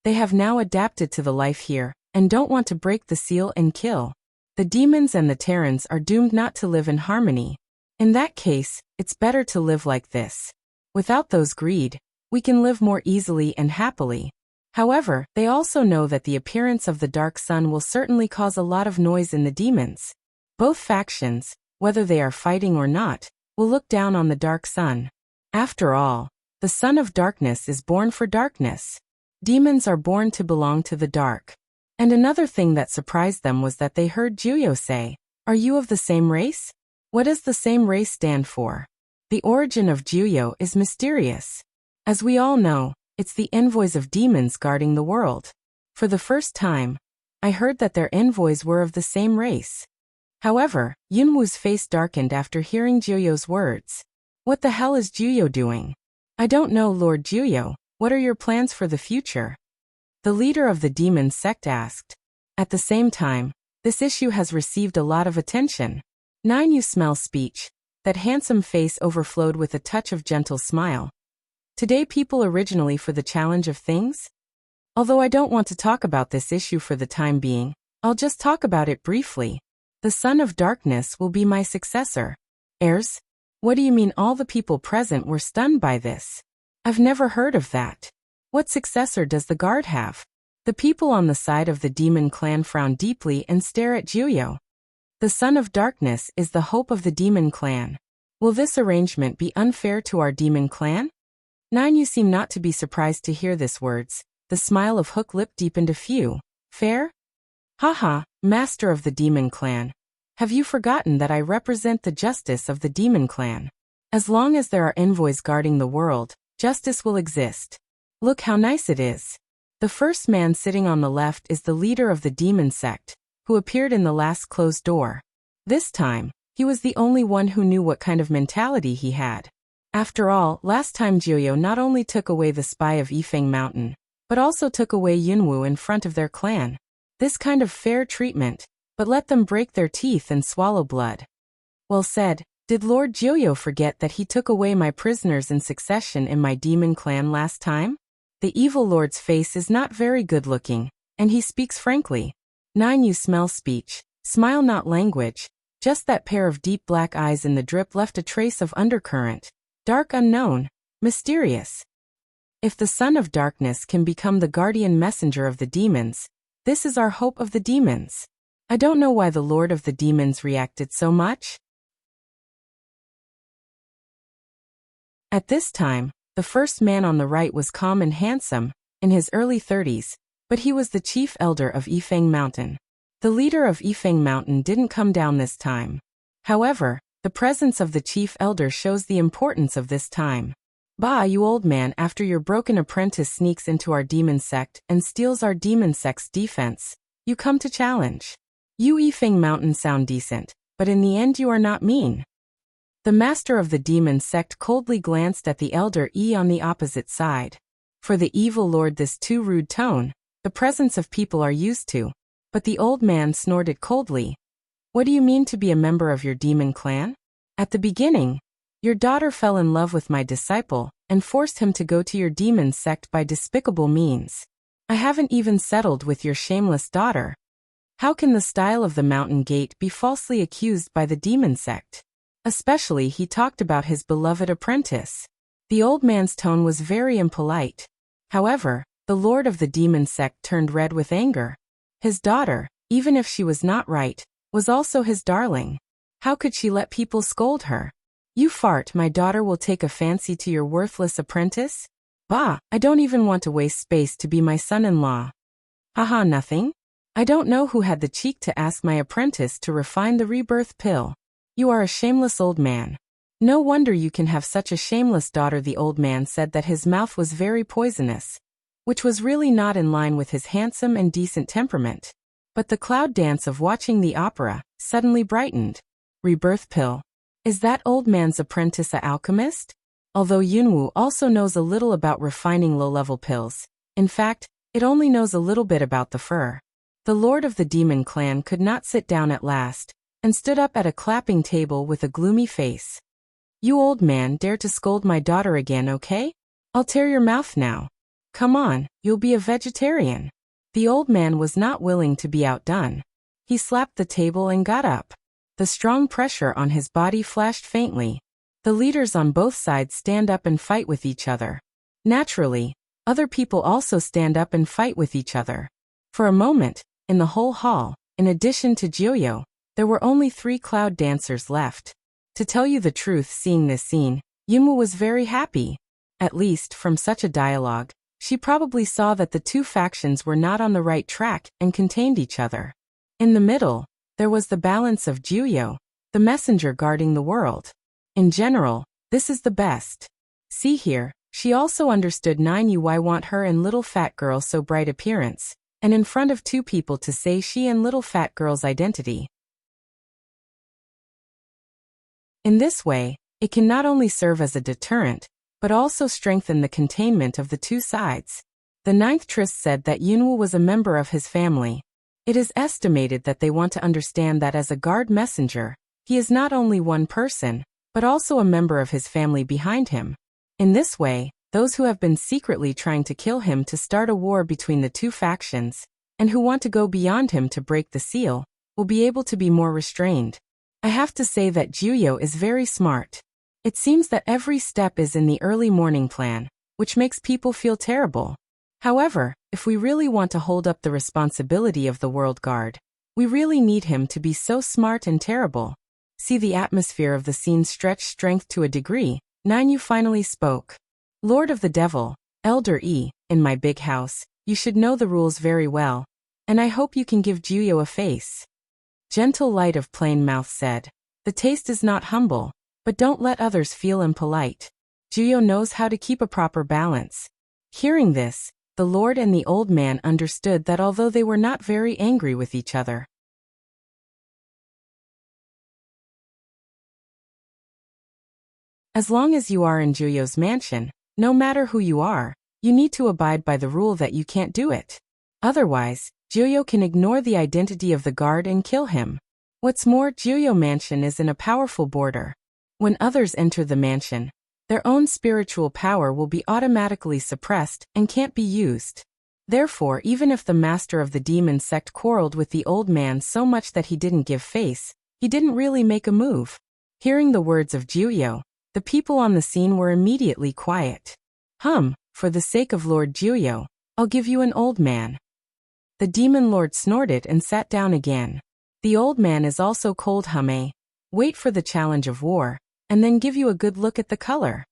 They have now adapted to the life here, and don't want to break the seal and kill. The demons and the Terrans are doomed not to live in harmony. In that case, it's better to live like this. Without those greed, we can live more easily and happily. However, they also know that the appearance of the dark sun will certainly cause a lot of noise in the demons. Both factions, whether they are fighting or not, will look down on the dark sun. After all, the son of darkness is born for darkness. Demons are born to belong to the dark. And another thing that surprised them was that they heard Jiuyo say, "Are you of the same race?" What does the same race stand for? The origin of Jiuyo is mysterious. As we all know, it's the envoys of demons guarding the world. For the first time, I heard that their envoys were of the same race. However, Yunwu's face darkened after hearing Jiuyo's words. What the hell is Jiuyo doing? I don't know, Lord Jiuyo. What are your plans for the future? The leader of the demon sect asked. At the same time, this issue has received a lot of attention. You smell speech. That handsome face overflowed with a touch of gentle smile. Today people originally for the challenge of things? Although I don't want to talk about this issue for the time being, I'll just talk about it briefly. The son of darkness will be my successor. Heirs? What do you mean? All the people present were stunned by this. I've never heard of that. What successor does the guard have? The people on the side of the demon clan frown deeply and stare at Jiuyo. The son of darkness is the hope of the demon clan. Will this arrangement be unfair to our demon clan? You seem not to be surprised to hear this words. The smile of Hook Lip deepened a few. Fair? Haha, master of the demon clan. Have you forgotten that I represent the justice of the demon clan? As long as there are envoys guarding the world, justice will exist. Look how nice it is. The first man sitting on the left is the leader of the demon sect, who appeared in the last closed door. This time, he was the only one who knew what kind of mentality he had. After all, last time Jiuyo not only took away the spy of Yifeng Mountain, but also took away Yunwu in front of their clan. This kind of fair treatment, but let them break their teeth and swallow blood. Well said. Did Lord Jiuyo forget that he took away my prisoners in succession in my demon clan last time? The evil lord's face is not very good looking, and he speaks frankly. You smell speech, smile not language. Just that pair of deep black eyes in the drip left a trace of undercurrent. Dark, unknown, mysterious. If the son of darkness can become the guardian messenger of the demons, this is our hope of the demons. I don't know why the Lord of the Demons reacted so much. At this time, the first man on the right was calm and handsome, in his early 30s, but he was the chief elder of Yifeng Mountain. The leader of Yifeng Mountain didn't come down this time. However, the presence of the chief elder shows the importance of this time. Bah, you old man, after your broken apprentice sneaks into our demon sect and steals our demon sect's defense, you come to challenge. You Yifeng Mountain sound decent, but in the end you are not mean. The master of the demon sect coldly glanced at the elder on the opposite side. For the evil lord, this too rude tone, the presence of people are used to, but the old man snorted coldly. What do you mean to be a member of your demon clan? At the beginning, your daughter fell in love with my disciple and forced him to go to your demon sect by despicable means. I haven't even settled with your shameless daughter. How can the style of the mountain gate be falsely accused by the demon sect? Especially he talked about his beloved apprentice. The old man's tone was very impolite. However, the lord of the demon sect turned red with anger. His daughter, even if she was not right, was also his darling. How could she let people scold her? You fart, my daughter will take a fancy to your worthless apprentice? Bah, I don't even want to waste space to be my son-in-law. Haha, nothing? I don't know who had the cheek to ask my apprentice to refine the rebirth pill. You are a shameless old man. No wonder you can have such a shameless daughter. The old man said that his mouth was very poisonous, which was really not in line with his handsome and decent temperament. But the cloud dance of watching the opera suddenly brightened. Rebirth pill. Is that old man's apprentice a alchemist? Although Yunwu also knows a little about refining low-level pills. In fact, it only knows a little bit about the fur. The lord of the demon clan could not sit down at last, and stood up at a clapping table with a gloomy face. You old man dare to scold my daughter again, okay? I'll tear your mouth now. Come on, you'll be a vegetarian. The old man was not willing to be outdone. He slapped the table and got up. The strong pressure on his body flashed faintly. The leaders on both sides stand up and fight with each other. Naturally, other people also stand up and fight with each other. For a moment, in the whole hall, in addition to Jiuyo, there were only 3 cloud dancers left. To tell you the truth, seeing this scene, Yunwu was very happy. At least, from such a dialogue, she probably saw that the 2 factions were not on the right track and contained each other. In the middle, there was the balance of Jiuyo, the messenger guarding the world. In general, this is the best. See here, she also understood 9 why want her and little fat girl so bright appearance, and in front of 2 people to say she and little fat girl's identity. In this way, it can not only serve as a deterrent, but also strengthen the containment of the 2 sides. The 9th Trist said that Yunwu was a member of his family. It is estimated that they want to understand that as a guard messenger, he is not only one person, but also a member of his family behind him. In this way, those who have been secretly trying to kill him to start a war between the 2 factions, and who want to go beyond him to break the seal, will be able to be more restrained. I have to say that Jiuyo is very smart. It seems that every step is in the early morning plan, which makes people feel terrible. However, if we really want to hold up the responsibility of the World Guard, we really need him to be so smart and terrible. See the atmosphere of the scene stretch strength to a degree. 9 finally spoke. Lord of the Devil, Elder E, in my big house, you should know the rules very well, and I hope you can give Jiuyo a face. Gentle Light of Plain Mouth said, the taste is not humble, but don't let others feel impolite. Jiuyo knows how to keep a proper balance. Hearing this, the Lord and the old man understood that although they were not very angry with each other, as long as you are in Jiuyo's mansion, no matter who you are, you need to abide by the rule that you can't do it. Otherwise, Jiuyo can ignore the identity of the guard and kill him. What's more, Jiuyo Mansion is in a powerful border. When others enter the mansion, their own spiritual power will be automatically suppressed and can't be used. Therefore, even if the master of the demon sect quarreled with the old man so much that he didn't give face, he didn't really make a move. Hearing the words of Jiuyo, the people on the scene were immediately quiet. For the sake of Lord Jiuyo, I'll give you an old man. The demon lord snorted and sat down again. The old man is also cold. Wait for the challenge of war, and then give you a good look at the color.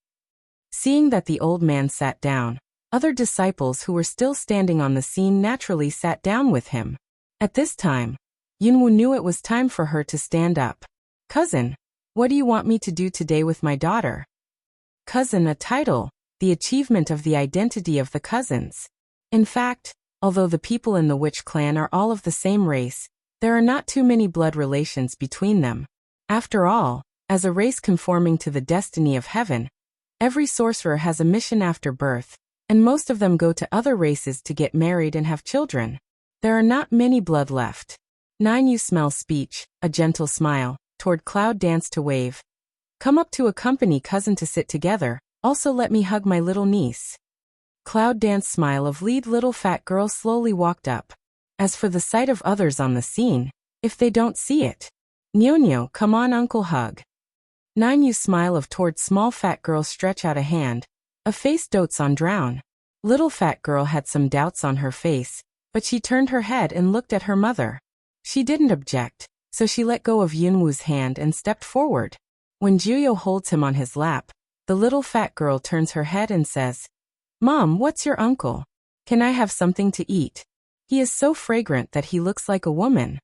Seeing that the old man sat down, other disciples who were still standing on the scene naturally sat down with him. At this time, Yunwu knew it was time for her to stand up. Cousin, what do you want me to do today with my daughter? Cousin, a title, the achievement of the identity of the cousins. In fact, although the people in the witch clan are all of the same race, there are not too many blood relations between them. After all, as a race conforming to the destiny of heaven, every sorcerer has a mission after birth, and most of them go to other races to get married and have children. There are not many blood left. 9. You smell speech, a gentle smile, toward Cloud Dance to wave. Come up to accompany cousin to sit together, also let me hug my little niece. Cloud Dance smile of lead little fat girl slowly walked up. As for the sight of others on the scene, if they don't see it, Nyo, come on uncle hug. 9. You smile of toward small fat girl stretch out a hand, a face dotes on drown. Little fat girl had some doubts on her face, but she turned her head and looked at her mother. She didn't object, so she let go of Yunwu's hand and stepped forward. When Jiuyo holds him on his lap, the little fat girl turns her head and says, Mom, what's your uncle? Can I have something to eat? He is so fragrant that he looks like a woman.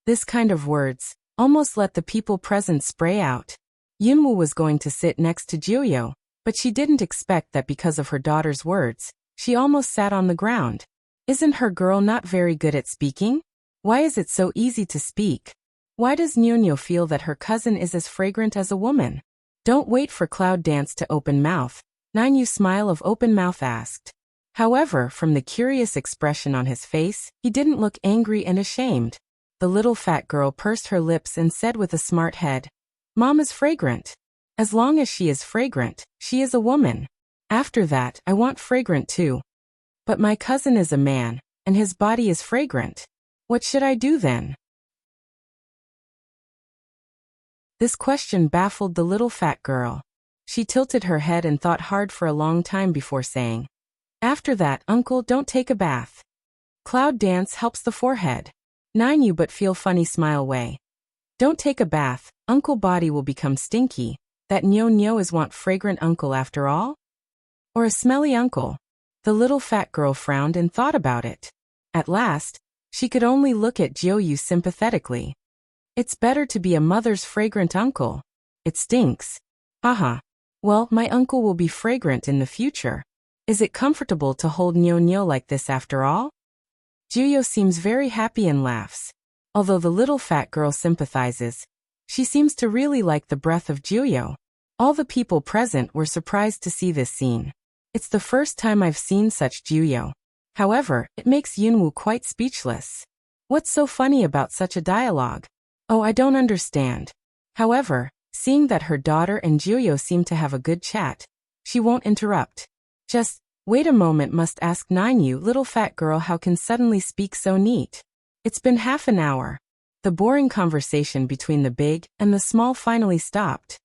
This kind of words almost let the people present spray out. Yunwu was going to sit next to Jiuyo, but she didn't expect that because of her daughter's words, she almost sat on the ground. Isn't her girl not very good at speaking? Why is it so easy to speak? Why does Nyo feel that her cousin is as fragrant as a woman? Don't wait for Cloud Dance to open mouth. 9. You smile of open mouth asked. However, from the curious expression on his face, he didn't look angry and ashamed. The little fat girl pursed her lips and said with a smart head, Mom is fragrant. As long as she is fragrant, she is a woman. After that, I want fragrant too. But my cousin is a man, and his body is fragrant. What should I do then? This question baffled the little fat girl. She tilted her head and thought hard for a long time before saying, After that, uncle, don't take a bath. Cloud Dance helps the forehead. 9. You but feel funny smile way. Don't take a bath, uncle body will become stinky. That Nyo is want fragrant uncle after all? Or a smelly uncle? The little fat girl frowned and thought about it. At last, she could only look at Jiuyu sympathetically. It's better to be a mother's fragrant uncle. It stinks. Haha. Well, my uncle will be fragrant in the future. Is it comfortable to hold Nyo like this after all? Jiuyu seems very happy and laughs. Although the little fat girl sympathizes, she seems to really like the breath of Jiuyu. All the people present were surprised to see this scene. It's the first time I've seen such Jiuyu. However, it makes Yunwu quite speechless. What's so funny about such a dialogue? Oh, I don't understand. However, seeing that her daughter and Jiuyu seem to have a good chat, she won't interrupt. Just, wait a moment, must ask 9. You little fat girl how can suddenly speak so neat? It's been half an hour. The boring conversation between the big and the small finally stopped.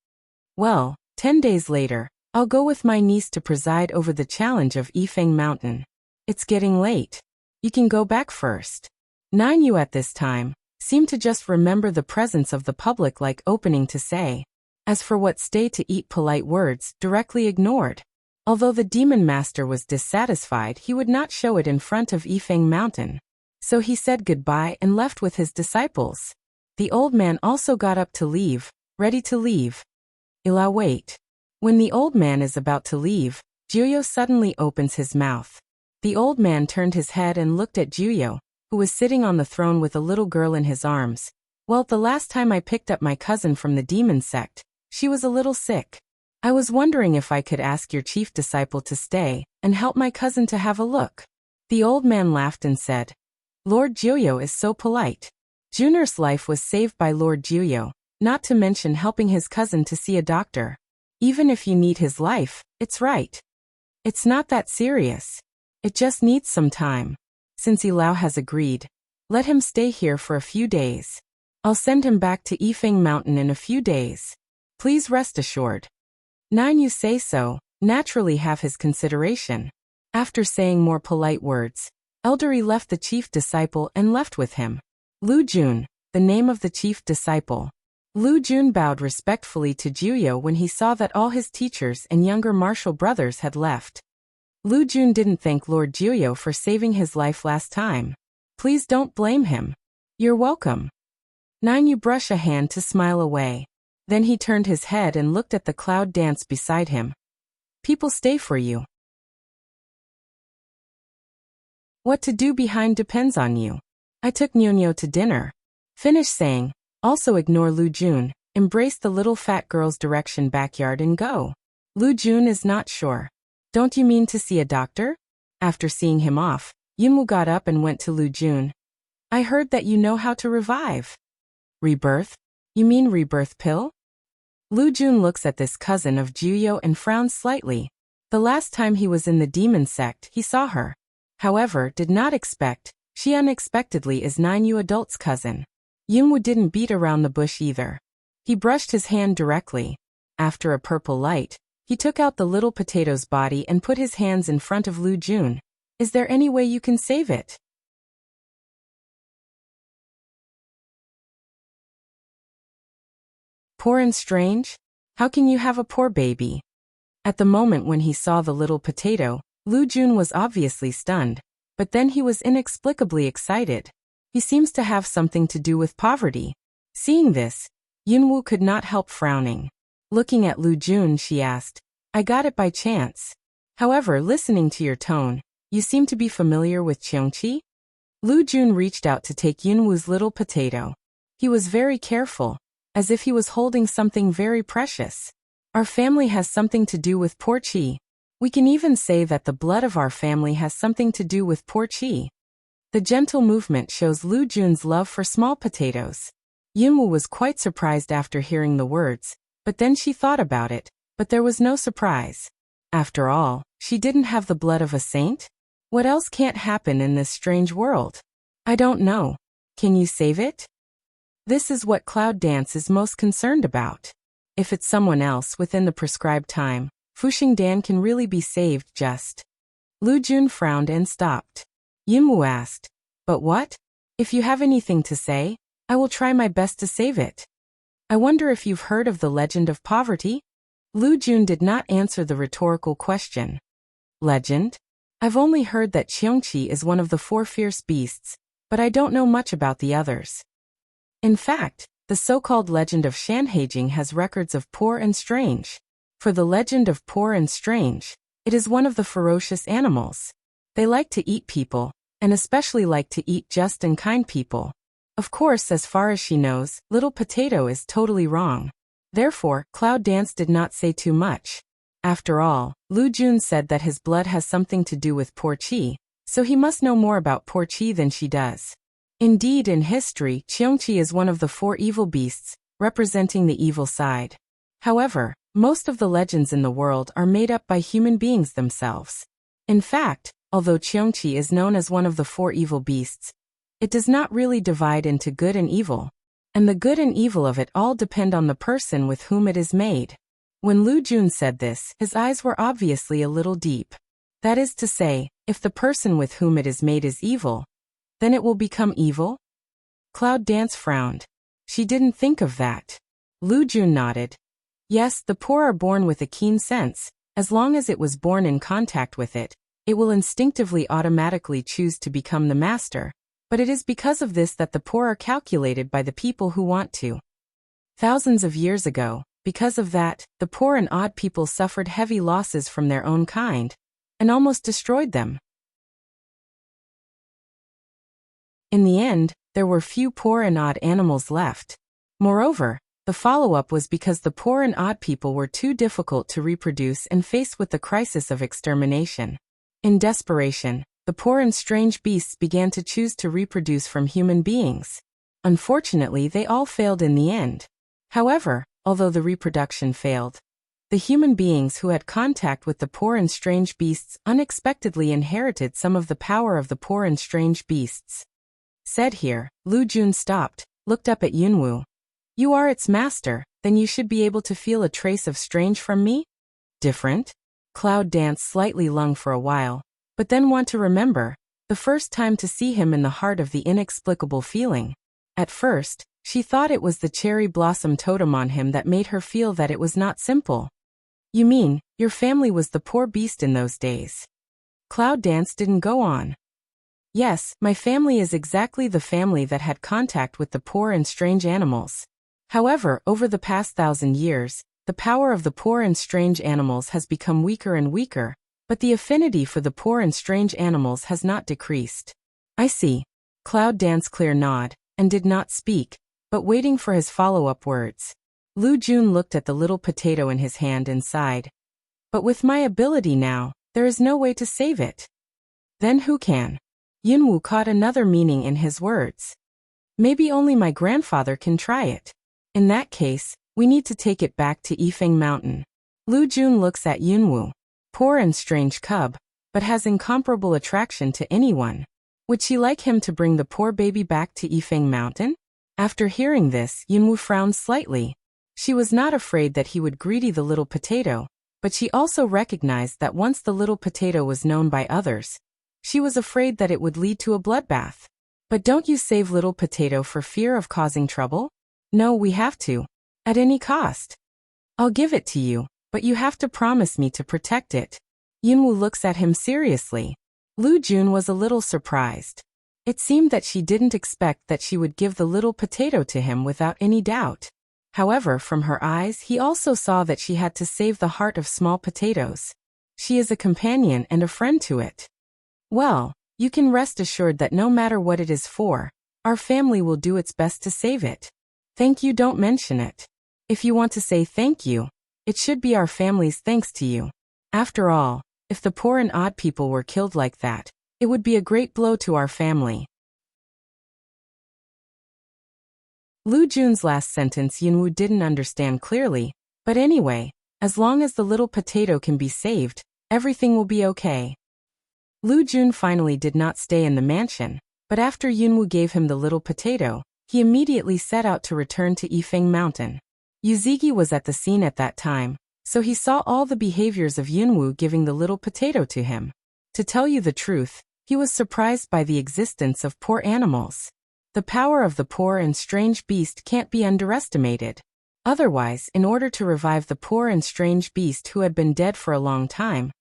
Well, 10 days later, I'll go with my niece to preside over the challenge of Yifeng Mountain. It's getting late. You can go back first. 9. You at this time seemed to just remember the presence of the public like opening to say. As for what stay to eat polite words, directly ignored. Although the demon master was dissatisfied, he would not show it in front of Yifeng Mountain. So he said goodbye and left with his disciples. The old man also got up to leave, ready to leave. Wait. When the old man is about to leave, Jiuyu suddenly opens his mouth. The old man turned his head and looked at Jiuyu, who was sitting on the throne with a little girl in his arms. Well, the last time I picked up my cousin from the demon sect, she was a little sick. I was wondering if I could ask your chief disciple to stay and help my cousin to have a look. The old man laughed and said, Lord Jiuyu is so polite. Junior's life was saved by Lord Jiuyu, not to mention helping his cousin to see a doctor. Even if you need his life, it's right. It's not that serious. It just needs some time. Since Ilao has agreed, let him stay here for a few days. I'll send him back to Yifeng Mountain in a few days. Please rest assured. 9 You say so, naturally have his consideration. After saying more polite words, Eldery left the chief disciple and left with him. Lu Jun, the name of the chief disciple. Lu Jun bowed respectfully to Jiuyo when he saw that all his teachers and younger martial brothers had left. Lu Jun didn't thank Lord Jiuyo for saving his life last time. Please don't blame him. You're welcome. 9 You brush a hand to smile away. Then he turned his head and looked at the cloud dance beside him. People stay for you. What to do behind depends on you. I took Nyonyo to dinner. Finish saying, also ignore Lu Jun, embrace the little fat girl's direction backyard and go. Lu Jun is not sure. Don't you mean to see a doctor? After seeing him off, Yunwoo got up and went to Lu Jun. I heard that you know how to revive. Rebirth? You mean rebirth pill? Lu Jun looks at this cousin of Jiuyo and frowns slightly. The last time he was in the demon sect, he saw her. However, did not expect, she unexpectedly is 9 You adult's cousin. Yunwoo didn't beat around the bush either. He brushed his hand directly. After a purple light, he took out the little potato's body and put his hands in front of Lu Jun. Is there any way you can save it? Poor and strange? How can you have a poor baby? At the moment when he saw the little potato, Lu Jun was obviously stunned, but then he was inexplicably excited. He seems to have something to do with poverty. Seeing this, Yunwoo could not help frowning. Looking at Lu Jun, she asked, I got it by chance. However, listening to your tone, you seem to be familiar with Cheongchi? Lu Jun reached out to take Yunwoo's little potato. He was very careful, as if he was holding something very precious. Our family has something to do with poor Chi. We can even say that the blood of our family has something to do with poor Chi. The gentle movement shows Lu Jun's love for small potatoes. Yunwoo was quite surprised after hearing the words, but then she thought about it, but there was no surprise. After all, she didn't have the blood of a saint? What else can't happen in this strange world? I don't know. Can you save it? This is what Cloud Dance is most concerned about. If it's someone else within the prescribed time, Fuxing Dan can really be saved just. Lu Jun frowned and stopped. Yunwoo asked, but what? If you have anything to say, I will try my best to save it. I wonder if you've heard of the legend of poverty? Lu Jun did not answer the rhetorical question. Legend? I've only heard that Cheongchi is one of the 4 fierce beasts, but I don't know much about the others. In fact, the so-called legend of Shanhaijing has records of poor and strange. For the legend of poor and strange, it is one of the ferocious animals. They like to eat people, and especially like to eat just and kind people. Of course, as far as she knows, Little Potato is totally wrong. Therefore, Cloud Dance did not say too much. After all, Lu Jun said that his blood has something to do with poor Chi, so he must know more about poor Chi than she does. Indeed, in history, Cheongchi is one of the 4 evil beasts, representing the evil side. However, most of the legends in the world are made up by human beings themselves. In fact, although Cheongchi is known as one of the 4 evil beasts, it does not really divide into good and evil. And the good and evil of it all depend on the person with whom it is made. When Lu Jun said this, his eyes were obviously a little deep. That is to say, if the person with whom it is made is evil, then it will become evil? Cloud Dance frowned. She didn't think of that. Lu Jun nodded. Yes, the poor are born with a keen sense. As long as it was born in contact with it, it will instinctively automatically choose to become the master. But it is because of this that the poor are calculated by the people who want to. Thousands of years ago, because of that, the poor and odd people suffered heavy losses from their own kind, and almost destroyed them. In the end, there were few poor and odd animals left. Moreover, the follow-up was because the poor and odd people were too difficult to reproduce and faced with the crisis of extermination. In desperation, the poor and strange beasts began to choose to reproduce from human beings. Unfortunately, they all failed in the end. However, although the reproduction failed, the human beings who had contact with the poor and strange beasts unexpectedly inherited some of the power of the poor and strange beasts. Said here, Lu Jun stopped, looked up at Yunwu. You are its master, then you should be able to feel a trace of strange from me? Different? Cloud danced slightly lung for a while, but then want to remember, the first time to see him in the heart of the inexplicable feeling. At first, she thought it was the cherry blossom totem on him that made her feel that it was not simple. You mean, your family was the poor beast in those days? Cloud Dance didn't go on. Yes, my family is exactly the family that had contact with the poor and strange animals. However, over the past 1,000 years, the power of the poor and strange animals has become weaker and weaker, but the affinity for the poor and strange animals has not decreased. I see. Cloud Dance clear nod, and did not speak, but waiting for his follow-up words. Lu Jun looked at the little potato in his hand and sighed. But with my ability now, there is no way to save it. Then who can? Yunwu caught another meaning in his words. Maybe only my grandfather can try it. In that case, we need to take it back to Yifeng Mountain. Lu Jun looks at Yunwu. Poor and strange cub, but has incomparable attraction to anyone. Would she like him to bring the poor baby back to Yifeng Mountain? After hearing this, Yunwu frowned slightly. She was not afraid that he would greedy the little potato, but she also recognized that once the little potato was known by others, she was afraid that it would lead to a bloodbath. But don't you save little potato for fear of causing trouble? No, we have to. At any cost. I'll give it to you, but you have to promise me to protect it. Yunwu looks at him seriously. Lu Jun was a little surprised. It seemed that she didn't expect that she would give the little potato to him without any doubt. However, from her eyes he also saw that she had to save the heart of small potatoes. She is a companion and a friend to it. Well, you can rest assured that no matter what it is for, our family will do its best to save it. Thank you, don't mention it. If you want to say thank you, it should be our family's thanks to you. After all, if the poor and odd people were killed like that, it would be a great blow to our family. Lu Jun's last sentence Yunwu didn't understand clearly, but anyway, as long as the little potato can be saved, everything will be okay. Lu Jun finally did not stay in the mansion, but after Yunwu gave him the little potato, he immediately set out to return to Yifeng Mountain. Yuzigi was at the scene at that time, so he saw all the behaviors of Yunwu giving the little potato to him. To tell you the truth, he was surprised by the existence of poor animals. The power of the poor and strange beast can't be underestimated. Otherwise, in order to revive the poor and strange beast who had been dead for a long time,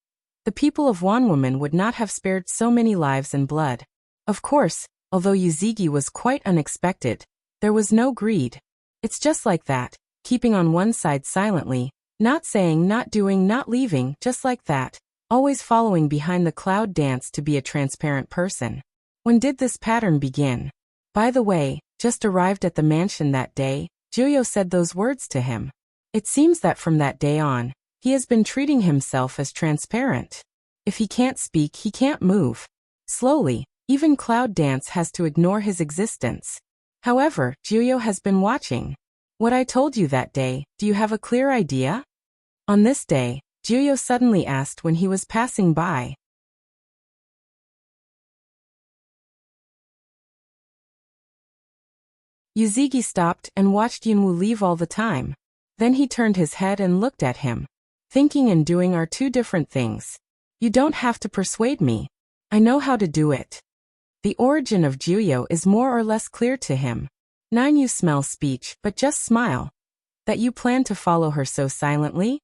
the people of Wanwoman would not have spared so many lives and blood. Of course, although Yuzigi was quite unexpected, there was no greed. It's just like that, keeping on one side silently, not saying, not doing, not leaving, just like that, always following behind the Cloud Dance to be a transparent person. When did this pattern begin? By the way, just arrived at the mansion that day, Juyo said those words to him. It seems that from that day on, he has been treating himself as transparent. If he can't speak, he can't move. Slowly, even Cloud Dance has to ignore his existence. However, Juyo has been watching. What I told you that day, do you have a clear idea? On this day, Juyo suddenly asked when he was passing by. Yuzigi stopped and watched Yunwu leave all the time. Then he turned his head and looked at him. Thinking and doing are two different things. You don't have to persuade me. I know how to do it. The origin of Juyo is more or less clear to him. Nine, you smell speech, but just smile. That you plan to follow her so silently?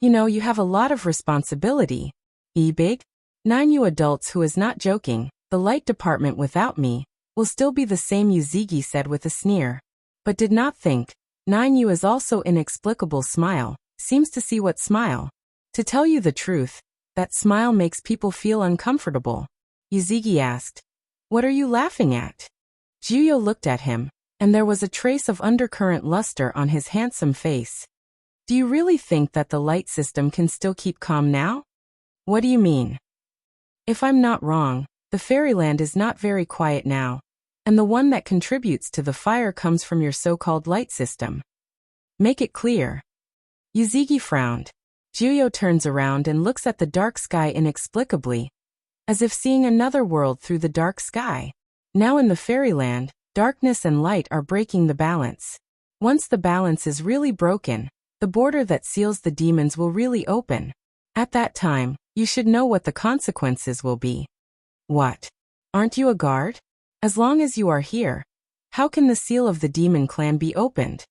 You know you have a lot of responsibility. Big? Nine, you adults who is not joking, the light department without me will still be the same, Yuzigi said with a sneer. But did not think. Nine, you is also inexplicable smile, seems to see what smile. To tell you the truth, that smile makes people feel uncomfortable. Yuzigi asked. What are you laughing at? Juyo looked at him, and there was a trace of undercurrent luster on his handsome face. Do you really think that the light system can still keep calm now? What do you mean? If I'm not wrong, the fairyland is not very quiet now, and the one that contributes to the fire comes from your so-called light system. Make it clear. Yuzigi frowned. Juyo turns around and looks at the dark sky inexplicably, as if seeing another world through the dark sky. Now in the fairyland, Darkness and light are breaking the balance. Once the balance is really broken, the border that seals the demons will really open. At that time, you should know what the consequences will be. What? Aren't you a guard? As long as you are here, how can the seal of the demon clan be opened?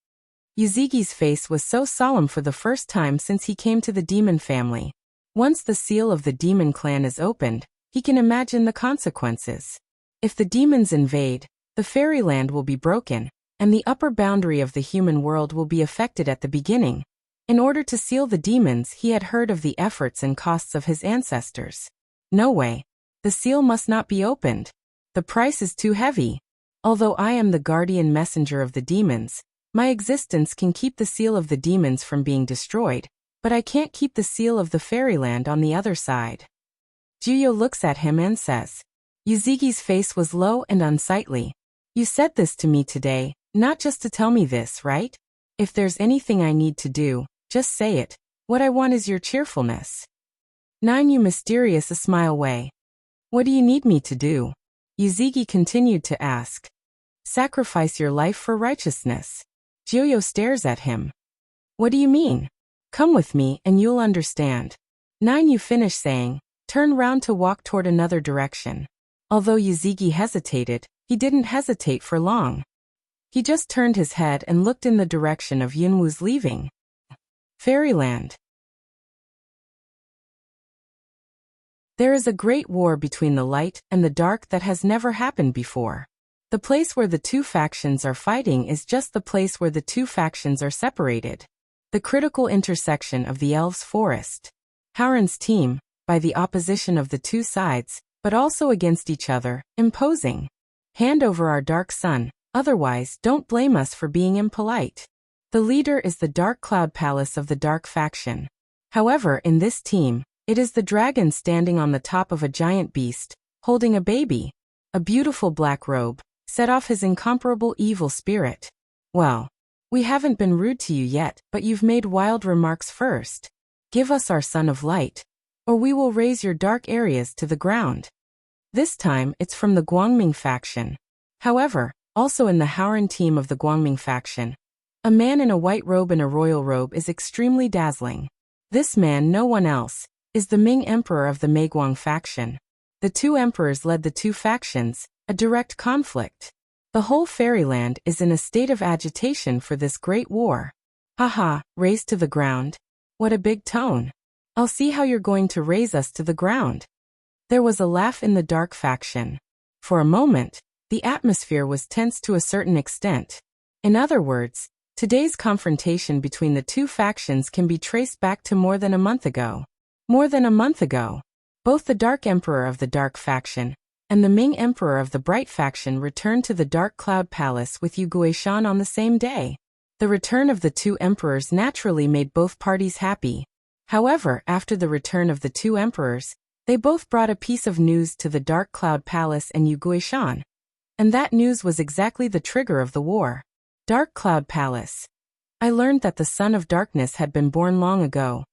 Yuzigi's face was so solemn for the first time since he came to the demon family. Once the seal of the demon clan is opened, he can imagine the consequences. If the demons invade, the fairyland will be broken, and the upper boundary of the human world will be affected at the beginning. In order to seal the demons, he had heard of the efforts and costs of his ancestors. No way. The seal must not be opened. The price is too heavy. Although I am the guardian messenger of the demons, my existence can keep the seal of the demons from being destroyed, but I can't keep the seal of the fairyland on the other side. Juyo looks at him and says. Yuzigi's face was low and unsightly. You said this to me today, not just to tell me this, right? If there's anything I need to do, just say it. What I want is your cheerfulness. 9. You mysterious a smile way. What do you need me to do? Yuzigi continued to ask. Sacrifice your life for righteousness. Juyo stares at him. What do you mean? Come with me and you'll understand. 9. You finish saying, turn round to walk toward another direction. Although Yuzigi hesitated, he didn't hesitate for long. He just turned his head and looked in the direction of Yunwu's leaving. Fairyland. There is a great war between the light and the dark that has never happened before. The place where the two factions are fighting is just the place where the two factions are separated. The critical intersection of the elves' forest. Howren's team, by the opposition of the two sides, but also against each other, imposing. Hand over our dark sun, otherwise don't blame us for being impolite. The leader is the Dark Cloud Palace of the Dark faction. However, in this team, it is the dragon standing on the top of a giant beast, holding a baby. A beautiful black robe, set off his incomparable evil spirit. Well, we haven't been rude to you yet, but you've made wild remarks first. Give us our sun of light, or we will raze your dark areas to the ground. This time, it's from the Guangming faction. However, also in the Howren team of the Guangming faction, a man in a white robe and a royal robe is extremely dazzling. This man, no one else, is the Ming Emperor of the Meiguang faction. The two emperors led the two factions, a direct conflict. The whole fairyland is in a state of agitation for this great war. Haha, raze to the ground. What a big tone. I'll see how you're going to raise us to the ground. There was a laugh in the dark faction. For a moment, the atmosphere was tense to a certain extent. In other words, today's confrontation between the two factions can be traced back to more than a month ago. More than a month ago, both the Dark Emperor of the Dark faction and the Ming Emperor of the Bright faction returned to the Dark Cloud Palace with Yu Guishan on the same day. The return of the two emperors naturally made both parties happy. However, after the return of the two emperors, they both brought a piece of news to the Dark Cloud Palace and Yu Guishan. And that news was exactly the trigger of the war. Dark Cloud Palace. I learned that the Son of Darkness had been born long ago,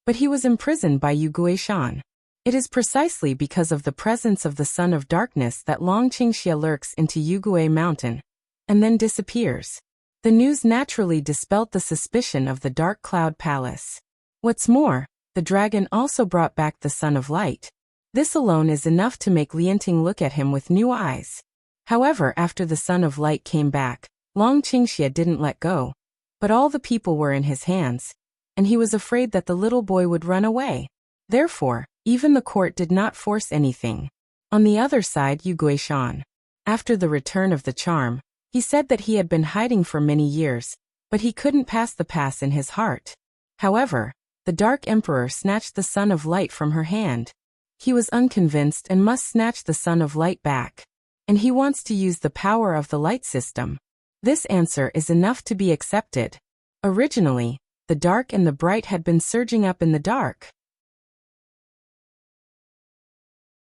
but he was imprisoned by Yu Guishan. It is precisely because of the presence of the Son of Darkness that Long Qingxia lurks into Yugui Mountain, and then disappears. The news naturally dispelled the suspicion of the Dark Cloud Palace. What's more, the dragon also brought back the Son of Light. This alone is enough to make Lianting look at him with new eyes. However, after the Son of Light came back, Long Qingxia didn't let go, but all the people were in his hands, and he was afraid that the little boy would run away. Therefore, even the court did not force anything. On the other side, Yu Guishan. After the return of the charm, he said that he had been hiding for many years, but he couldn't pass the pass in his heart. However, the Dark Emperor snatched the Son of Light from her hand. He was unconvinced and must snatch the Son of Light back. And he wants to use the power of the light system. This answer is enough to be accepted. Originally, the dark and the bright had been surging up in the dark.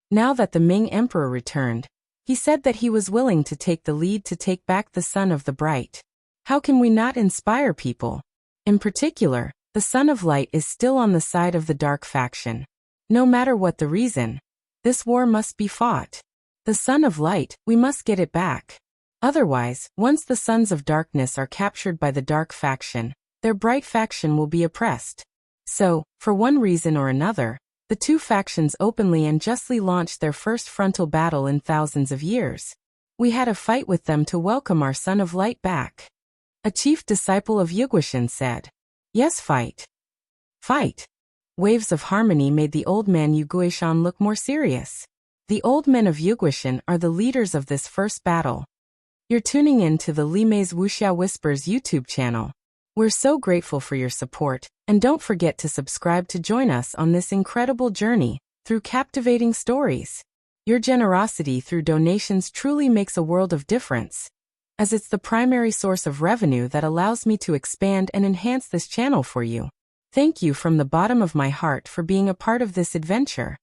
Now that the Ming Emperor returned, he said that he was willing to take the lead to take back the Son of the Bright. How can we not inspire people? In particular, the Son of Light is still on the side of the Dark faction. No matter what the reason, this war must be fought. The Son of Light, we must get it back. Otherwise, once the Sons of Darkness are captured by the Dark faction, their Bright faction will be oppressed. So, for one reason or another, the two factions openly and justly launched their first frontal battle in thousands of years. We had a fight with them to welcome our Son of Light back. A chief disciple of Yuguishan said. Yes, fight. Fight. Waves of harmony made the old man Yuguishan look more serious. The old men of Yuguishan are the leaders of this first battle. You're tuning in to the Limei's Wuxia Whispers YouTube channel. We're so grateful for your support, and don't forget to subscribe to join us on this incredible journey through captivating stories. Your generosity through donations truly makes a world of difference, as it's the primary source of revenue that allows me to expand and enhance this channel for you. Thank you from the bottom of my heart for being a part of this adventure.